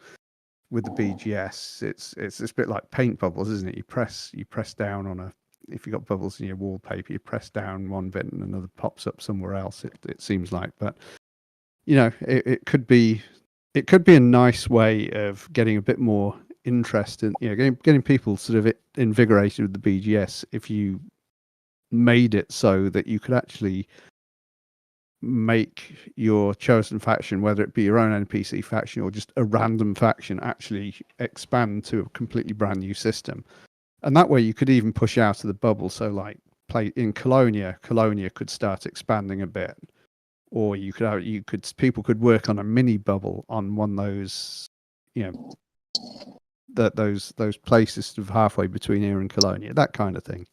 Speaker 13: with the BGS, it's a bit like paint bubbles, isn't it? You press down on if you've got bubbles in your wallpaper, you press down one bit and another pops up somewhere else, it seems like. But, it could be a nice way of getting a bit more interest in, getting people sort of invigorated with the BGS if you made it so that you could actually make your chosen faction, whether it be your own NPC faction or just a random faction, actually expand to a completely brand new system. And that way you could even push out of the bubble. So like play in Colonia could start expanding a bit. Or people could work on a mini bubble on one of those, those places sort of halfway between here and Colonia, that kind of thing.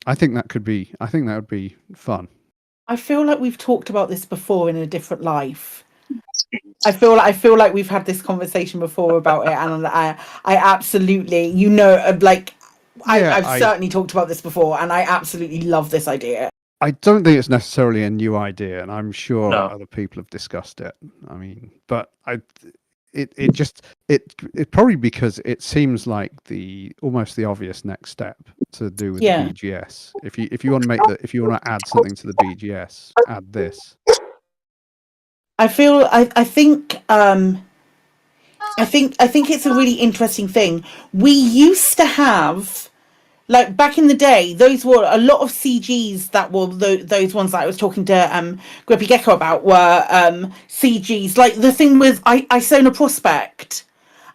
Speaker 13: I think that would be fun.
Speaker 1: I feel like we've talked about this before in a different life. I feel like we've had this conversation before about it, and I absolutely, I've certainly talked about this before, and I absolutely love this idea.
Speaker 13: I don't think it's necessarily a new idea, and I'm sure other people have discussed it. I mean, but it probably because it seems like almost the obvious next step to do with the BGS. If you want to add something to the BGS, add this.
Speaker 1: I think it's a really interesting thing. We used to have, like back in the day, those were a lot of CGs that were those ones that I was talking to Grippy Gecko about were CGs. Like the thing with Isona Prospect,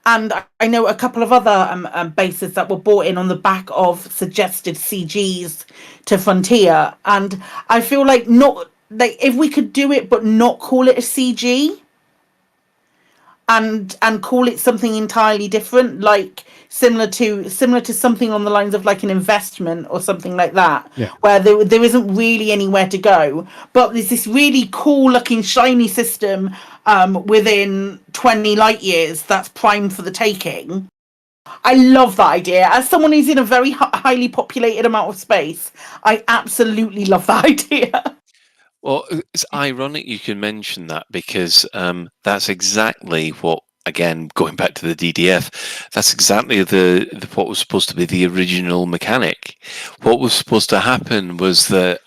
Speaker 1: and I know a couple of other bases that were brought in on the back of suggested CGs to Frontier. And I feel like not like if we could do it but not call it a CG and call it something entirely different, like similar to something on the lines of like an investment or something like that, where there isn't really anywhere to go, but there's this really cool looking shiny system within 20 light years that's primed for the taking. I love that idea. As someone who's in a very highly populated amount of space, I absolutely love that idea.
Speaker 24: Well, it's ironic you can mention that because that's exactly what, again, going back to the DDF, that's exactly the what was supposed to be the original mechanic. What was supposed to happen was that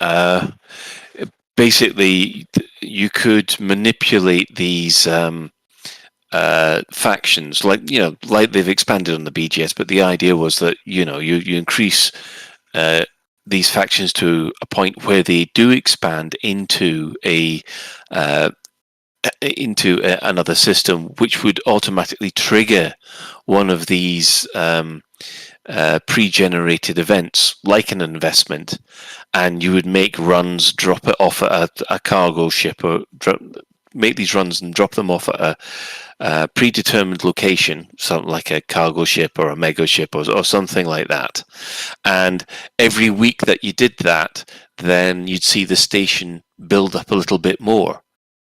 Speaker 24: basically you could manipulate these factions, like they've expanded on the BGS, but the idea was that you increase these factions to a point where they do expand into another system, which would automatically trigger one of these pre-generated events, like an investment, and you would make runs, drop it off at a cargo ship, or make these runs and drop them off at a predetermined location, something like a cargo ship or a mega ship or something like that. And every week that you did that, then you'd see the station build up a little bit more.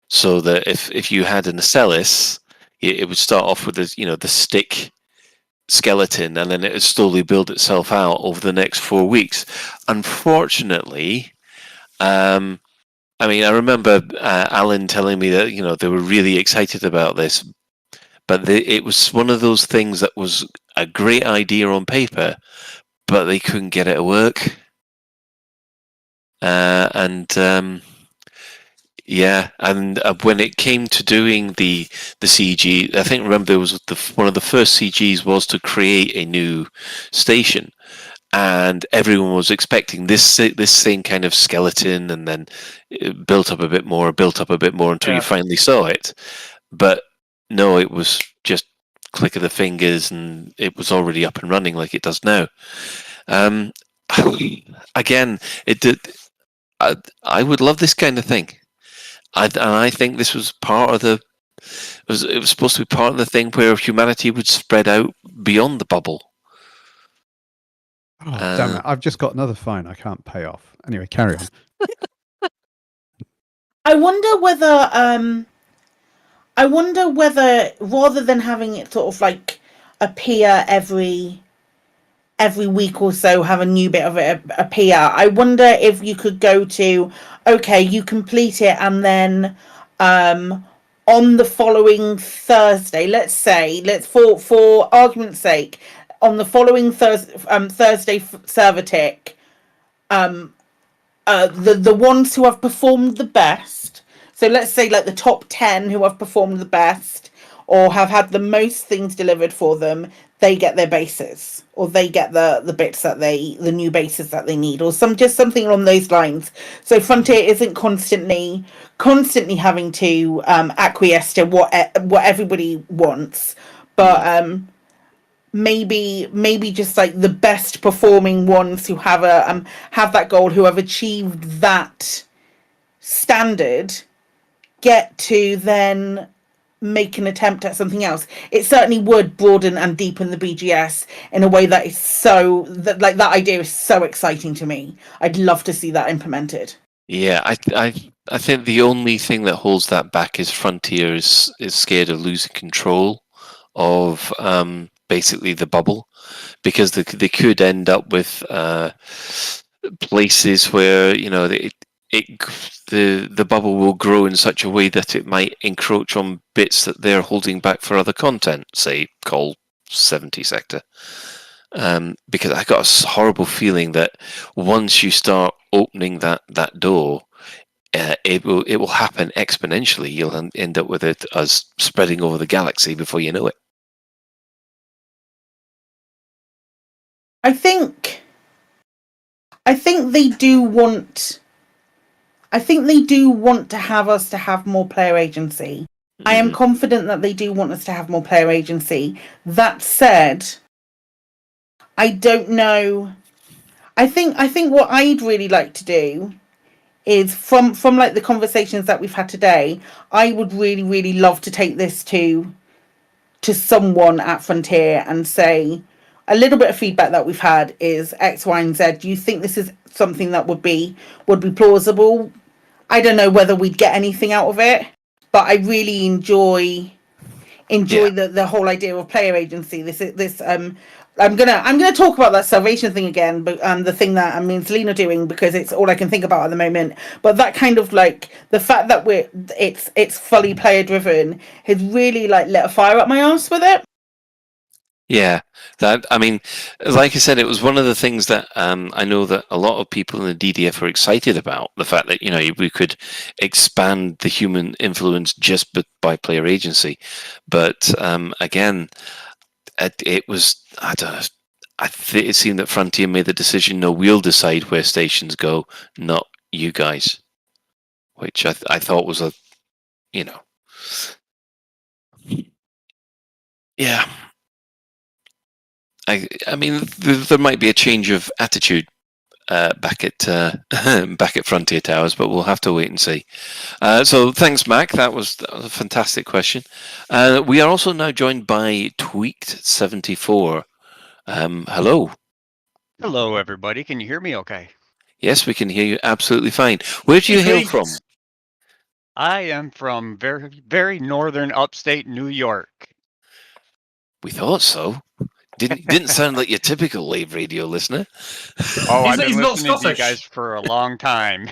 Speaker 24: So that if you had an Acellus, it would start off with the stick skeleton, and then it would slowly build itself out over the next 4 weeks. Unfortunately, I remember Alan telling me that they were really excited about this, but it was one of those things that was a great idea on paper, but they couldn't get it to work. When it came to doing the CG, I think remember there was one of the first CGs was to create a new station. And everyone was expecting this same kind of skeleton, and then it built up a bit more until you finally saw it. But no, it was just click of the fingers, and it was already up and running like it does now. Again, it did. I would love this kind of thing, and I think this was part of it was supposed to be part of the thing where humanity would spread out beyond the bubble.
Speaker 13: Oh, damn it. I've just got another fine I can't pay off. Anyway, carry on.
Speaker 1: I wonder whether rather than having it sort of like appear every week or so, have a new bit of it appear. I wonder if you could go to, okay, you complete it, and then on the following Thursday, for argument's sake, on the following Thursday server tick, the ones who have performed the best, so let's say like the top 10 who have performed the best or have had the most things delivered for them, they get their bases, or they get the bits the new bases that they need, or something along those lines. So Frontier isn't constantly having to acquiesce to what everybody wants, but maybe just like the best performing ones who have that goal, who have achieved that standard, get to then make an attempt at something else. It certainly would broaden and deepen the BGS in a way that is that idea is so exciting to me. I'd love to see that implemented.
Speaker 24: Yeah, I think the only thing that holds that back is Frontier is scared of losing control of basically the bubble, because they could end up with places where the bubble will grow in such a way that it might encroach on bits that they're holding back for other content, say Call 70 Sector. Because I got a horrible feeling that once you start opening that door, it will happen exponentially. You'll end up with it as spreading over the galaxy before you know it.
Speaker 1: I think they do want. I think they do want to have us to have more player agency. I am confident that they do want us to have more player agency. That said, I don't know. I think what I'd really like to do is from like the conversations that we've had today. I would really, really love to take this to someone at Frontier and say, a little bit of feedback that we've had is X, Y, and Z. Do you think this is something that would be plausible? I don't know whether we'd get anything out of it, but I really enjoy the whole idea of player agency. I'm gonna talk about that salvation thing again, but the thing that me and Selena doing, because it's all I can think about at the moment. But that kind of like the fact that it's fully player driven has really like lit a fire up my arse with it.
Speaker 24: Yeah, I mean, like I said, it was one of the things that I know that a lot of people in the DDF are excited about, the fact that, we could expand the human influence just by player agency. But again, it was, I don't know, it seemed that Frontier made the decision, no, we'll decide where stations go, not you guys, which I thought was yeah. I mean, there might be a change of attitude back at Frontier Towers, but we'll have to wait and see. So thanks, Mac. That was a fantastic question. We are also now joined by Tweaked74. Hello.
Speaker 2: Hello, everybody. Can you hear me okay?
Speaker 24: Yes, we can hear you absolutely fine. Where do you hail from?
Speaker 2: I am from very, very northern upstate New York.
Speaker 24: We thought so. Didn't sound like your typical Lave Radio listener.
Speaker 2: Oh, I've been listening to you guys for a long time.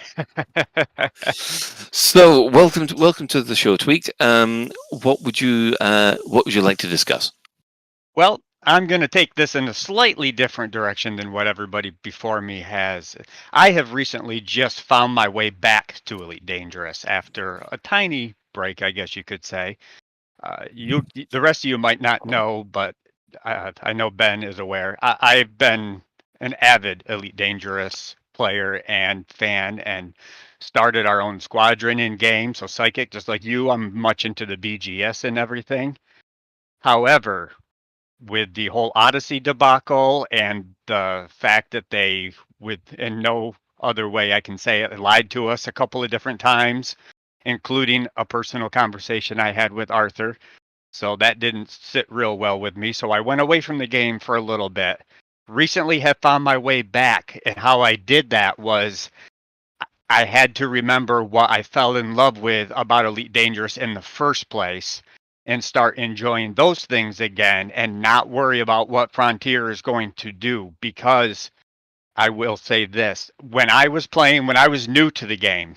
Speaker 24: So, welcome to the show, Tweaked. What would you like to discuss?
Speaker 2: Well, I'm going to take this in a slightly different direction than what everybody before me has. I have recently just found my way back to Elite Dangerous after a tiny break, I guess you could say. The rest of you might not know, but I know Ben is aware. I've been an avid Elite Dangerous player and fan, and started our own squadron in game. So Psychic, just like you, I'm much into the BGS and everything. However, with the whole Odyssey debacle and the fact that they, in no other way I can say it, lied to us a couple of different times, including a personal conversation I had with Arthur. So that didn't sit real well with me. So I went away from the game for a little bit. Recently have found my way back. And how I did that was I had to remember what I fell in love with about Elite Dangerous in the first place and start enjoying those things again and not worry about what Frontier is going to do. Because I will say this, when I was new to the game,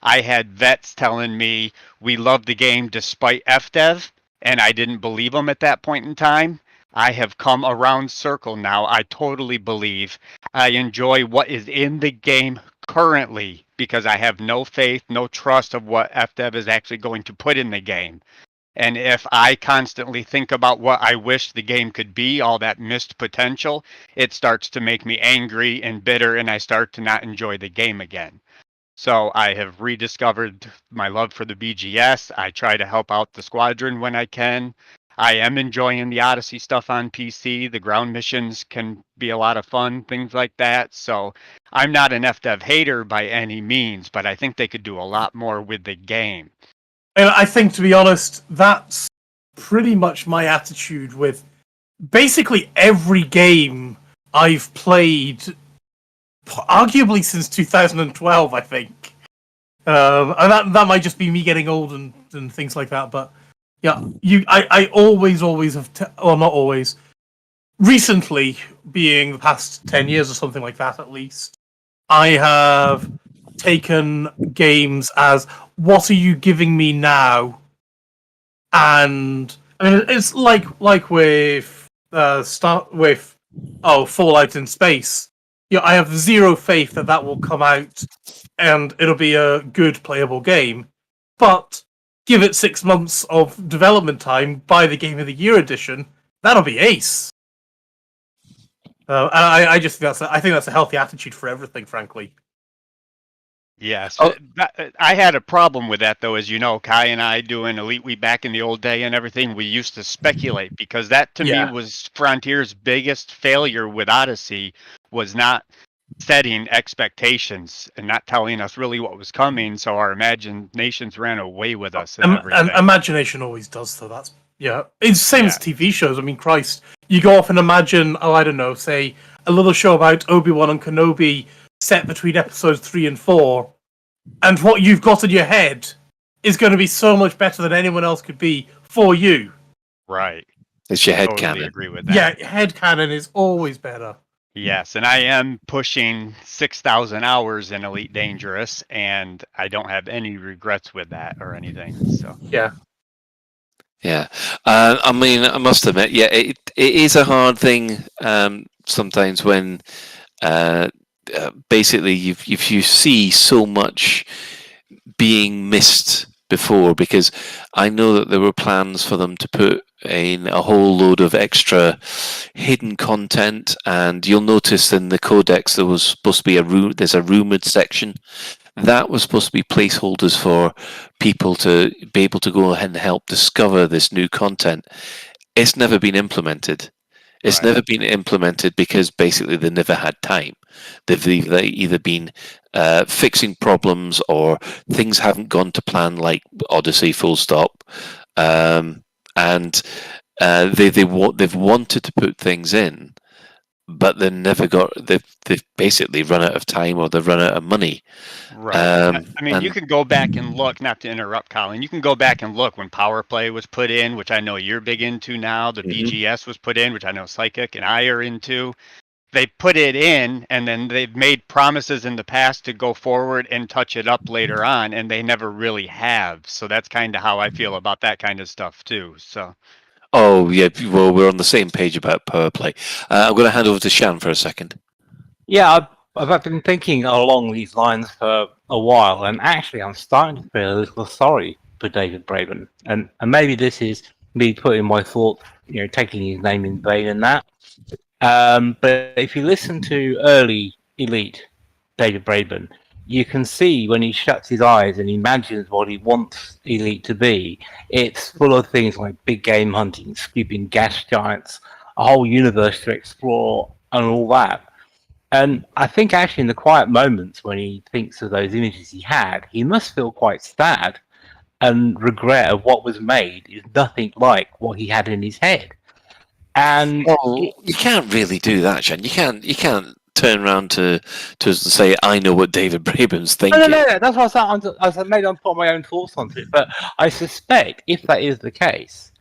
Speaker 2: I had vets telling me we love the game despite FDev. And I didn't believe them at that point in time. I have come around circle now. I totally believe. I enjoy what is in the game currently because I have no faith, no trust of what FDev is actually going to put in the game. And if I constantly think about what I wish the game could be, all that missed potential, it starts to make me angry and bitter, and I start to not enjoy the game again. So I have rediscovered my love for the BGS. I try to help out the squadron when I can. I am enjoying the Odyssey stuff on PC. The ground missions can be a lot of fun, things like that. So I'm not an FDev hater by any means, but I think they could do a lot more with the game.
Speaker 5: And I think, to be honest, that's pretty much my attitude with basically every game I've played, arguably since 2012, I think. And that might just be me getting old and things like that. But yeah, I always have, well, not always, recently, being the past 10 years or something like that at least, I have taken games as, what are you giving me now? And I mean, it's like with Fallout in Space. Yeah, I have zero faith that will come out and it'll be a good playable game. But give it 6 months of development time, buy the Game of the Year edition, that'll be ace. And I just think that's a healthy attitude for everything, frankly.
Speaker 2: Yes, I had a problem with that, though, as you know. Kai and I doing Elite Week back in the old day and everything, we used to speculate, because that to me was Frontier's biggest failure with Odyssey, was not setting expectations and not telling us really what was coming, so our imaginations ran away with us and everything.
Speaker 5: And imagination always does, so that's it's the same as TV shows. I mean, Christ, you go off and imagine, I don't know, say a little show about Obi-Wan and Kenobi set between episodes 3 and 4, and what you've got in your head is going to be so much better than anyone else could be for you.
Speaker 2: Right.
Speaker 24: It's your head
Speaker 2: Totally
Speaker 24: canon.
Speaker 2: agree with that.
Speaker 5: Yeah, head canon is always better.
Speaker 2: Yes, and I am pushing 6,000 hours in Elite Dangerous, and I don't have any regrets with that or anything. So
Speaker 5: yeah.
Speaker 24: I mean, I must admit, it is a hard thing sometimes when basically you see so much being missed before, because I know that there were plans for them to put in a whole load of extra hidden content, and you'll notice in the codex there was supposed to be there's a rumored section that was supposed to be placeholders for people to be able to go ahead and help discover this new content. It's never been implemented. It's never been implemented because basically they never had time. They've either been fixing problems, or things haven't gone to plan, like Odyssey, full stop. And they've wanted to put things in, but they never got. They've basically run out of time, or they've run out of money.
Speaker 2: Right. I mean, you can go back and look. Not to interrupt, Colin. You can go back and look when Power Play was put in, which I know you're big into now. The BGS was put in, which I know Psychic and I are into. They put it in, and then they've made promises in the past to go forward and touch it up later on, and they never really have. So that's kind of how I feel about that kind of stuff too. So.
Speaker 24: Oh yeah, well, we're on the same page about Power Play. I'm going to hand over to Shan for a second.
Speaker 4: Yeah, I've been thinking along these lines for a while, and actually I'm starting to feel a little sorry for David Braben. And maybe this is me putting my thoughts, taking his name in vain and that. But if you listen to early Elite David Braben, you can see when he shuts his eyes and imagines what he wants Elite to be, it's full of things like big game hunting, scooping gas giants, a whole universe to explore, and all that. And I think actually in the quiet moments when he thinks of those images he had, he must feel quite sad and regret of what was made is nothing like what he had in his head. And
Speaker 24: you can't really do that, Shan. You can't turn around to say, I know what David Braben's thinking.
Speaker 4: No. That's what I was maybe I'm putting my own thoughts onto it. But I suspect if that is the case,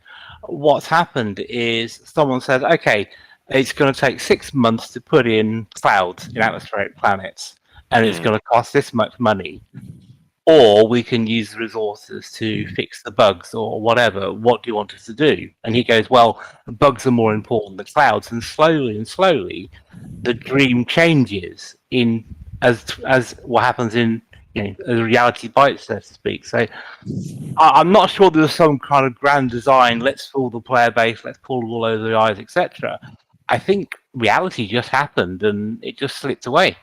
Speaker 4: what's happened is someone said, okay, it's going to take 6 months to put in clouds in atmospheric planets, and it's going to cost this much money. Or we can use the resources to fix the bugs or whatever. What do you want us to do? And he goes, well, the bugs are more important than clouds. And slowly, the dream changes in as what happens in as reality bites, so to speak. So I'm not sure there's some kind of grand design. Let's fool the player base. Let's pull all over the eyes, etc. I think reality just happened and it just slipped away.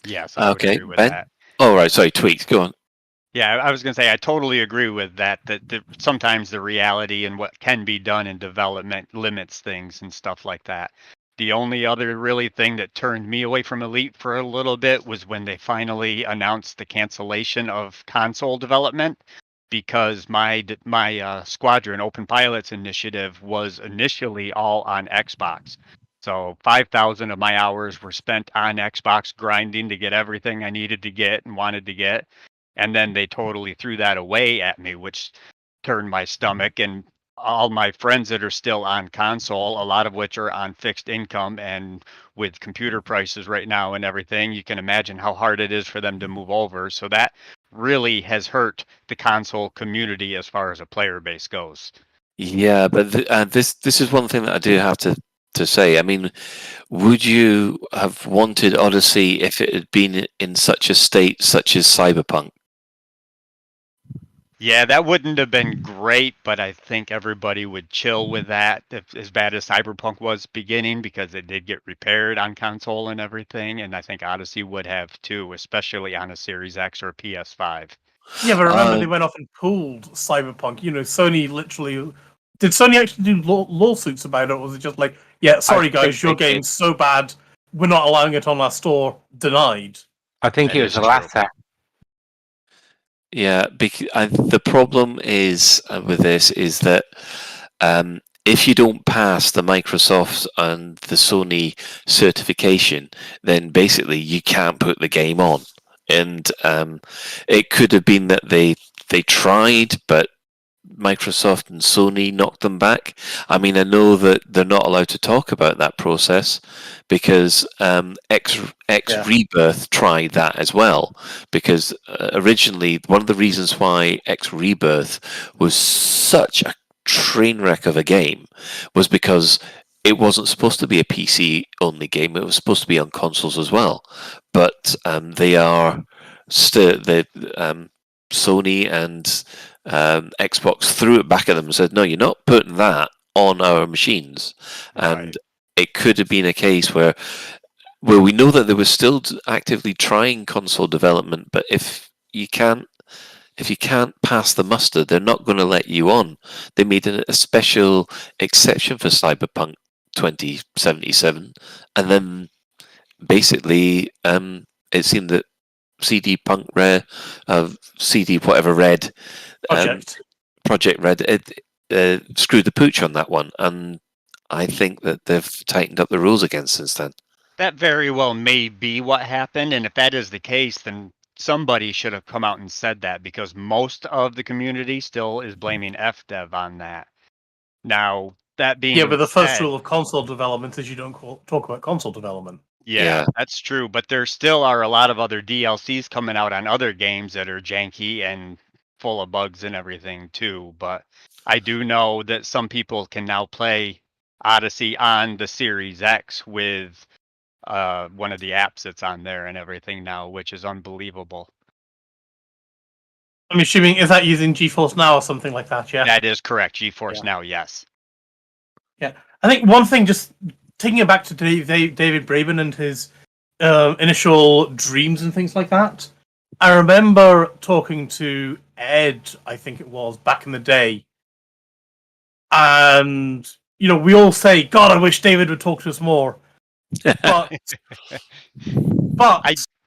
Speaker 2: Yes. I would agree with
Speaker 24: Ben?
Speaker 2: that.
Speaker 24: Oh, right. Sorry, Tweaks. Go on.
Speaker 2: Yeah, I was going to say I totally agree with that. That sometimes the reality and what can be done in development limits things and stuff like that. The only other really thing that turned me away from Elite for a little bit was when they finally announced the cancellation of console development, because my Squadron Open Pilots initiative was initially all on Xbox. So 5,000 of my hours were spent on Xbox grinding to get everything I needed to get and wanted to get. And then they totally threw that away at me, which turned my stomach. And all my friends that are still on console, a lot of which are on fixed income, and with computer prices right now and everything, you can imagine how hard it is for them to move over. So that really has hurt the console community as far as a player base goes.
Speaker 24: Yeah, but this is one thing that I do have to say. I mean, would you have wanted Odyssey if it had been in such a state such as Cyberpunk?
Speaker 2: Yeah, that wouldn't have been great, but I think everybody would chill with that, as bad as Cyberpunk was beginning, because it did get repaired on console and everything, and I think Odyssey would have too, especially on a Series X or PS5.
Speaker 5: Yeah, but remember they went off and pulled Cyberpunk. Sony literally... Did Sony actually do lawsuits about it, or was it just like, yeah, sorry guys, your game's so bad, we're not allowing it on our store denied.
Speaker 4: I think it was the latter.
Speaker 24: Yeah, the problem is with this is that if you don't pass the Microsoft and the Sony certification, then basically you can't put the game on. And it could have been that they tried, but Microsoft and Sony knocked them back. I mean, I know that they're not allowed to talk about that process because X Rebirth tried that as well. Because originally, one of the reasons why X Rebirth was such a train wreck of a game was because it wasn't supposed to be a PC only game. It was supposed to be on consoles as well. But they are still Sony and Xbox threw it back at them and said, "No, you're not putting that on our machines." And it could have been a case where we know that they were still actively trying console development, but if you can't pass the muster, they're not going to let you on. They made a special exception for Cyberpunk 2077, and then basically it seemed that CD Punk Red, CD whatever Red, Project Red, it screwed the pooch on that one, and I think that they've tightened up the rules again since then.
Speaker 2: That very well may be what happened, and if that is the case, then somebody should have come out and said that, because most of the community still is blaming FDev on that. Now, that being
Speaker 5: but the first
Speaker 2: said,
Speaker 5: rule of console development is you don't talk about console development.
Speaker 2: Yeah, that's true, but there still are a lot of other DLCs coming out on other games that are janky and full of bugs and everything too. But I do know that some people can now play Odyssey on the Series X with one of the apps that's on there and everything now, which is unbelievable.
Speaker 5: I'm assuming, is that using GeForce Now or something like that? Yeah,
Speaker 2: that is correct. GeForce Now, yes.
Speaker 5: Yeah, I think one thing, just taking it back to David Braben and his initial dreams and things like that. I remember talking to Ed, I think it was, back in the day. And, we all say, God, I wish David would talk to us more. But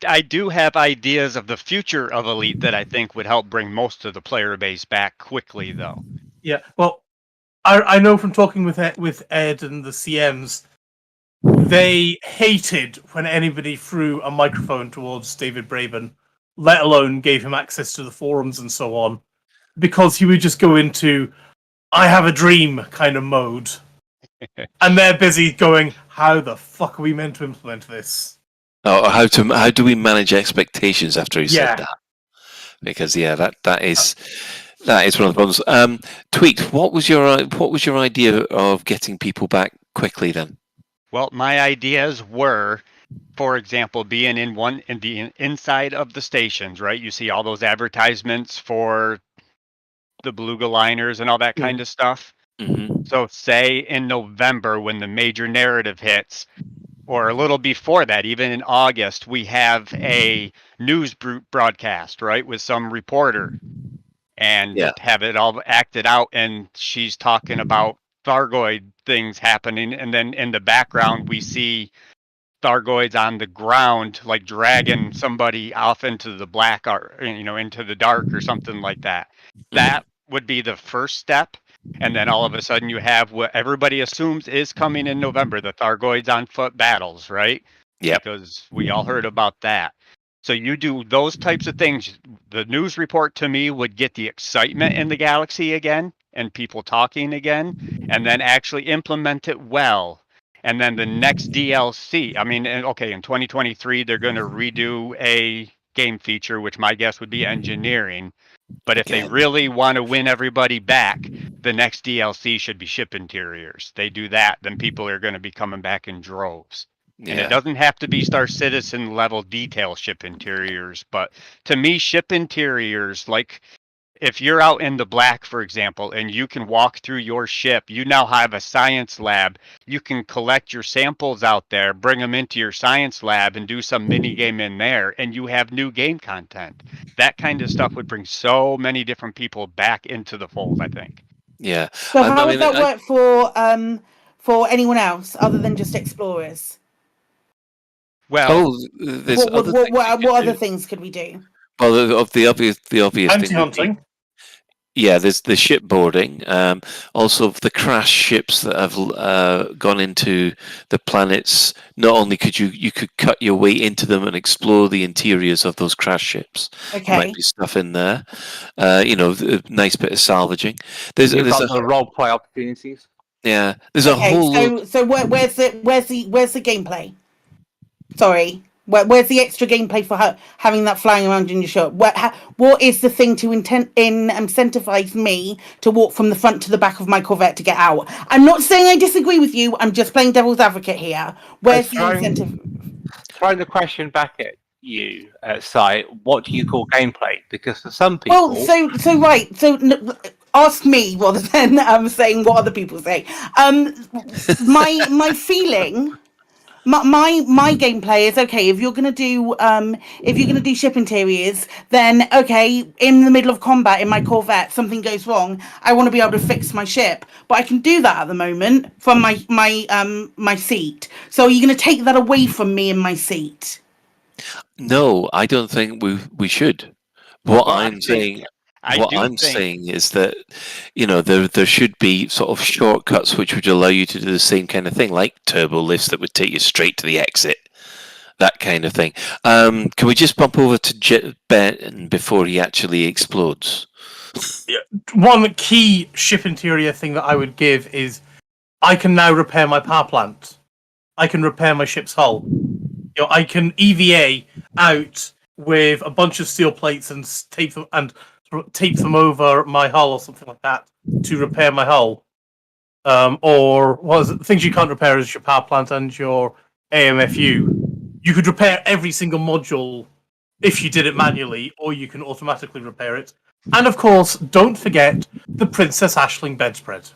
Speaker 2: I do have ideas of the future of Elite that I think would help bring most of the player base back quickly, though.
Speaker 5: Yeah, well, I know from talking with Ed and the CMs, they hated when anybody threw a microphone towards David Braben, let alone gave him access to the forums and so on, because he would just go into, I have a dream kind of mode. And they're busy going, how the fuck are we meant to implement this?
Speaker 24: Oh, how do we manage expectations after he said that? Because that is one of the problems. Tweaked, what was your idea of getting people back quickly then?
Speaker 2: Well, my ideas were, for example, being in the inside of the stations, right? You see all those advertisements for the beluga liners and all that kind of stuff.
Speaker 24: Mm-hmm.
Speaker 2: So say in November when the major narrative hits, or a little before that, even in August, we have a news broadcast, right, with some reporter, and have it all acted out, and she's talking about Thargoid things happening, and then in the background we see Thargoids on the ground, like dragging somebody off into the black, or into the dark or something like that. That would be the first step. And then all of a sudden you have what everybody assumes is coming in November, the Thargoids on foot battles, right?
Speaker 24: Yeah.
Speaker 2: Because we all heard about that. So you do those types of things. The news report to me would get the excitement in the galaxy again and people talking again, and then actually implement it well. And then the next DLC, in 2023, they're going to redo a game feature, which my guess would be engineering. But if they really want to win everybody back, the next DLC should be ship interiors. They do that, then people are going to be coming back in droves. And it doesn't have to be Star Citizen level detail ship interiors, but to me, ship interiors, like if you're out in the black, for example, and you can walk through your ship, you now have a science lab. You can collect your samples out there, bring them into your science lab, and do some mini game in there, and you have new game content. That kind of stuff would bring so many different people back into the fold, I think.
Speaker 24: Yeah.
Speaker 1: So how would that work for anyone else other than just explorers?
Speaker 2: Well,
Speaker 24: there's other
Speaker 1: what other things could we do?
Speaker 24: Well, of the obvious thing would be-
Speaker 5: Anti-hunting.
Speaker 24: Yeah, there's the shipboarding. Also, the crash ships that have gone into the planets. Not only could you could cut your way into them and explore the interiors of those crash ships.
Speaker 1: Okay.
Speaker 24: There might be stuff in there. A nice bit of salvaging. There's
Speaker 4: You've
Speaker 24: a
Speaker 4: got the role play opportunities.
Speaker 24: yeah. There's a whole.
Speaker 1: So where's the gameplay? Sorry. Where's the extra gameplay for having that flying around in your shop? What is the thing to incentivize me to walk from the front to the back of my Corvette to get out? I'm not saying I disagree with you. I'm just playing devil's advocate here. Where's the incentive?
Speaker 4: Throwing the question back at you, Si, what do you call gameplay? Because for some people...
Speaker 1: Well, so ask me rather than saying what other people say. My feeling... My gameplay is okay. If you're gonna do ship interiors, then okay. In the middle of combat in my Corvette, something goes wrong. I want to be able to fix my ship, but I can do that at the moment from my seat. So are you gonna take that away from me in my seat?
Speaker 24: No, I don't think we should. What I'm saying is that there should be sort of shortcuts which would allow you to do the same kind of thing, like turbo lifts that would take you straight to the exit, that kind of thing. Can we just bump over to Ben before he actually explodes?
Speaker 5: One key ship interior thing that I would give is I can now repair my power plant. I can repair my ship's hull. I can EVA out with a bunch of steel plates and tape them over my hull or something like that to repair my hull. Or things you can't repair is your power plant and your AMFU. You could repair every single module if you did it manually, or you can automatically repair it. And of course, don't forget the Princess Aisling bedspread.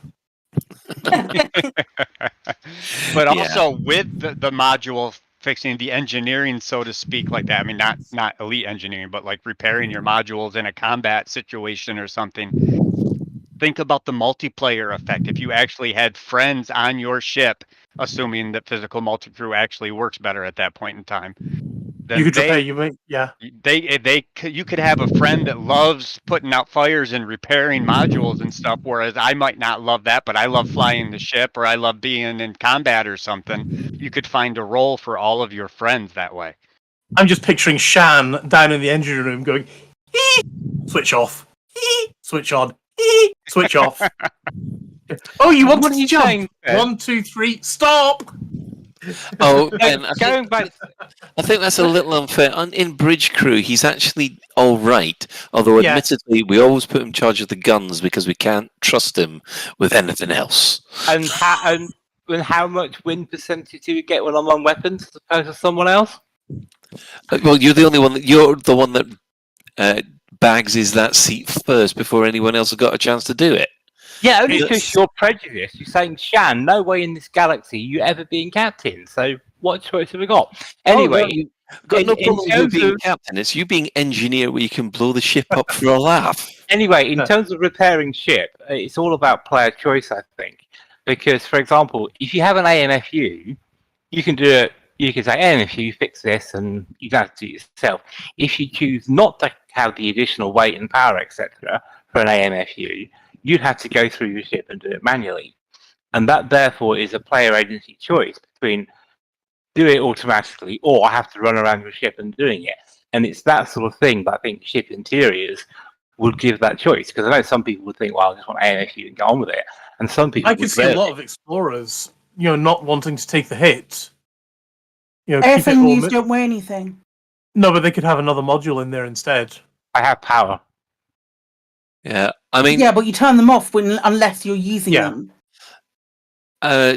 Speaker 2: But also with the module fixing the engineering, so to speak, like that. I mean, not elite engineering, but like repairing your modules in a combat situation or something. Think about the multiplayer effect. If you actually had friends on your ship, assuming that physical multi-crew actually works better at that point in time, then
Speaker 5: You
Speaker 2: could have a friend that loves putting out fires and repairing modules and stuff, whereas I might not love that, but I love flying the ship or I love being in combat or something. You could find a role for all of your friends that way.
Speaker 5: I'm just picturing Shan down in the engine room going, switch off, switch on, switch off. Oh, you want to jump? 1, 2, 3, stop!
Speaker 24: Oh, Ben, I think that's a little unfair. In Bridge Crew, he's actually all right. Although, admittedly, we always put him in charge of the guns because we can't trust him with anything else.
Speaker 4: And how much win percentage do you get when I'm on weapons as opposed to someone else?
Speaker 24: Well, you're the only one. You're the one that bags that seat first before anyone else has got a chance to do it.
Speaker 4: Yeah, only because you're prejudiced. You're saying, Shan, no way in this galaxy you ever being captain. So what choice have we got? Anyway,
Speaker 24: got no problem with being captain. It's you being engineer where you can blow the ship up for a laugh.
Speaker 4: Anyway, in terms of repairing ship, it's all about player choice, I think. Because, for example, if you have an AMFU, you can do it. You can say, AMFU, fix this, and you don't have to do it yourself. If you choose not to have the additional weight and power, etc., for an AMFU, you'd have to go through your ship and do it manually. And that, therefore, is a player agency choice between do it automatically or have to run around your ship and doing it. And it's that sort of thing that I think ship interiors would give that choice. Because I know some people would think, well, I just want AMFU and go on with it. And some people
Speaker 5: I could see a lot of explorers, not wanting to take the hit.
Speaker 1: Airframes don't weigh anything.
Speaker 5: No, but they could have another module in there instead.
Speaker 4: I have power.
Speaker 24: Yeah, I mean...
Speaker 1: Yeah, but you turn them off unless you're using them.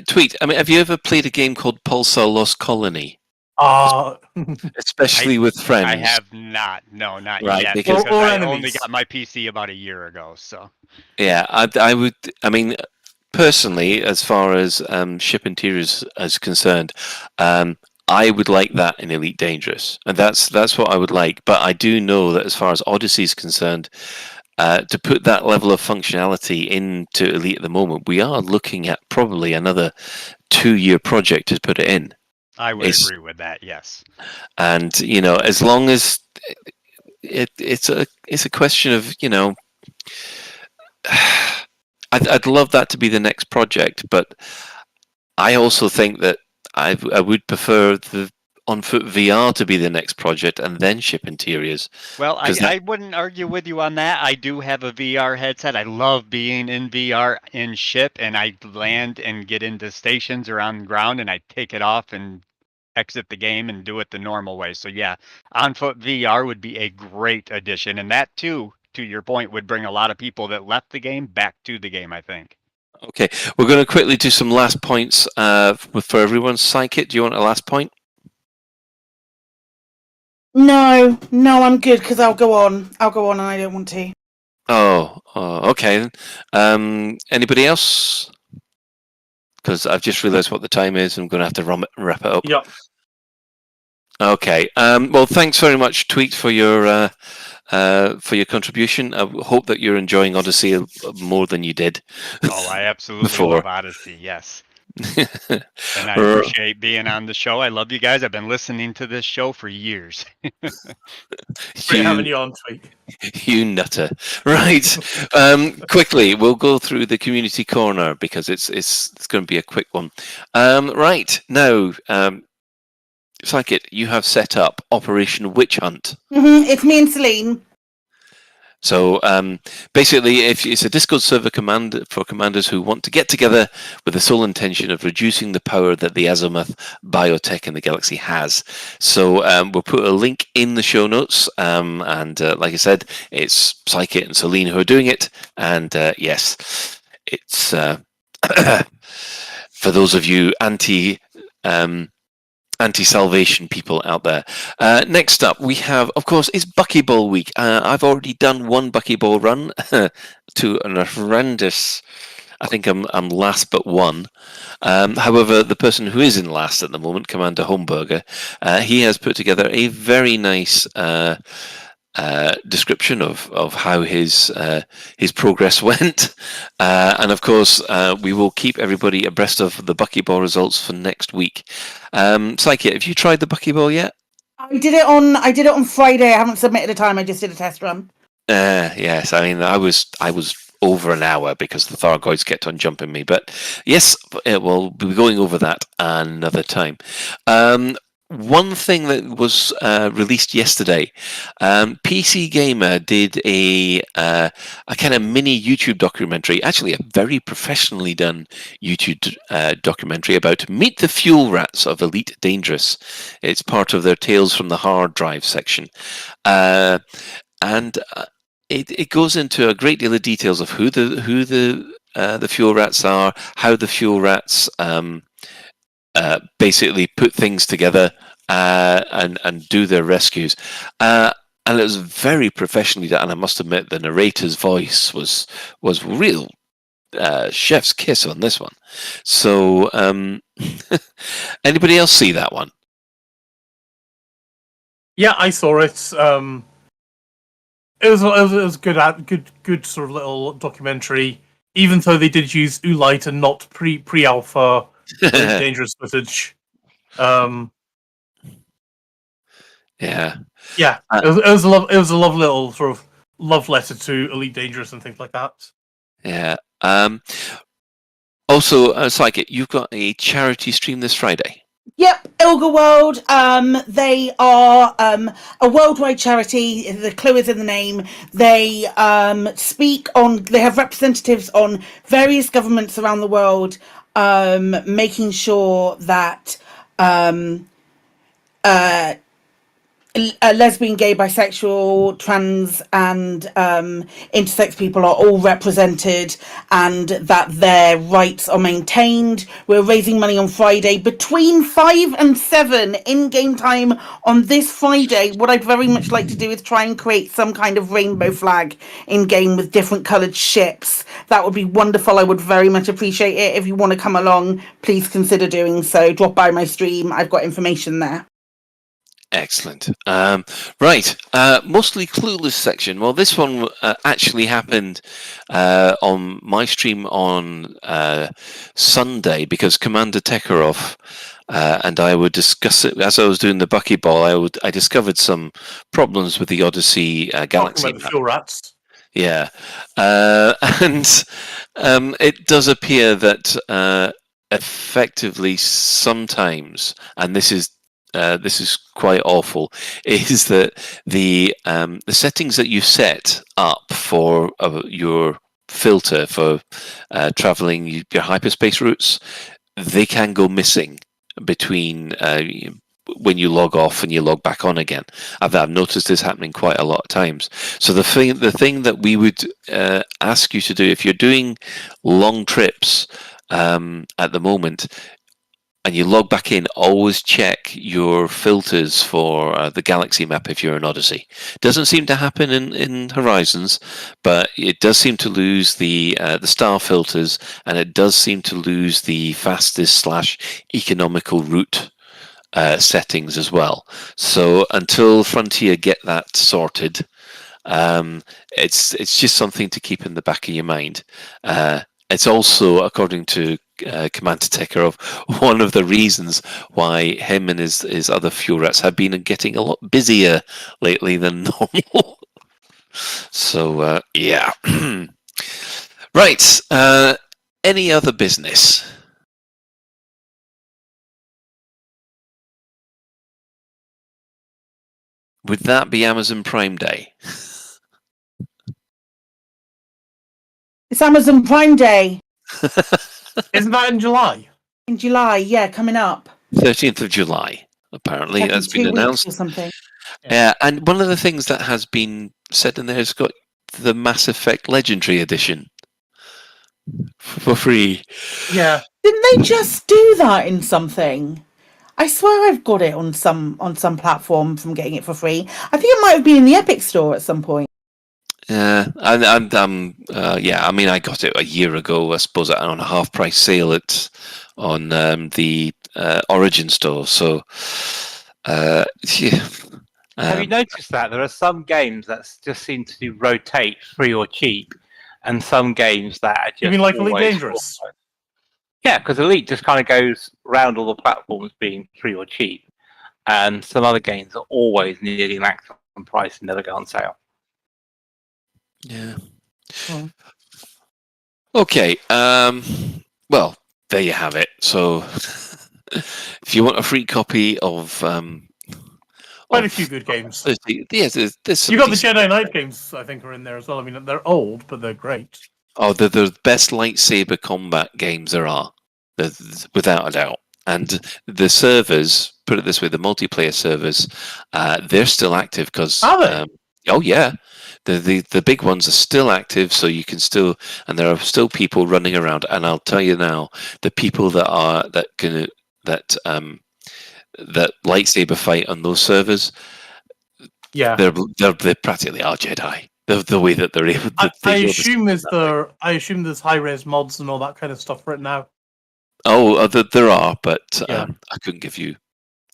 Speaker 24: Tweet, I mean, have you ever played a game called Pulsar Lost Colony? Especially with friends.
Speaker 2: I have not. No, not
Speaker 24: right,
Speaker 2: yet.
Speaker 24: Because
Speaker 2: I only got my PC about a year ago, so...
Speaker 24: Yeah, I would... I mean, personally, as far as ship interiors is concerned, I would like that in Elite Dangerous. And that's what I would like. But I do know that as far as Odyssey is concerned... to put that level of functionality into Elite at the moment, we are looking at probably another 2-year project to put it in.
Speaker 2: I would agree with that. Yes.
Speaker 24: And as long as it's a question of I'd love that to be the next project, but I also think that I would prefer the On Foot VR to be the next project and then ship interiors.
Speaker 2: Well, I wouldn't argue with you on that. I do have a VR headset. I love being in VR in ship, and I land and get into stations or on the ground, and I take it off and exit the game and do it the normal way. So yeah, On Foot VR would be a great addition, and that too, to your point, would bring a lot of people that left the game back to the game, I think.
Speaker 24: Okay, we're going to quickly do some last points for everyone. Psychic, do you want a last point?
Speaker 1: No, I'm good because I'll go on and I don't want to.
Speaker 24: Okay. Anybody else? Because I've just realised what the time is. I'm going to have to wrap it up.
Speaker 5: Yeah.
Speaker 24: Okay. Well, thanks very much, Tweet, for your contribution. I hope that you're enjoying Odyssey more than you did.
Speaker 2: Oh, I absolutely love Odyssey. Yes. And I appreciate being on the show. I love you guys. I've been listening to this show for years.
Speaker 5: Great having you on, Tweet.
Speaker 24: You nutter. Right. Quickly, we'll go through the community corner because it's going to be a quick one. Right. Now, Psychic, you have set up Operation Witch Hunt.
Speaker 1: It's me and Celine.
Speaker 24: So basically, if it's a Discord server command for commanders who want to get together with the sole intention of reducing the power that the azimuth biotech in the galaxy has. So we'll put a link in the show notes. And like I said, it's Psychic and Celine who are doing it. And yes, it's for those of you anti-salvation people out there. Next up, we have, of course, it's Buckyball week. I've already done one Buckyball run to an horrendous. I think I'm last but one. However, the person who is in last at the moment, Commander Homeburger, he has put together a very nice description of how his progress went, and of course we will keep everybody abreast of the Buckyball results for next week. Psyche, have you tried the Buckyball yet?
Speaker 1: I did it on Friday. I haven't submitted a time. I just did a test run.
Speaker 24: Yes, I mean I was over an hour because the Thargoids kept on jumping me, but yes, we'll be going over that another time. One thing that was released yesterday, PC Gamer did a kind of mini YouTube documentary, actually a very professionally done YouTube documentary about Meet the Fuel Rats of Elite Dangerous. It's part of their Tales from the Hard Drive section. And it goes into a great deal of details of who the fuel rats are, how the fuel rats basically put things together and do their rescues. And it was very professionally done. And I must admit, the narrator's voice was real chef's kiss on this one. So, anybody else see that one?
Speaker 5: Yeah, I saw it. It was good sort of little documentary. Even though they did use Ulite and not pre-alpha dangerous footage.
Speaker 24: Yeah.
Speaker 5: It was a lovely little sort of love letter to Elite Dangerous and things like that.
Speaker 24: Yeah. Also, Psychic, you've got a charity stream this Friday.
Speaker 1: Yep, Ilga World. They are a worldwide charity. The clue is in the name. They They have representatives on various governments around the world, making sure that lesbian, gay, bisexual, trans, and intersex people are all represented, and that their rights are maintained. We're raising money on Friday between 5 and 7 in game time on this Friday. What I'd very much like to do is try and create some kind of rainbow flag in game with different coloured ships. That would be wonderful. I would very much appreciate it. If you want to come along, please consider doing so. Drop by my stream. I've got information there.
Speaker 24: Excellent. Right. Mostly Clueless section. Well, this one actually happened on my stream on Sunday because Commander Tekarov and I would discuss it as I was doing the buckyball. I discovered some problems with the Odyssey Galaxy
Speaker 5: Talking about the fuel rats.
Speaker 24: Yeah, and it does appear that effectively sometimes, and this is quite awful, is that the settings that you set up for your filter for traveling your hyperspace routes, they can go missing between when you log off and you log back on again. I've noticed this happening quite a lot of times. So the thing that we would ask you to do if you're doing long trips at the moment and you log back in, always check your filters for the galaxy map if you're in Odyssey. Doesn't seem to happen in Horizons, but it does seem to lose the star filters, and it does seem to lose the fastest / economical route settings as well. So until Frontier get that sorted, it's just something to keep in the back of your mind. It's also, according to Commander Tekkerov, one of the reasons why him and his other fuel rats have been getting a lot busier lately than normal. So yeah. Right. Any other business? Would that be Amazon Prime Day?
Speaker 1: It's Amazon Prime Day.
Speaker 5: Isn't that in July?
Speaker 1: In July, yeah, coming up.
Speaker 24: 13th of July, apparently.
Speaker 1: Like in
Speaker 24: That's been
Speaker 1: 2 weeks
Speaker 24: announced.
Speaker 1: or something.
Speaker 24: Yeah, and one of the things that has been said in there has got the Mass Effect Legendary Edition for free.
Speaker 5: Yeah.
Speaker 1: Didn't they just do that in something? I swear I've got it on some platform from getting it for free. I think it might have been in the Epic Store at some point.
Speaker 24: Yeah, yeah. I mean, I got it a year ago. I suppose on a half-price sale on the Origin store. So, yeah.
Speaker 4: Have you noticed that there are some games that just seem to rotate free or cheap, and some games that are just
Speaker 5: You mean like Elite
Speaker 4: always
Speaker 5: Dangerous?
Speaker 4: full price? Yeah, because Elite just kind of goes around all the platforms being free or cheap, and some other games are always nearly maximum price and never go on sale.
Speaker 24: Yeah. Okay. Well, there you have it. So, if you want a free copy of
Speaker 5: Quite a few good games.
Speaker 24: Yes, there's some
Speaker 5: You got the
Speaker 24: decent-
Speaker 5: Jedi Knight games, I think, are in there as well. I mean, they're old, but they're great.
Speaker 24: Oh, they're the best lightsaber combat games there are, without a doubt. And the servers, put it this way, the multiplayer servers, they're still active because.
Speaker 5: Are they?
Speaker 24: Oh yeah, the big ones are still active, so you can still, and there are still people running around. And I'll tell you now, the people that lightsaber fight on those servers,
Speaker 5: yeah,
Speaker 24: they practically are Jedi. The way that they're able.
Speaker 5: I assume there's high res mods and all that kind of stuff right now.
Speaker 24: Oh, there are, but
Speaker 5: Yeah.
Speaker 24: I couldn't give you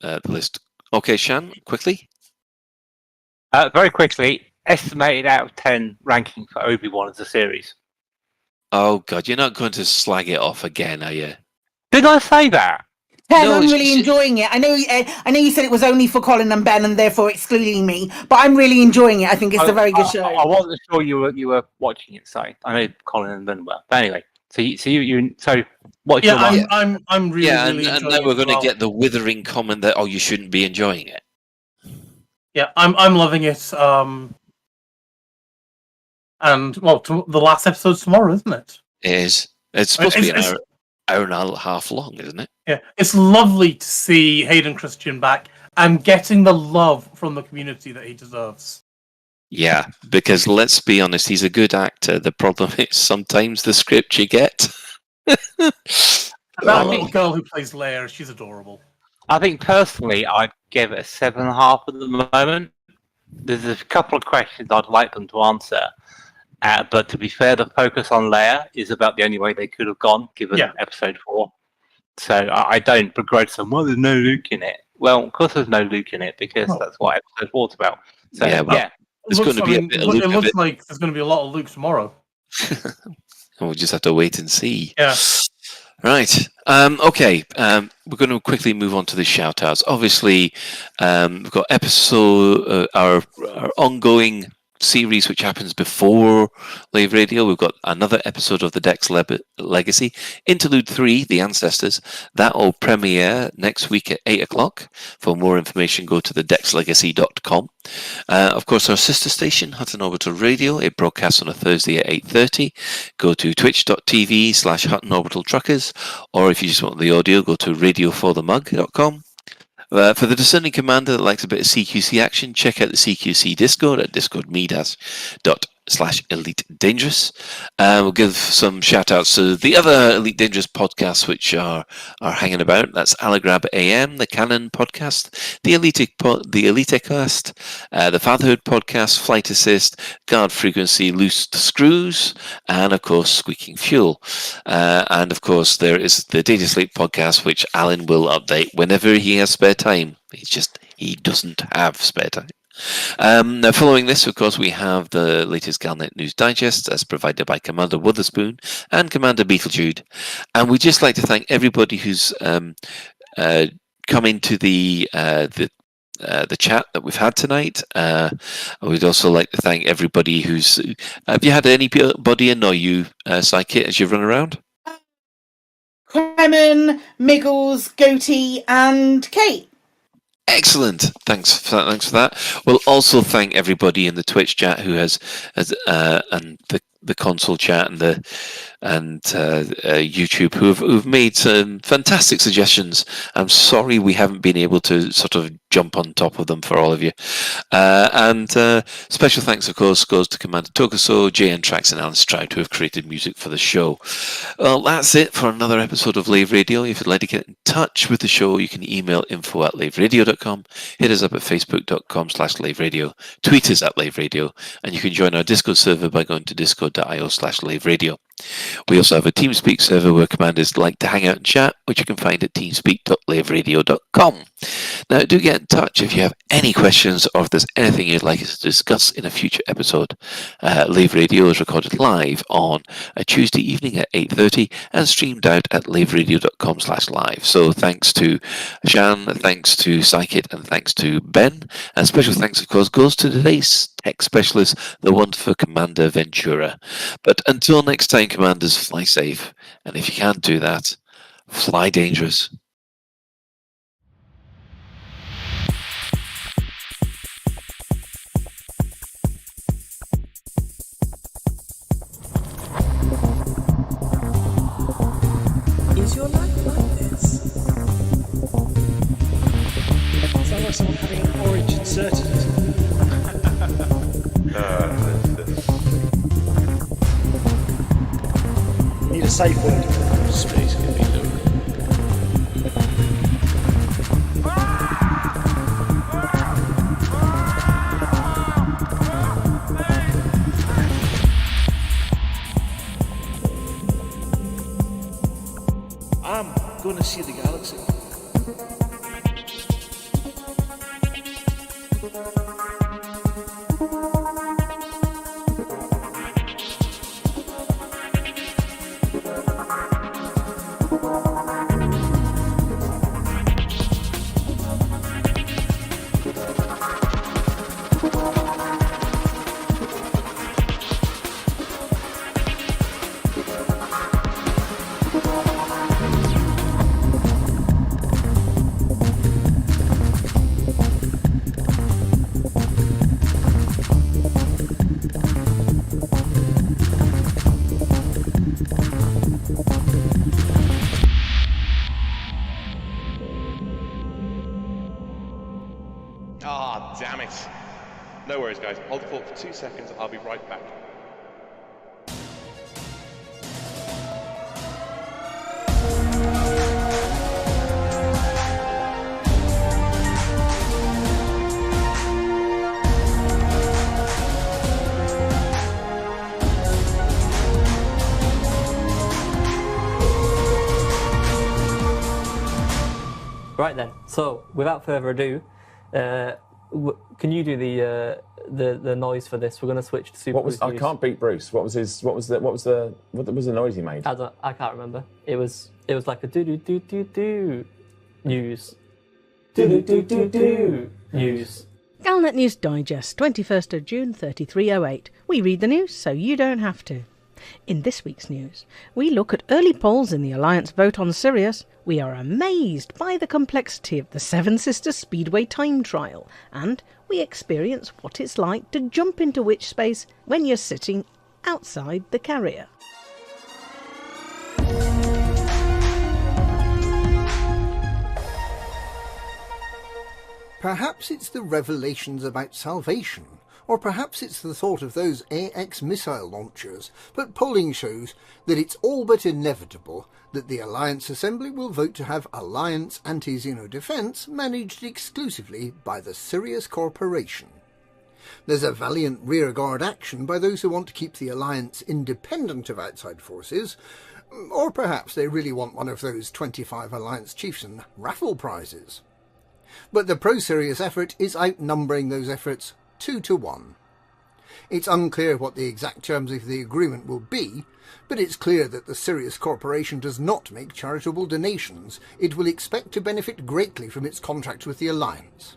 Speaker 24: the list. Okay, Shan, quickly.
Speaker 4: Very quickly, estimated out of 10 ranking for Obi-Wan as a series.
Speaker 24: Oh God, you're not going to slag it off again, are you?
Speaker 4: Did I say that?
Speaker 1: Ted,
Speaker 24: No,
Speaker 1: I'm
Speaker 24: it's
Speaker 1: really
Speaker 24: just-
Speaker 1: enjoying it. I know you said it was only for Colin and Ben and therefore excluding me, but I'm really enjoying it. I think it's a very good show.
Speaker 4: I wasn't sure you were watching it, so I know Colin and Ben were. But anyway, so what's your
Speaker 5: Yeah,
Speaker 4: mind?
Speaker 5: I'm really
Speaker 24: Yeah,
Speaker 5: really
Speaker 24: and
Speaker 5: enjoying
Speaker 24: now
Speaker 5: it
Speaker 24: we're
Speaker 5: as
Speaker 24: going to
Speaker 5: well.
Speaker 24: get the withering comment that you shouldn't be enjoying it.
Speaker 5: Yeah, I'm loving it. And well, the last episode's tomorrow, isn't it?
Speaker 24: It is. It's supposed to be an
Speaker 5: It's-
Speaker 24: hour and a half long, isn't it?
Speaker 5: Yeah, it's lovely to see Hayden Christian back and getting the love from the community that he deserves.
Speaker 24: Yeah, because let's be honest, he's a good actor. The problem is sometimes the script you get.
Speaker 5: That little girl who plays Leia, she's adorable.
Speaker 4: I think personally, I'd give it a 7.5 at the moment. There's a couple of questions I'd like them to answer. But to be fair, the focus on Leia is about the only way they could have gone, given episode 4. So I don't begrudge them. Well, there's no Luke in it. Well, of course there's no Luke in it, because that's what episode 4's about. So,
Speaker 24: Yeah, well,
Speaker 4: yeah.
Speaker 24: there's going to be a bit of Luke.
Speaker 5: It looks like there's going to be a lot of Luke tomorrow.
Speaker 24: We'll just have to wait and see.
Speaker 5: Yeah.
Speaker 24: Right. Okay. We're going to quickly move on to the shout-outs. Obviously, we've got our ongoing series which happens before Lave Radio. We've got another episode of the Dex Legacy, Interlude 3, The Ancestors. That will premiere next week at 8 o'clock. For more information, go to thedexlegacy.com. Of course, our sister station, Hutton Orbital Radio, it broadcasts on a Thursday at 8:30. Go to twitch.tv/Hutton Orbital Truckers, or if you just want the audio, go to radioforthemug.com. For the discerning commander that likes a bit of CQC action, check out the CQC Discord at discord.me/Elite Dangerous. We'll give some shout outs to the other Elite Dangerous podcasts which are hanging about. That's Allegrab AM, the Canon podcast, the Elitecast, the Fatherhood podcast, Flight Assist, Guard Frequency, Loose Screws, and of course Squeaking Fuel. And of course there is the Data Sleep podcast, which Alan will update whenever he has spare time. He doesn't have spare time. Now, following this, of course, we have the latest Galnet News Digest as provided by Commander Witherspoon and Commander Beetlejude. And we'd just like to thank everybody who's come into the chat that we've had tonight. We'd also like to thank everybody who's... have you had anybody annoy you, Psychic, as you've run around?
Speaker 1: Kremen, Miggles, Goatee, and Kate.
Speaker 24: Excellent. Thanks for that. We'll also thank everybody in the Twitch chat who has and the console chat and YouTube who've made some fantastic suggestions. I'm sorry we haven't been able to sort of jump on top of them for all of you. And special thanks, of course, goes to Commander Tokuso, JN Trax, and Alan Stroud, who have created music for the show. Well, that's it for another episode of Lave Radio. If you'd like to get in touch with the show, you can email info@laveradio.com, hit us up at facebook.com/laveradio, tweet us at Lave Radio, and you can join our Discord server by going to discord.io/laveradio. We also have a TeamSpeak server where commanders like to hang out and chat, which you can find at teamspeak.laveradio.com. Now, do get in touch if you have any questions or if there's anything you'd like us to discuss in a future episode. Lave Radio is recorded live on a Tuesday evening at 8:30 and streamed out at laveradio.com/live. So thanks to Shan, thanks to Psychic, and thanks to Ben. And special thanks, of course, goes to today's tech specialist, the wonderful Commander Ventura. But until next time, commanders, fly safe. And if you can't do that, fly dangerous.
Speaker 14: Is your life like this? Sounds like someone having an orange inserted. Need a safe word. Space can be low. I'm going to see the galaxy.
Speaker 22: Damn it. No worries, guys. Hold the fort for 2 seconds. I'll be right back.
Speaker 15: Right then, so without further ado, Can you do the noise for this? We're going to switch to Super.
Speaker 16: I can't beat Bruce. What was the noise he made?
Speaker 15: I can't remember. It was like a do do do do do news. Do do do do do news.
Speaker 17: Galnet News Digest, 21st of June, 3308. We read the news so you don't have to. In this week's news, we look at early polls in the Alliance vote on Sirius. We are amazed by the complexity of the Seven Sisters Speedway time trial, and we experience what it's like to jump into witch space when you're sitting outside the carrier.
Speaker 18: Perhaps it's the revelations about salvation, or perhaps it's the thought of those AX missile launchers, but polling shows that it's all but inevitable that the Alliance Assembly will vote to have Alliance anti-Xeno defence managed exclusively by the Sirius Corporation. There's a valiant rearguard action by those who want to keep the Alliance independent of outside forces, or perhaps they really want one of those 25 Alliance chiefs and raffle prizes. But the pro-Sirius effort is outnumbering those efforts 2-1. It's unclear what the exact terms of the agreement will be, but it's clear that the Sirius Corporation does not make charitable donations. It will expect to benefit greatly from its contract with the Alliance.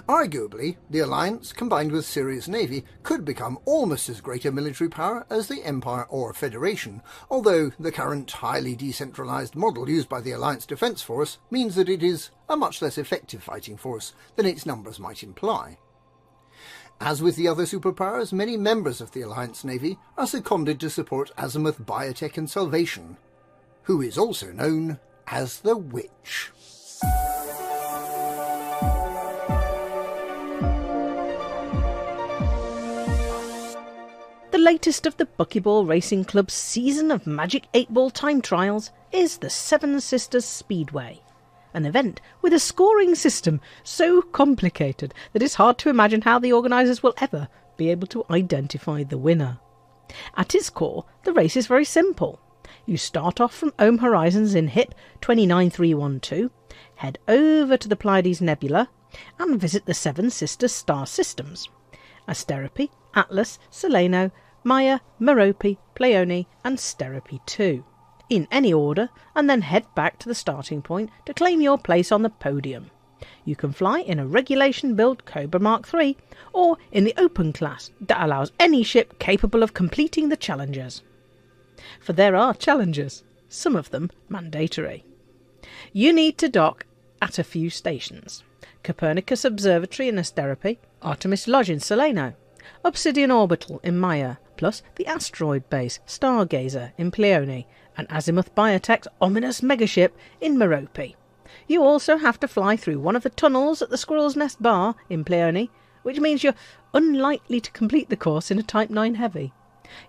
Speaker 18: Arguably, the Alliance, combined with Sirius Navy, could become almost as great a military power as the Empire or Federation, although the current highly decentralised model used by the Alliance Defence Force means that it is a much less effective fighting force than its numbers might imply. As with the other superpowers, many members of the Alliance Navy are seconded to support Azimuth Biotech and Salvation, who is also known as the Witch.
Speaker 17: The latest of the Buckyball Racing Club's season of Magic 8-Ball time trials is the Seven Sisters Speedway, an event with a scoring system so complicated that it's hard to imagine how the organisers will ever be able to identify the winner. At its core, the race is very simple. You start off from Ohm Horizons in HIP 29312, head over to the Pleiades Nebula, and visit the Seven Sisters star systems: Asterope, Atlas, Seleno, Maya, Merope, Pleione, and Sterope 2. In any order, and then head back to the starting point to claim your place on the podium. You can fly in a regulation build Cobra Mark III, or in the open class that allows any ship capable of completing the challenges. For there are challenges, some of them mandatory. You need to dock at a few stations: Copernicus Observatory in Asterope, Artemis Lodge in Seleno, Obsidian Orbital in Maya, plus the asteroid base Stargazer in Pleione, and Azimuth Biotech's ominous megaship in Merope. You also have to fly through one of the tunnels at the Squirrel's Nest Bar in Pleione, which means you're unlikely to complete the course in a Type 9 Heavy.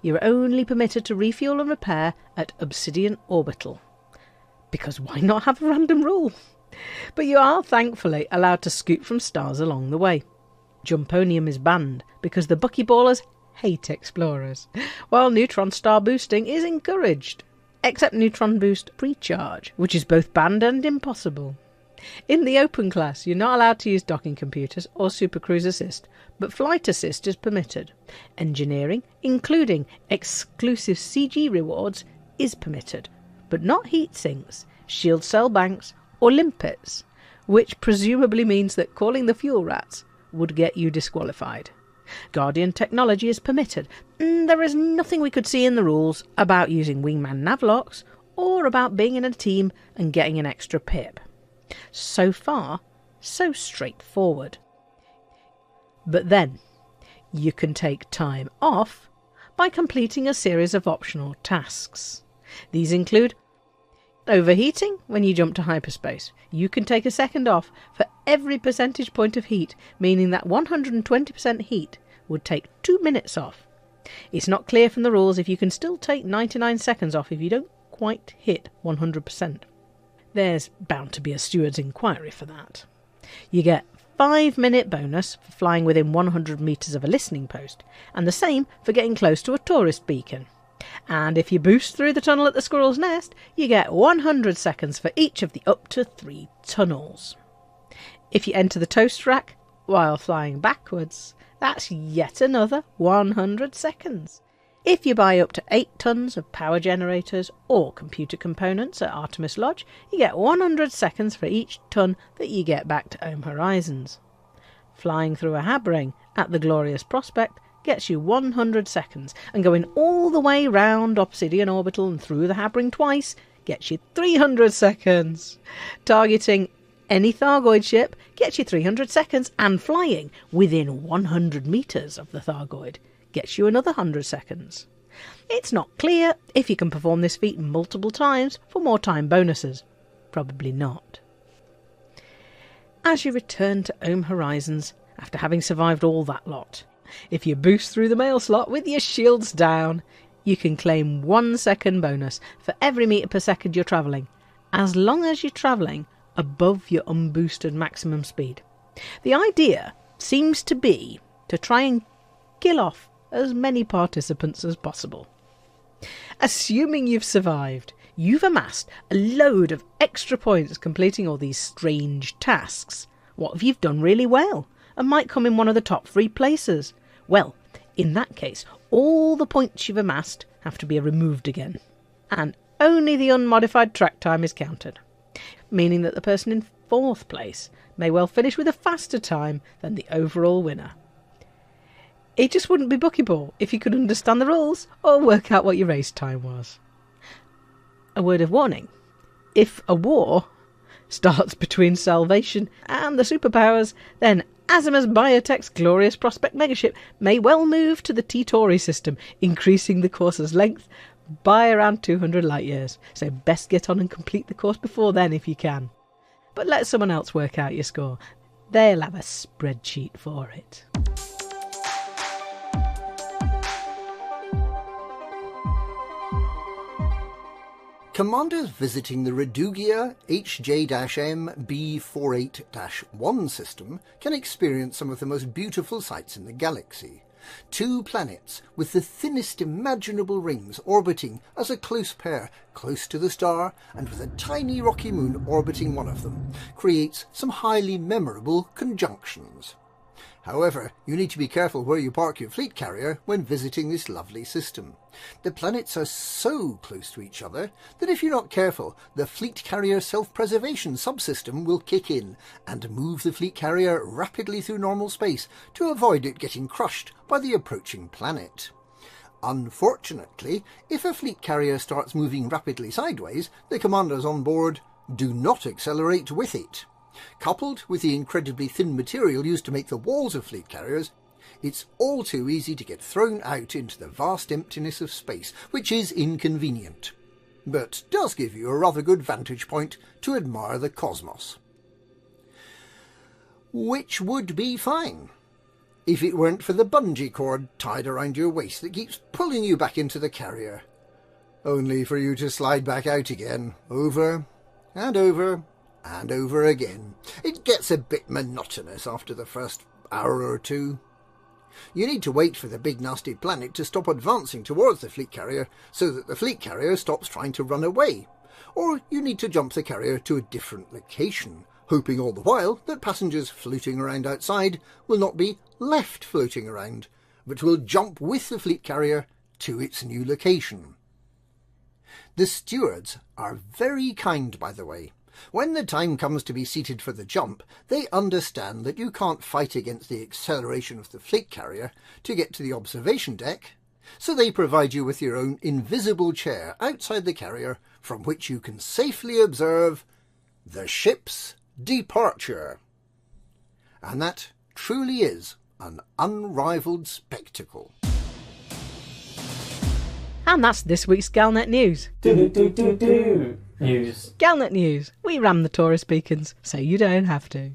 Speaker 17: You're only permitted to refuel and repair at Obsidian Orbital. Because why not have a random rule? But you are thankfully allowed to scoot from stars along the way. Jumponium is banned because the Buckyballers hate explorers, while neutron star boosting is encouraged, except neutron boost precharge, which is both banned and impossible. In the open class, you're not allowed to use docking computers or supercruise assist, but flight assist is permitted. Engineering, including exclusive CG rewards, is permitted, but not heat sinks, shield cell banks, or limpets, which presumably means that calling the fuel rats would get you disqualified. Guardian technology is permitted. There is nothing we could see in the rules about using wingman navlocks or about being in a team and getting an extra pip. So far, so straightforward. But then, you can take time off by completing a series of optional tasks. These include overheating when you jump to hyperspace. You can take a second off for every percentage point of heat, meaning that 120% heat would take 2 minutes off. It's not clear from the rules if you can still take 99 seconds off if you don't quite hit 100%. There's bound to be a steward's inquiry for that. You get 5-minute bonus for flying within 100 metres of a listening post, and the same for getting close to a tourist beacon. And if you boost through the tunnel at the Squirrel's Nest, you get 100 seconds for each of the up to 3 tunnels. If you enter the toast rack, while flying backwards, that's yet another 100 seconds. If you buy up to 8 tons of power generators or computer components at Artemis Lodge, you get 100 seconds for each ton that you get back to Home Horizons. Flying through a Habring at the Glorious Prospect gets you 100 seconds, and going all the way round Obsidian Orbital and through the Habring twice gets you 300 seconds. Targeting any Thargoid ship gets you 300 seconds, and flying within 100 metres of the Thargoid gets you another 100 seconds. It's not clear if you can perform this feat multiple times for more time bonuses. Probably not. As you return to Home Horizons after having survived all that lot, if you boost through the mail slot with your shields down, you can claim 1 second bonus for every metre per second you're travelling, as long as you're travelling above your unboosted maximum speed. The idea seems to be to try and kill off as many participants as possible. Assuming you've survived, you've amassed a load of extra points completing all these strange tasks. What if you've done really well and might come in one of the top 3 places? Well, in that case, all the points you've amassed have to be removed again, and only the unmodified track time is counted, meaning that the person in 4th place may well finish with a faster time than the overall winner. It just wouldn't be buckyball if you could understand the rules or work out what your race time was. A word of warning: if a war starts between Salvation and the superpowers, then Azimus Biotech's Glorious Prospect megaship may well move to the T-Tauri system, increasing the course's length by around 200 light years. So best get on and complete the course before then if you can. But let someone else work out your score. They'll have a spreadsheet for it.
Speaker 18: Commanders visiting the Redugia HJ-M B48-1 system can experience some of the most beautiful sights in the galaxy. 2 planets with the thinnest imaginable rings orbiting as a close pair, close to the star, and with a tiny rocky moon orbiting one of them, creates some highly memorable conjunctions. However, you need to be careful where you park your fleet carrier when visiting this lovely system. The planets are so close to each other that if you're not careful, the fleet carrier self-preservation subsystem will kick in and move the fleet carrier rapidly through normal space to avoid it getting crushed by the approaching planet. Unfortunately, if a fleet carrier starts moving rapidly sideways, the commanders on board do not accelerate with it. Coupled with the incredibly thin material used to make the walls of fleet carriers, it's all too easy to get thrown out into the vast emptiness of space, which is inconvenient, but does give you a rather good vantage point to admire the cosmos. Which would be fine, if it weren't for the bungee cord tied around your waist that keeps pulling you back into the carrier, only for you to slide back out again, over and over and over again. It gets a bit monotonous after the first hour or 2. You need to wait for the big nasty planet to stop advancing towards the fleet carrier so that the fleet carrier stops trying to run away, or you need to jump the carrier to a different location, hoping all the while that passengers floating around outside will not be left floating around, but will jump with the fleet carrier to its new location. The stewards are very kind, by the way. When the time comes to be seated for the jump, they understand that you can't fight against the acceleration of the fleet carrier to get to the observation deck, so they provide you with your own invisible chair outside the carrier from which you can safely observe the ship's departure. And that truly is an unrivalled spectacle.
Speaker 17: And that's this week's Galnet News.
Speaker 15: News.
Speaker 17: Galnet News. We ram the tourist beacons so you don't have to.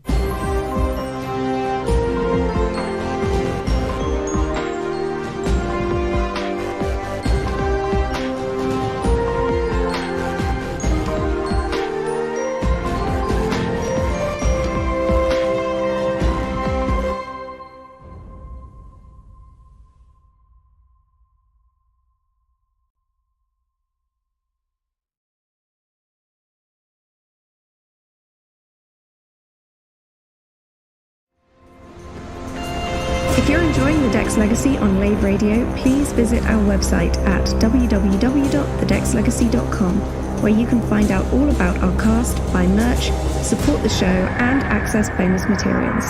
Speaker 8: enjoying the Dex Legacy on Lave Radio, please visit our website at www.thedexlegacy.com, where you can find out all about our cast, buy merch, support the show, and access bonus materials.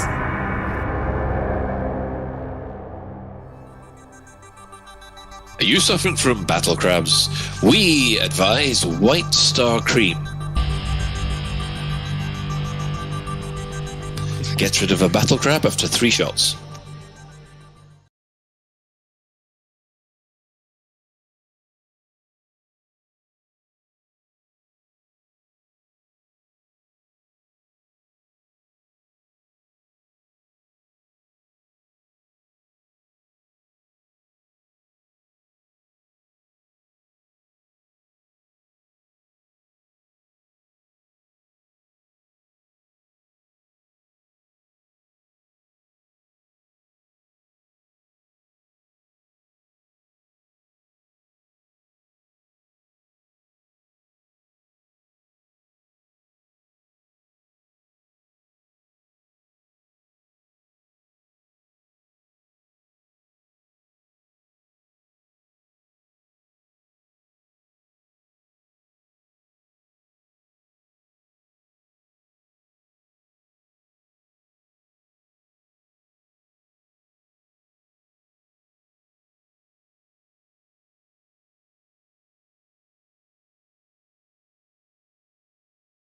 Speaker 24: Are you suffering from battle crabs? We advise White Star Cream. Gets rid of a battle crab after 3 shots.